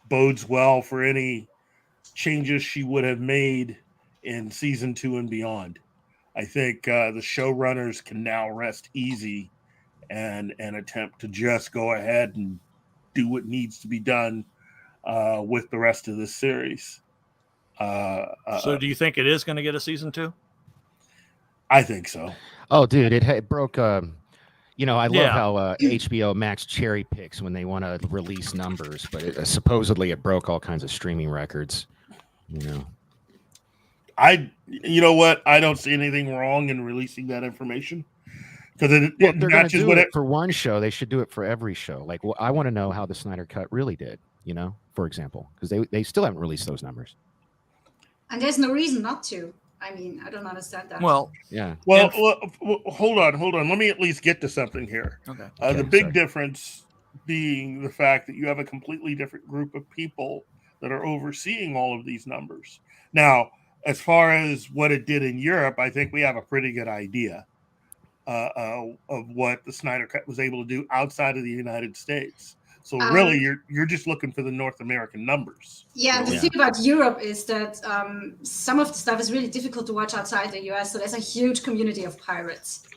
bodes well for any changes she would have made in season 2 and beyond. I think the showrunners can now rest easy and attempt to just go ahead and do what needs to be done with the rest of this series. So do you think it is going to get a season 2? I think so. Oh, dude, it broke. You know, I love Yeah. how HBO Max cherry picks when they want to release numbers, but supposedly it broke all kinds of streaming records. You know. You know what? I don't see anything wrong in releasing that information because it They're going to matches do what it for one show. They should do it for every show. Like, well, I want to know how the Snyder Cut really did. You know, for example, because they still haven't released those numbers. And there's no reason not to. I mean, I don't understand that. Well, yeah. Well, hold on. Let me at least get to something here. Okay. The big difference being the fact that you have a completely different group of people that are overseeing all of these numbers. Now, as far as what it did in Europe, I think we have a pretty good idea of what the Snyder Cut was able to do outside of the United States. So really, you're just looking for the North American numbers. Yeah, the thing about Europe is that some of the stuff is really difficult to watch outside the US. So there's a huge community of pirates,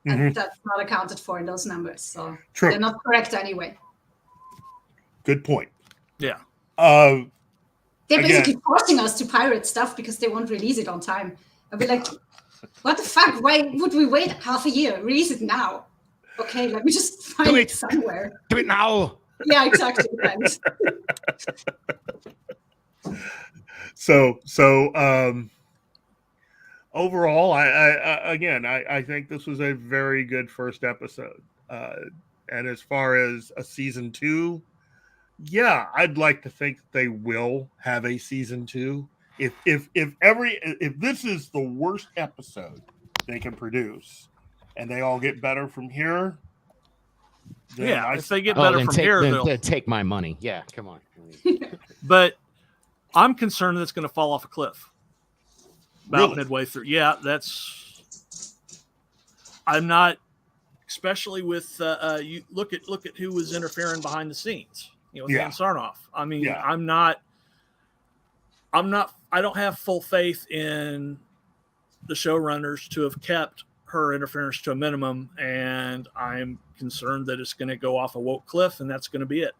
and that's not accounted for in those numbers. So True. They're not correct anyway. Good point. Yeah. They're basically forcing us to pirate stuff because they won't release it on time. I'll be like, what the fuck? Why would we wait half a year? Release it now. Okay, let me just find it somewhere. Do it now. Yeah, exactly. Thanks. So overall, I think this was a very good first episode. And as far as a season 2, yeah, I'd like to think they will have a season 2. If this is the worst episode they can produce, and they all get better from here, then if they get better from here, they'll take my money. Yeah, come on. But I'm concerned that it's going to fall off a cliff about Really? midway through. Yeah, I'm not, especially with you look at who was interfering behind the scenes. You know, with Ann Sarnoff. I mean, I don't have full faith in the showrunners to have kept her interference to a minimum, and I'm concerned that it's going to go off a woke cliff, and that's going to be it.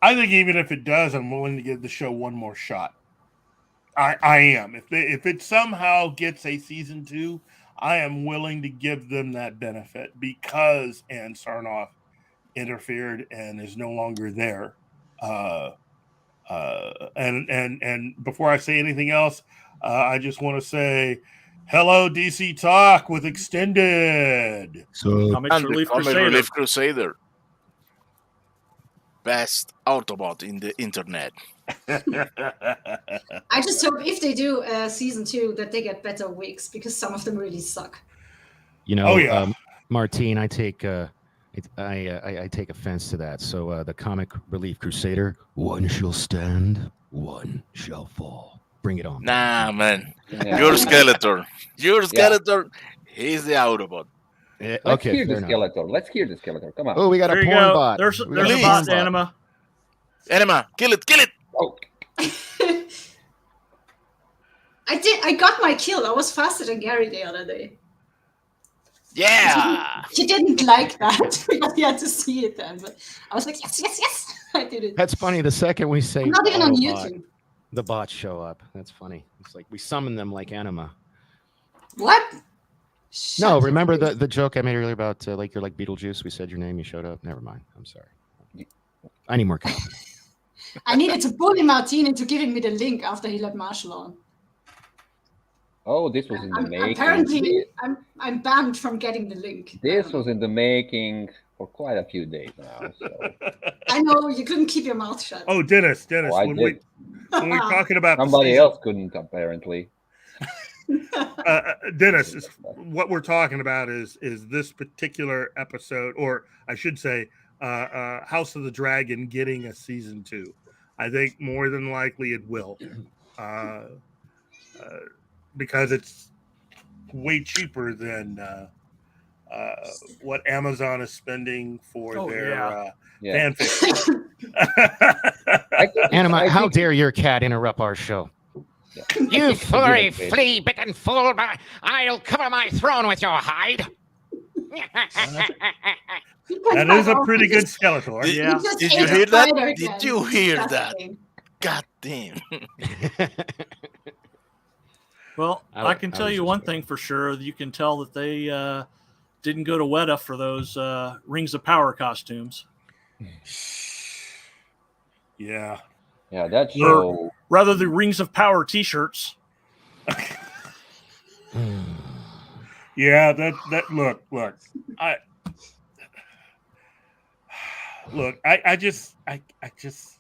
I think even if it does, I'm willing to give the show one more shot. I am. If it somehow gets a season 2, I am willing to give them that benefit because Ann Sarnoff interfered and is no longer there. And before I say anything else, I just want to say hello, DC Talk with Extended. So Comic Relief Crusader. Best Autobot in the internet. I just hope if they do season 2 that they get better wigs because some of them really suck. You know, Martine, I take I take offense to that. So the Comic Relief Crusader, one shall stand, one shall fall. Bring it on. Nah, man. Your Skeletor. Your Skeletor. He's the Autobot. Let's hear the Skeletor. Let's hear the Skeletor. Come on. Oh, we got a porn bot. There's a bot, Anima. Anima, kill it. Oh. I got my kill. I was faster than Gerry the other day. Yeah. He didn't like that because he had to see it then. But I was like, yes. I did it. That's funny. The second we say I'm not even on Autobot, YouTube. the bots show up. That's funny. It's like we summon them like Anima. What? No, remember the joke I made earlier about like you're like Beetlejuice? We said your name, you showed up. Never mind. I'm sorry. I need more coffee. I needed to bully Martine into giving me the link after he let Marshall on. Oh, this was in the making. Apparently, I'm banned from getting the link. This was in the making for quite a few days now. So. I know you couldn't keep your mouth shut. Oh, Dennis, Oh, I when did. we're talking about Somebody else couldn't, apparently. Dennis, what we're talking about is this particular episode, or I should say, House of the Dragon getting a season 2. I think more than likely it will, because it's way cheaper than what Amazon is spending for their fanfic. Anima, how dare your cat interrupt our show? You furry, flea-bitten fool! I'll cover my throne with your hide. That is a pretty good Skeletor. Did you hear that? Did you hear that? God damn. Well, I can tell you one thing for sure. You can tell that they didn't go to Weta for those Rings of Power costumes. Yeah. Yeah, that show. Rather the Rings of Power T-shirts. Yeah, that look. I just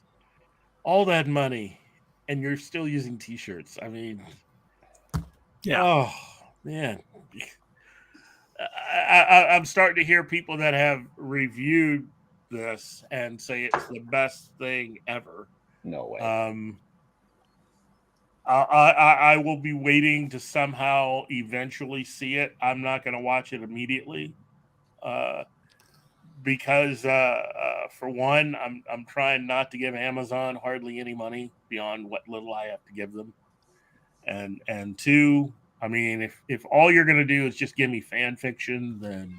all that money and you're still using T-shirts. I mean, yeah. Oh man, I'm starting to hear people that have reviewed this and say it's the best thing ever. No way. I will be waiting to somehow eventually see it. I'm not going to watch it immediately because for one, I'm trying not to give Amazon hardly any money beyond what little I have to give them, and two, I mean, if all you're going to do is just give me fan fiction, then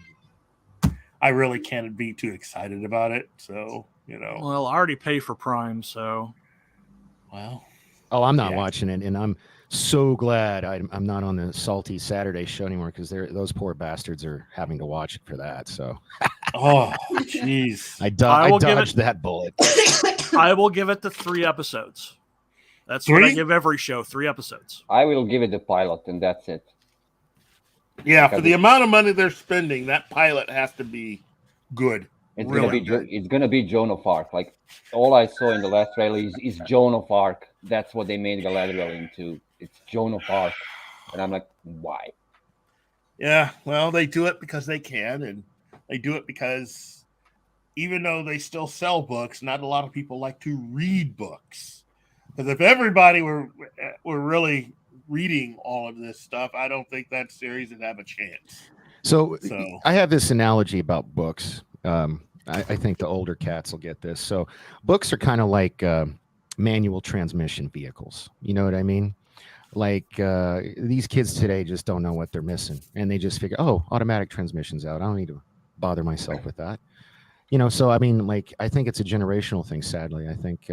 I really can't be too excited about it. So, you know. Well, I already pay for Prime, so. Well. Oh, I'm not watching it, and I'm so glad I'm not on the Salty Saturday show anymore because those poor bastards are having to watch it for that. So. Oh, jeez. I dodged that bullet. I will give it the 3 episodes. That's what I give every show, 3 episodes. I will give it the pilot, and that's it. Yeah, for the amount of money they're spending, that pilot has to be good. It's really gonna be Joan of Arc. Like all I saw in the last trailer is Joan of Arc. That's what they made Galadriel into. It's Joan of Arc, and I'm like, why? Yeah, well, they do it because they can, and they do it because even though they still sell books, not a lot of people like to read books. Because if everybody were really reading all of this stuff, I don't think that series would have a chance. So I have this analogy about books. I think the older cats will get this. So books are kind of like manual transmission vehicles. You know what I mean? Like these kids today just don't know what they're missing. And they just figure, oh, automatic transmission's out. I don't need to bother myself with that. You know, so I mean, like, I think it's a generational thing, sadly. I think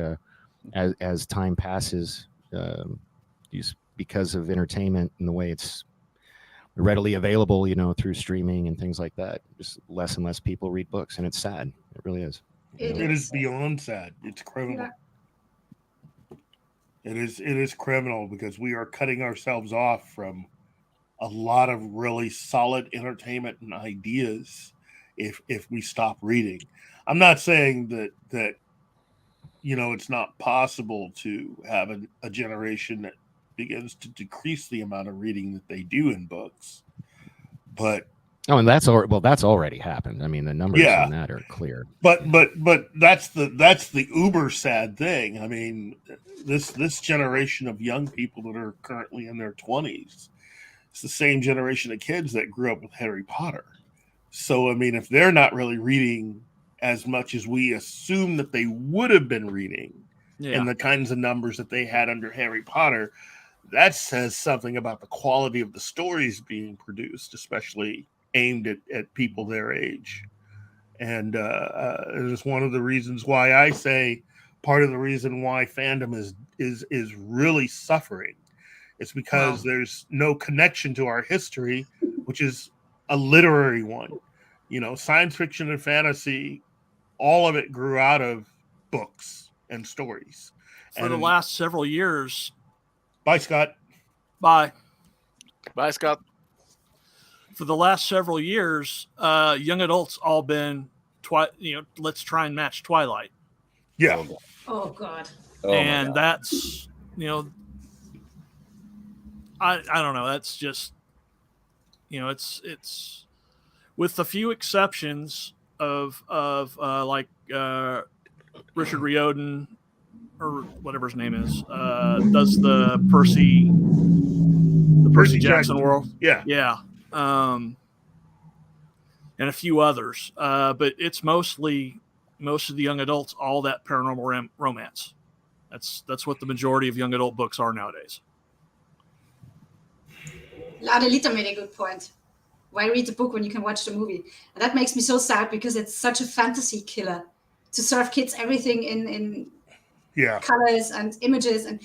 as time passes, because of entertainment and the way it's readily available, through streaming and things like that. Just less and less people read books, and it's sad. It really is. It is beyond sad. It's criminal. It is criminal because we are cutting ourselves off from a lot of really solid entertainment and ideas if we stop reading. I'm not saying that it's not possible to have a generation that begins to decrease the amount of reading that they do in books, but and that's already happened. I mean, the numbers on that are clear. But that's the uber sad thing. I mean, this generation of young people that are currently in their 20s, it's the same generation of kids that grew up with Harry Potter. So I mean, if they're not really reading as much as we assume that they would have been reading in the kinds of numbers that they had under Harry Potter, that says something about the quality of the stories being produced, especially aimed at people their age. And it is one of the reasons why I say part of the reason why fandom is really suffering. It's because there's no connection to our history, which is a literary one. Science fiction and fantasy, all of it grew out of books and stories. For the last several years. Bye, Scott. Bye. Bye, Scott. For the last several years, young adults all been, let's try and match Twilight. Yeah. Oh God. And that's, I don't know. That's just, it's with a few exceptions of like Richard Riordan or whatever his name is, does the Percy Jackson world. Yeah. And a few others. But it's mostly most of the young adults, all that paranormal romance. That's what the majority of young adult books are nowadays. Adelita made a good point. Why read the book when you can watch the movie? And that makes me so sad because it's such a fantasy killer to serve kids everything in colors and images. And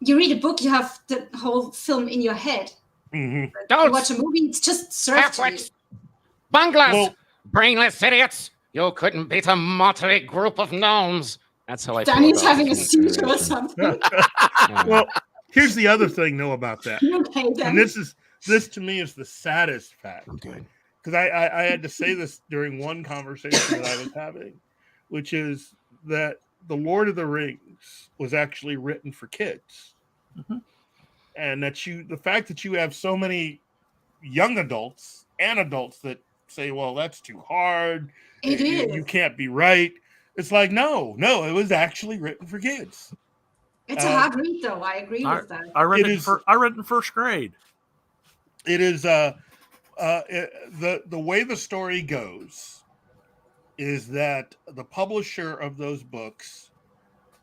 you read a book, you have the whole film in your head. Mm-hmm. You watch a movie, it's just served to you. Bunglers, brainless idiots. You couldn't beat a motley group of gnomes. That's how I Danny's having a seizure or something. Well, here's the other thing, though, about that. Okay, and this to me is the saddest fact. Okay. Because I had to say this during one conversation that I was having, which is that The Lord of the Rings was actually written for kids. Mm-hmm. And that the fact that you have so many young adults and adults that say, well, that's too hard. It is. You can't be right. It's like, no, it was actually written for kids. It's a hard read, though. I agree with that. I read it in first grade. It is the way the story goes is that the publisher of those books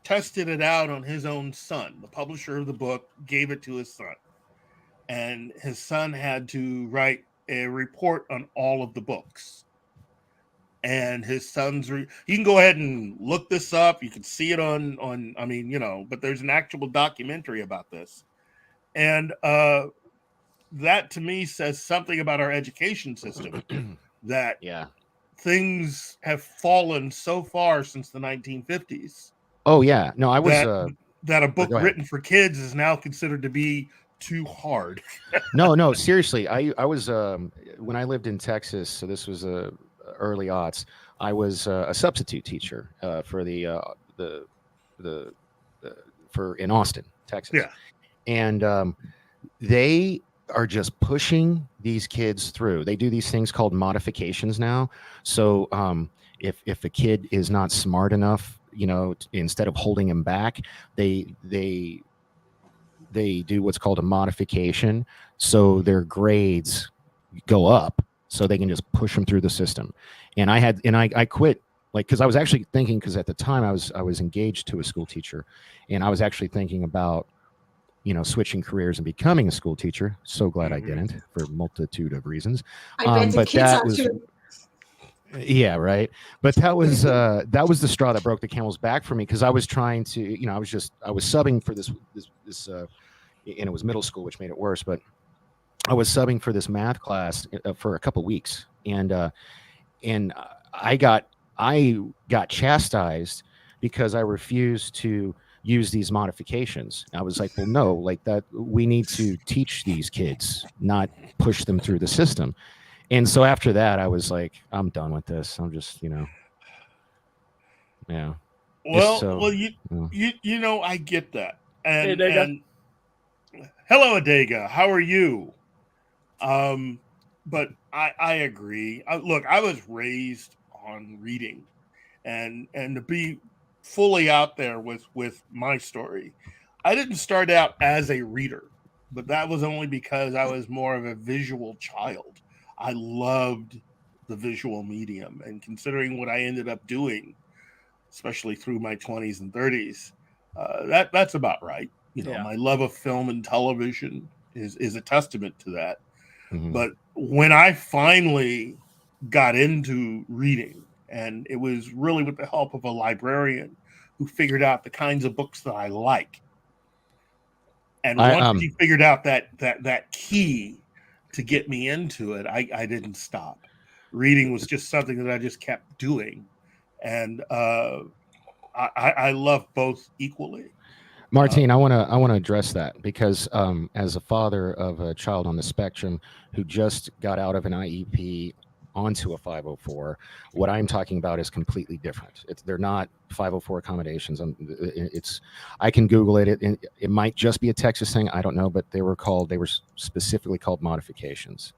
tested it out on his own son. The publisher of the book gave it to his son, and his son had to write a report on all of the books. And his son's you can go ahead and look this up. You can see it on I mean, but there's an actual documentary about this. And that to me says something about our education system that things have fallen so far since the 1950s. Oh yeah. No, I was that a book written for kids is now considered to be too hard. No, seriously. I was when I lived in Texas, so this was early aughts. I was a substitute teacher for in Austin, Texas. Yeah. And they are just pushing these kids through. They do these things called modifications now. So if a kid is not smart enough, instead of holding him back, they do what's called a modification. So their grades go up so they can just push them through the system. And I quit, because I was actually thinking, because at the time I was engaged to a school teacher, and I was actually thinking about switching careers and becoming a school teacher. So glad I didn't, for a multitude of reasons. But that was too. Yeah, right. But that was the straw that broke the camel's back for me, because I was trying to, I was subbing for this and it was middle school, which made it worse. But I was subbing for this math class for a couple weeks, and I got chastised because I refused to use these modifications. I was like, well, no, like that, we need to teach these kids, not push them through the system. And so after that, I was like, I'm done with this. I'm just, yeah. Well, you know, I get that. And hello, Adega. How are you? But I agree. Look, I was raised on reading, and to be fully out there with my story, I didn't start out as a reader, but that was only because I was more of a visual child. I loved the visual medium, and considering what I ended up doing, especially through my 20s and 30s, that's about right. My love of film and television is a testament to that. Mm-hmm. But when I finally got into reading, and it was really with the help of a librarian who figured out the kinds of books that I like. And once he figured out that key to get me into it, I didn't stop. Reading was just something that I just kept doing. And I love both equally. Martine, I want to address that because as a father of a child on the spectrum who just got out of an IEP onto a 504, what I'm talking about is completely different. They're not 504 accommodations. I can Google it. It might just be a Texas thing. I don't know, but they were specifically called modifications,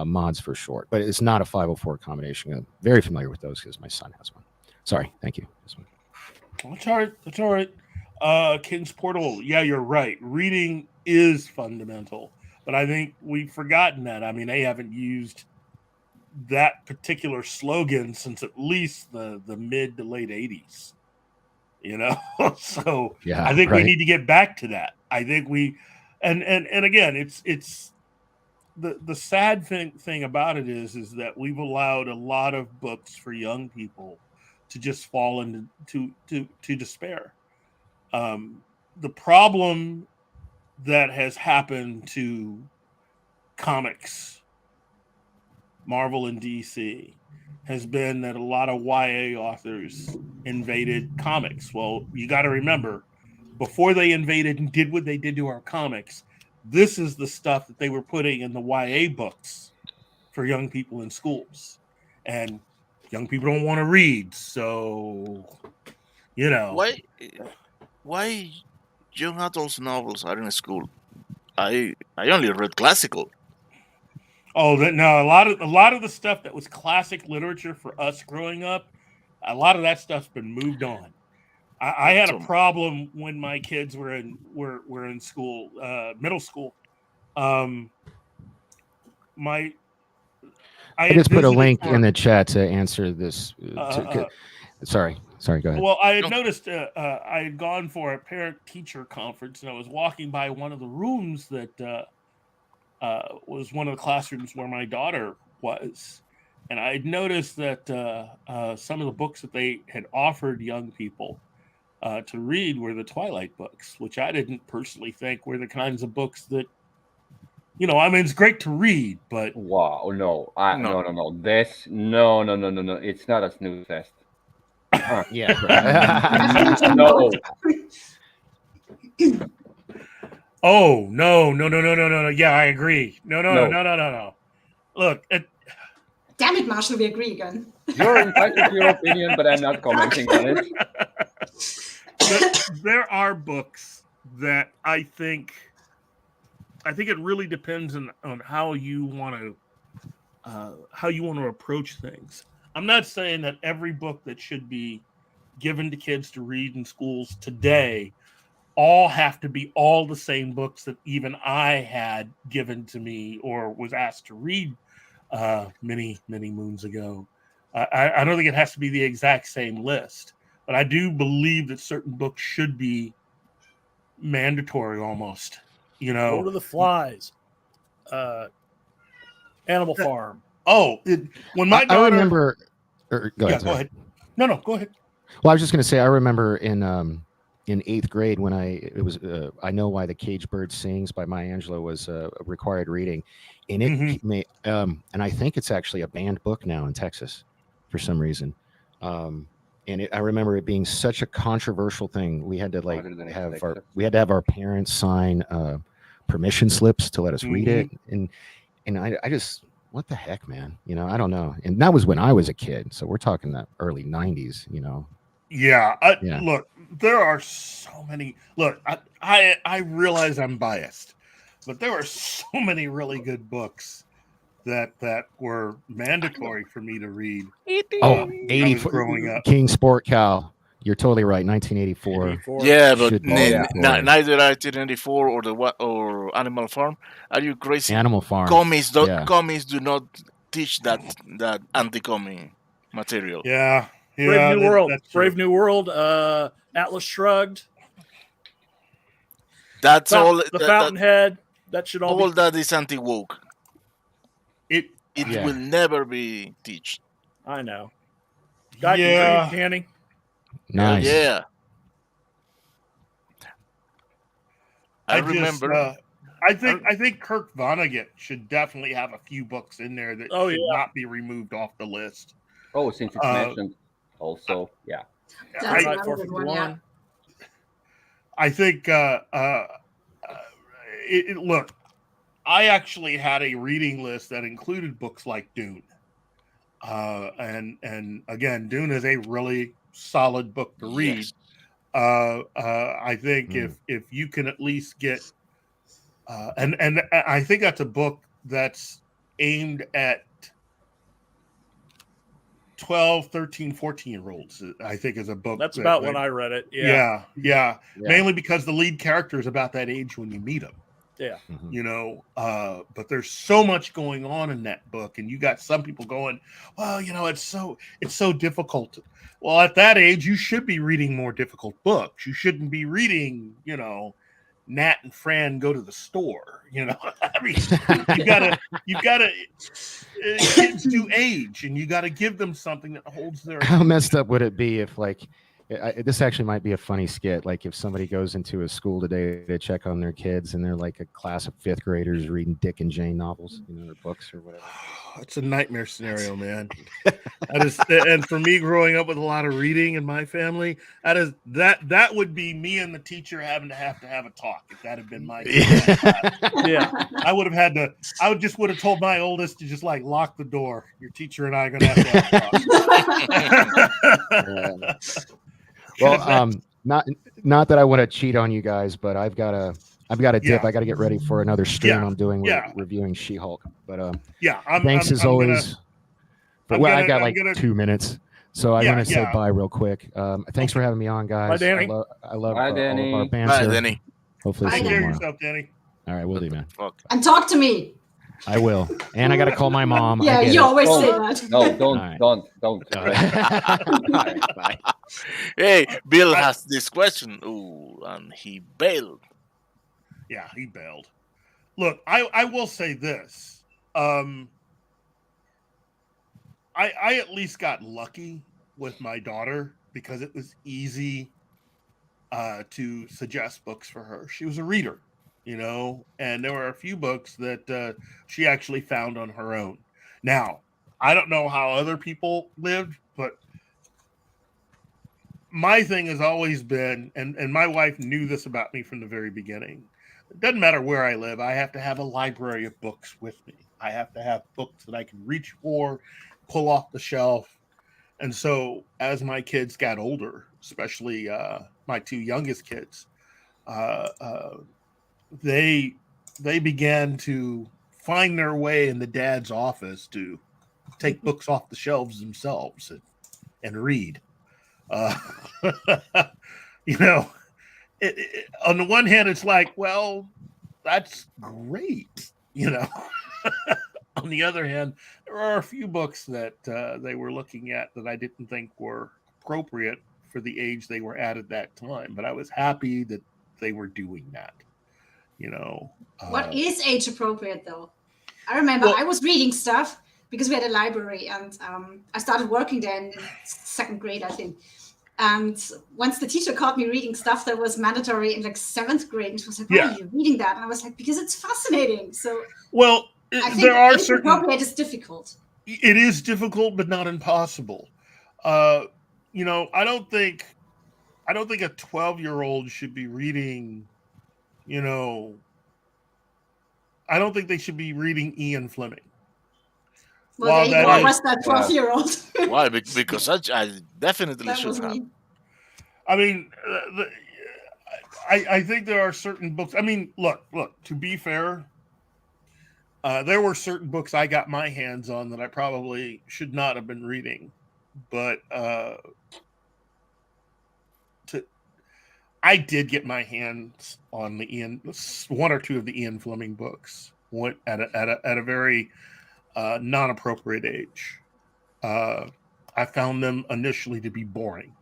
mods for short. But it's not a 504 accommodation. I'm very familiar with those because my son has one. Sorry, thank you. That's all right. That's all right. King's Portal. Yeah, you're right. Reading is fundamental, but I think we've forgotten that. I mean, they haven't used that particular slogan since at least the mid to late 80s. So yeah, I think right. we need to get back to that. I think and again, it's the sad thing about it is that we've allowed a lot of books for young people to just fall into despair. The problem that has happened to comics, Marvel and DC, has been that a lot of YA authors invaded comics. Well, you got to remember, before they invaded and did what they did to our comics, this is the stuff that they were putting in the YA books for young people in schools. And young people don't want to read, so, Why young adults novels are in school? I only read classical. Oh, no! A lot of the stuff that was classic literature for us growing up, a lot of that stuff's been moved on. I had a problem when my kids were in school, middle school. I just put a link in the chat to answer this. Sorry, go ahead. Well, I had noticed I had gone for a parent-teacher conference, and I was walking by one of the rooms that was one of the classrooms where my daughter was. And I had noticed that some of the books that they had offered young people to read were the Twilight books, which I didn't personally think were the kinds of books that, I mean, it's great to read, but... Wow, no. No. It's not a snooze fest. Yeah. No. Oh, no. Yeah, I agree. No. Look. Damn it, Marshall, we agree again. You're entitled to your opinion, but I'm not commenting on it. There are books that I think it really depends on how you want to approach things. I'm not saying that every book that should be given to kids to read in schools today all have to be all the same books that even I had given to me or was asked to read many moons ago. I don't think it has to be the exact same list, but I do believe that certain books should be mandatory almost. Lord of the Flies, Animal Farm. Oh, when my daughter... I remember... Go ahead. Go ahead. No, go ahead. Well, I was just going to say, I remember in in 8th grade when I Know Why the Caged Bird Sings by Maya Angelou was a required reading, and it made and I think it's actually a banned book now in Texas for some reason. And I remember it being such a controversial thing. We had to have our parents sign permission slips to let us read it, and I just, what the heck, man? You know, I don't know. And that was when I was a kid, so we're talking the early 90s. You know. Yeah. Look, there are so many. Look, I realize I'm biased, but there are so many really good books that were mandatory for me to read. Oh, 84 growing up. King Sport Cow. You're totally right. 1984. Yeah, but neither 1984 or or Animal Farm. Are you crazy? Animal Farm. Comics do not teach that anti-comic material. Yeah. Brave New World. Brave New World. Atlas Shrugged. That's all. The Fountainhead. That should all. All that is anti-woke. It will never be taught. I know. Got you, Danny. Nice. Yeah. I remember. I think Kurt Vonnegut should definitely have a few books in there that should not be removed off the list. Oh, since it's mentioned, also, yeah. That's another good one, yeah. I think. Look, I actually had a reading list that included books like Dune, and again, Dune is a really solid book to read. Yes. I think if you can at least get, and I think that's a book that's aimed at 12, 13, 14-year-olds, I think is a book. That's about when I read it. Yeah. Mainly because the lead character is about that age when you meet him. Yeah. You know, but there's so much going on in that book, and you got some people going, well, you know, it's so difficult. Well, at that age, you should be reading more difficult books. You shouldn't be reading, you know, Nat and Fran go to the store. You know, I mean, you gotta kids do age, and you gotta give them something that holds their. How messed up would it be if, like, this actually might be a funny skit. Like, if somebody goes into a school today to check on their kids, and they're like a class of 5th graders reading Dick and Jane novels, you know, or books or whatever. It's a nightmare scenario, man. And for me, growing up with a lot of reading in my family, that would be me and the teacher having to have a talk. If that had been my I would have had to. I would have told my oldest to just like lock the door. Your teacher and I are gonna have to have a talk. Well, not that I want to cheat on you guys, but I've got a dip. Yeah. I got to get ready for another stream I'm doing with reviewing She-Hulk. But thanks as always. I've got 2 minutes, so I want to say bye real quick. Thanks for having me on, guys. Bye, Danny. I love Bye, all Danny. of our banter. Bye, Danny. Hopefully, Bye, see you Danny. tomorrow. Yourself, Danny. All right, will do, man. And talk to me. I will, and I got to call my mom. Yeah, you always say that. No, don't. All right, bye. Hey, Bill has this question. Ooh, and he bailed. Yeah, he bailed. Look, I will say this. I at least got lucky with my daughter because it was easy to suggest books for her. She was a reader, you know, and there were a few books that she actually found on her own. Now, I don't know how other people lived, but my thing has always been, and my wife knew this about me from the very beginning. It doesn't matter where I live. I have to have a library of books with me. I have to have books that I can reach for, pull off the shelf. And so as my kids got older, especially my 2 youngest kids, they began to find their way in the dad's office to take books off the shelves themselves and read. You know, on the one hand, it's like, well, that's great, you know. On the other hand, there are a few books that they were looking at that I didn't think were appropriate for the age they were at that time. But I was happy that they were doing that, you know. What is age appropriate, though? I remember I was reading stuff because we had a library, and I started working there in 2nd grade, I think. And once the teacher caught me reading stuff that was mandatory in like 7th grade, and she was like, "Why are you reading that?" And I was like, "Because it's fascinating." So, well, I think there are age certain. appropriate is difficult. It is difficult, but not impossible. I don't think a 12-year-old should be reading. I don't think they should be reading Ian Fleming. Well, there you go. Was that 12-year-old? Why? Because I definitely should have. I mean, I think there are certain books. I mean, look. To be fair, there were certain books I got my hands on that I probably should not have been reading, but I did get my hands on one or two of the Ian Fleming books. At a very non-appropriate age. I found them initially to be boring,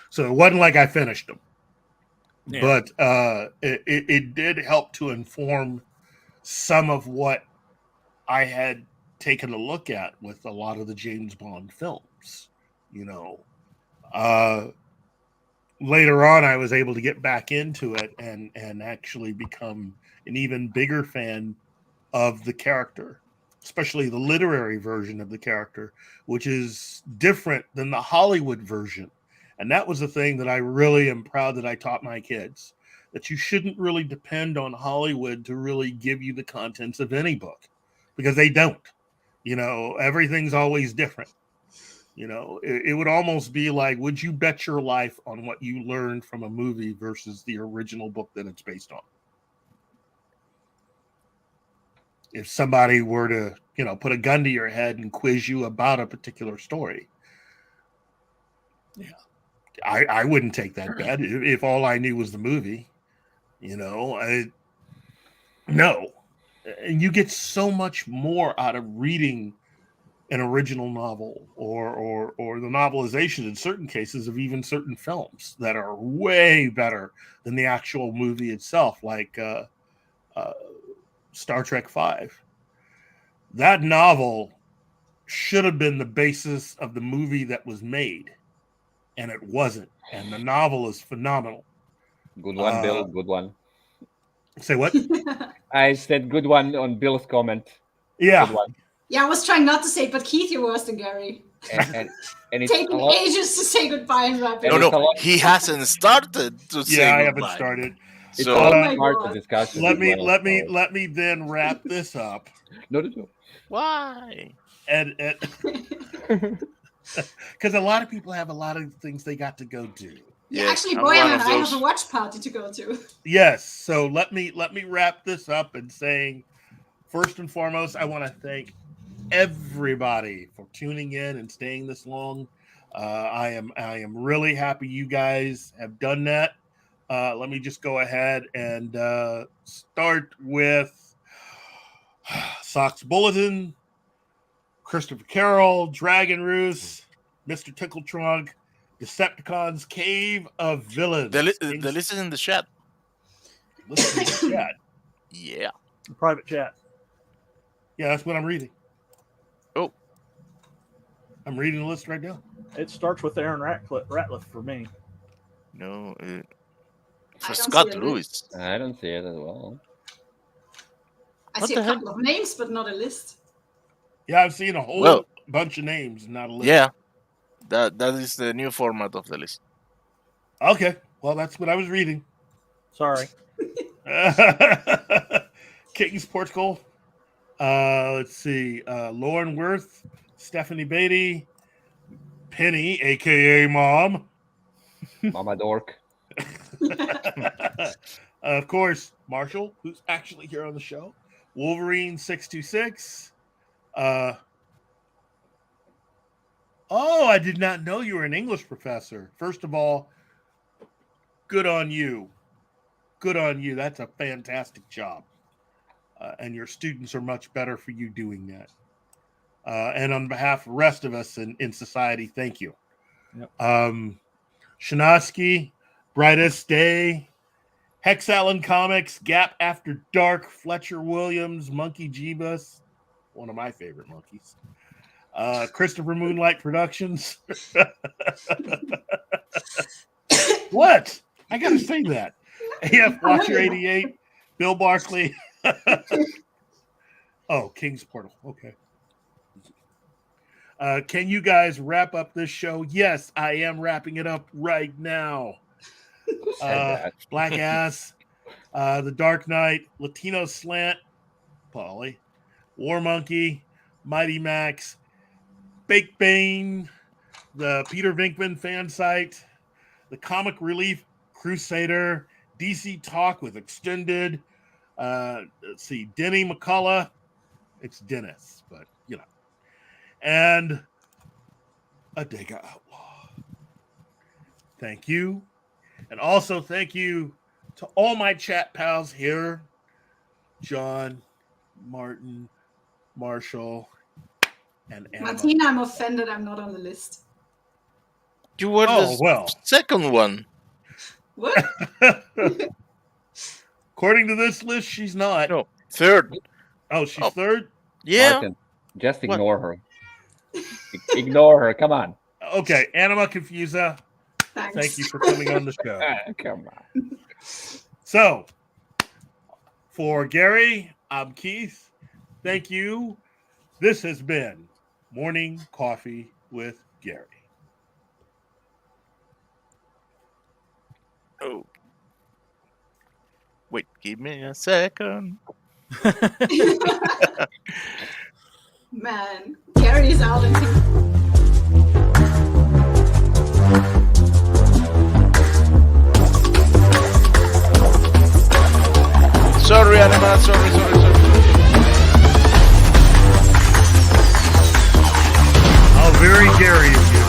so it wasn't like I finished them. Yeah. But it did help to inform some of what I had taken a look at with a lot of the James Bond films. Later on, I was able to get back into it and actually become an even bigger fan of the character, especially the literary version of the character, which is different than the Hollywood version. And that was the thing that I really am proud that I taught my kids, that you shouldn't really depend on Hollywood to really give you the contents of any book, because they don't. Everything's always different. It would almost be like, would you bet your life on what you learned from a movie versus the original book that it's based on? If somebody were to, put a gun to your head and quiz you about a particular story, I wouldn't take that bet if all I knew was the movie. No. And you get so much more out of reading an original novel or the novelization in certain cases of even certain films that are way better than the actual movie itself, like Star Trek V. That novel should have been the basis of the movie that was made, and it wasn't. And the novel is phenomenal. Good one, Bill. Good one. Say what? I said good one on Bill's comment. Yeah. Good one. Yeah, I was trying not to say it, but Keith, you're worse than Gerry. And it's taking ages to say goodbye and wrap it. No, he hasn't started to say I goodbye. haven't started. So part of discussion. Let me then wrap this up. No. Why? And because a lot of people have a lot of things they got to go do. Yeah, actually, Boyan and I have a watch party to go to. Yes, so let me wrap this up and saying, first and foremost, I want to thank everybody for tuning in and staying this long. I am really happy you guys have done that. Let me just go ahead and start with Sox Bulletin, Christopher Carroll, Dragon Roos, Mr. Tickletrunk, Decepticons Cave of Villains. The list is in the chat. Listen in the chat. Yeah. The private chat. Yeah, that's what I'm reading. Oh. I'm reading the list right now. It starts with Aaron Ratliff for me. No. For I don't Scott see it. Lewis. I don't see it as well. I see a couple of names, but not a list. Yeah, I've seen a whole bunch of names, not a list. Yeah. That is the new format of the list. Okay. Well, that's what I was reading. Sorry. Kings Portugal. Let's see. Lauren Worth, Stephanie Beatty, Penny, aka Mom. Mama Dork. Of course, Marshall, who's actually here on the show. Wolverine 626. Oh, I did not know you were an English professor. First of all, good on you. Good on you. That's a fantastic job. And your students are much better for you doing that. And on behalf of the rest of us in society, thank you. Yep. Shinosky, Brightest Day, Hex Allen Comics, Gap After Dark, Fletcher Williams, Monkey Jeebus, one of my favorite monkeys. Christopher Moonlight Productions. What? I gotta say that. AF Watcher 88, Bill Barkley. Oh, King's Portal. Okay. Can you guys wrap up this show? Yes, I am wrapping it up right now. Black Ass, The Dark Knight, Latino Slant, Polly, War Monkey, Mighty Max, Bake Bane, the Peter Venkman fan site, the Comic Relief Crusader, DC Talk with Extended. Let's see, Denny McCullough. It's Dennis, but you know. And Adega Outlaw. Thank you. And also thank you to all my chat pals here. John, Martin, Marshall, and Anna. Martina, I'm offended I'm not on the list. You were the second one. What? According to this list, she's not. No, third. Oh, she's third? Yeah. Martin, just ignore her. Ignore her. Come on. Okay, Anima Confusa. Thanks. Thank you for coming on the show. Come on. So, for Gary, I'm Keith. Thank you. This has been Morning Coffee with Gary. Oh. Wait, give me a second. Man, Gary's out and Sorry, Anima. Sorry. How very Gary of you.